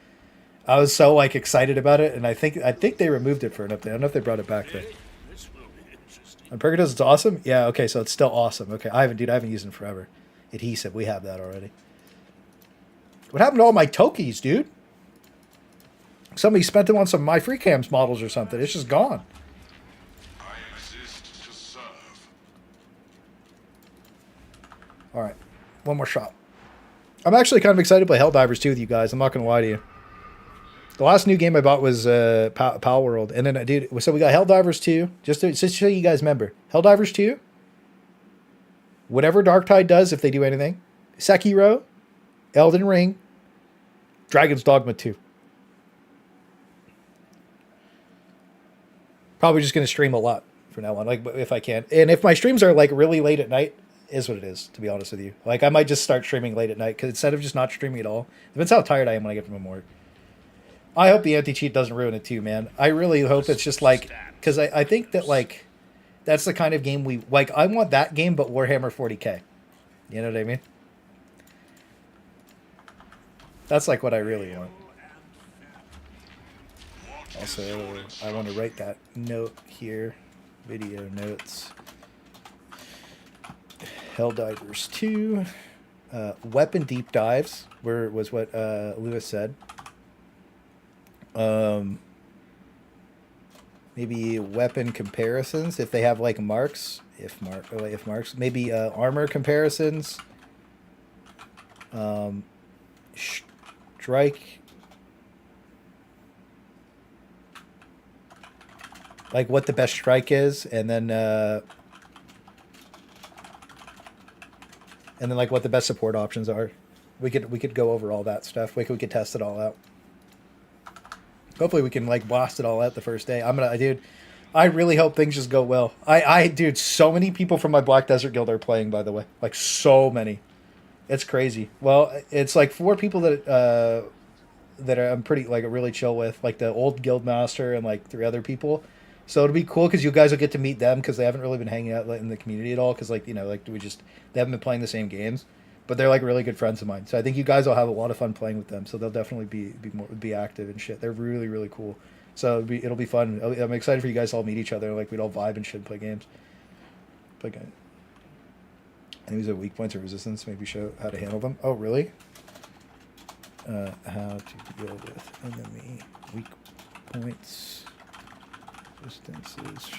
I was so like excited about it, and I think they removed it for an update. I don't know if they brought it back though. And Purgatos, it's awesome? Yeah, okay, so it's still awesome. Okay, I haven't used it in forever. Adhesive, we have that already. What happened to all my Tokis, dude? Somebody spent them on some My Free Cams models or something. It's just gone. I exist to serve. All right, one more shot. I'm actually kind of excited to play Helldivers 2 with you guys. I'm not going to lie to you. The last new game I bought was Palworld. And then, dude, so we got Helldivers 2. Just to show you guys remember. Helldivers 2. Whatever Darktide does, if they do anything. Sekiro. Elden Ring. Dragon's Dogma 2. Probably just going to stream a lot from now on, like if I can. And if my streams are like really late at night, is what it is, to be honest with you. Like I might just start streaming late at night, because instead of just not streaming at all, depends how tired I am when I get from work. I hope the anti-cheat doesn't ruin it too, man. I really hope it's just like, because I think that like, that's the kind of game we, like I want that game, but Warhammer 40k. You know what I mean? That's like what I really want. Also, I want to write that note here. Video notes. Helldivers 2. Weapon deep dives was what Lewis said. Maybe weapon comparisons if they have like marks. If marks. Maybe armor comparisons. Strike. Like what the best strike is, and then like what the best support options are. We could go over all that stuff. We could test it all out. Hopefully we can like blast it all out the first day. Dude, I really hope things just go well. Dude, so many people from my Black Desert Guild are playing, by the way. Like so many. It's crazy. Well, it's like 4 people that I'm pretty like really chill with, like the old guild master and like 3 other people. So it'll be cool because you guys will get to meet them, because they haven't really been hanging out in the community at all, because like, you know, like they haven't been playing the same games, but they're like really good friends of mine. So I think you guys will have a lot of fun playing with them. So they'll definitely be active and shit. They're really, really cool. So it'll be fun. I'm excited for you guys to all meet each other. Like we'd all vibe and shit and play games. And these are weak points of resistance. Maybe show how to handle them. Oh, really? How to deal with enemy weak points. Distances.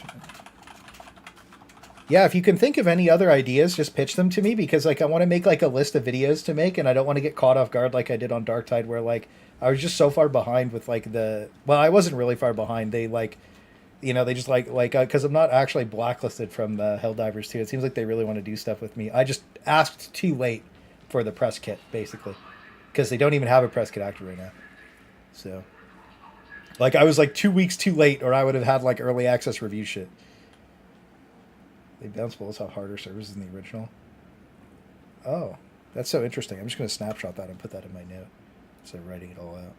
Yeah, if you can think of any other ideas, just pitch them to me, because like I want to make like a list of videos to make, and I don't want to get caught off guard like I did on Darktide, where like I was just so far behind with like I wasn't really far behind. They like, you know, they just because I'm not actually blacklisted from Helldivers 2. It seems like they really want to do stuff with me. I just asked too late for the press kit, basically, because they don't even have a press kit active right now. So Like I was like 2 weeks too late, or I would have had like early access review shit. They bounce bullets off harder servers than the original. Oh, that's so interesting. I'm just going to snapshot that and put that in my note instead of writing it all out.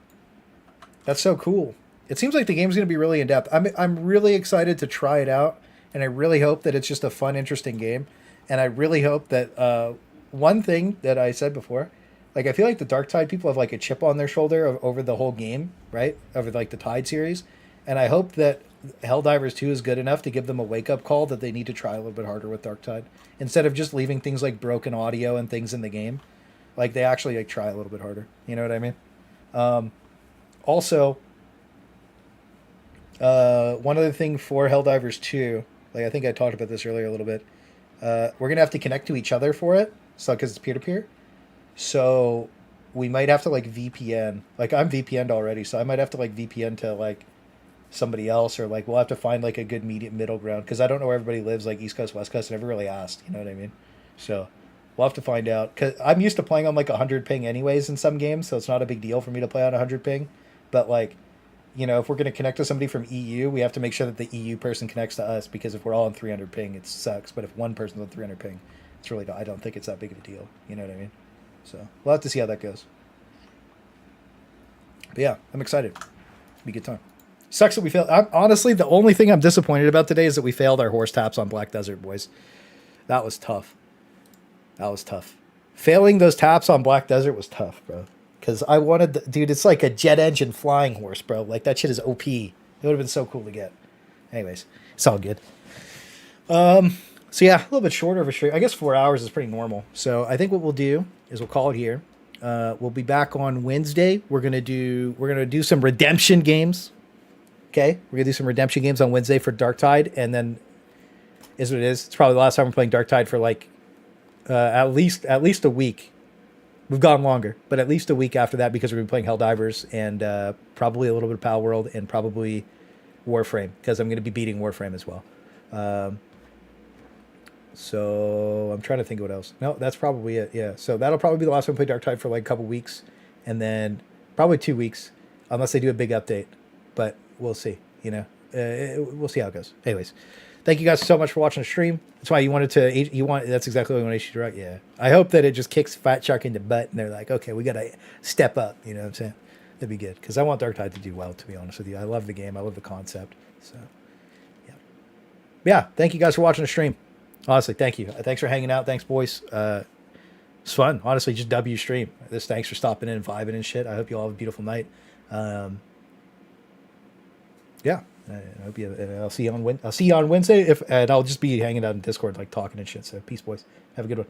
That's so cool. It seems like the game's going to be really in depth. I'm really excited to try it out, and I really hope that it's just a fun, interesting game. And I really hope that one thing that I said before, like I feel like the Darktide people have like a chip on their shoulder over the whole game, right? Over like the Tide series, and I hope that Helldivers 2 is good enough to give them a wake-up call that they need to try a little bit harder with Darktide instead of just leaving things like broken audio and things in the game. Like they actually like try a little bit harder. You know what I mean? Also, one other thing for Helldivers 2, like I think I talked about this earlier a little bit. We're gonna have to connect to each other for it, so because it's peer-to-peer. So we might have to like VPN. Like I'm VPN'd already, so I might have to like VPN to like somebody else, or like we'll have to find like a good middle ground because I don't know where everybody lives, like East Coast, West Coast. I never really asked, you know what I mean? So we'll have to find out because I'm used to playing on like 100 ping anyways in some games, so it's not a big deal for me to play on 100 ping. But like, you know, if we're going to connect to somebody from EU, we have to make sure that the EU person connects to us because if we're all on 300 ping, it sucks. But if one person's on 300 ping, it's really, I don't think it's that big of a deal. You know what I mean? So we'll have to see how that goes. But yeah, I'm excited. It'll be a good time. Sucks that we failed. Honestly, the only thing I'm disappointed about today is that we failed our horse taps on Black Desert, boys. That was tough. That was tough. Failing those taps on Black Desert was tough, bro. Because I wanted, dude, it's like a jet engine flying horse, bro. Like that shit is OP. It would have been so cool to get. Anyways, it's all good. So yeah, a little bit shorter of a stream. I guess 4 hours is pretty normal. So I think what we'll do is we'll call it here. We'll be back on Wednesday. We're gonna do some redemption games. Okay, we're gonna do some redemption games on Wednesday for Darktide, and then is what it is. It's probably the last time we're playing Darktide for like at least a week. We've gone longer, but at least a week after that because we're gonna be playing Helldivers and probably a little bit of Palworld and probably Warframe because I'm gonna be beating Warframe as well. So I'm trying to think what else. No, that's probably it. Yeah, so that'll probably be the last time we play Darktide for like a couple weeks, and then probably 2 weeks unless they do a big update. But we'll see. You know, we'll see how it goes. Anyways, thank you guys so much for watching the stream. That's why you wanted to. That's exactly what you want to do, right? Yeah. I hope that it just kicks Fat Shark in the butt, and they're like, okay, we gotta step up. You know what I'm saying? That'd be good because I want Darktide to do well. To be honest with you, I love the game. I love the concept. So, yeah. Thank you guys for watching the stream. Honestly, thank you. Thanks for hanging out. Thanks, boys. It's fun. Honestly, just W stream. Thanks for stopping in and vibing and shit. I hope you all have a beautiful night. Yeah. I hope you. I'll see you on Wednesday. And I'll just be hanging out in Discord, like talking and shit. So peace, boys. Have a good one.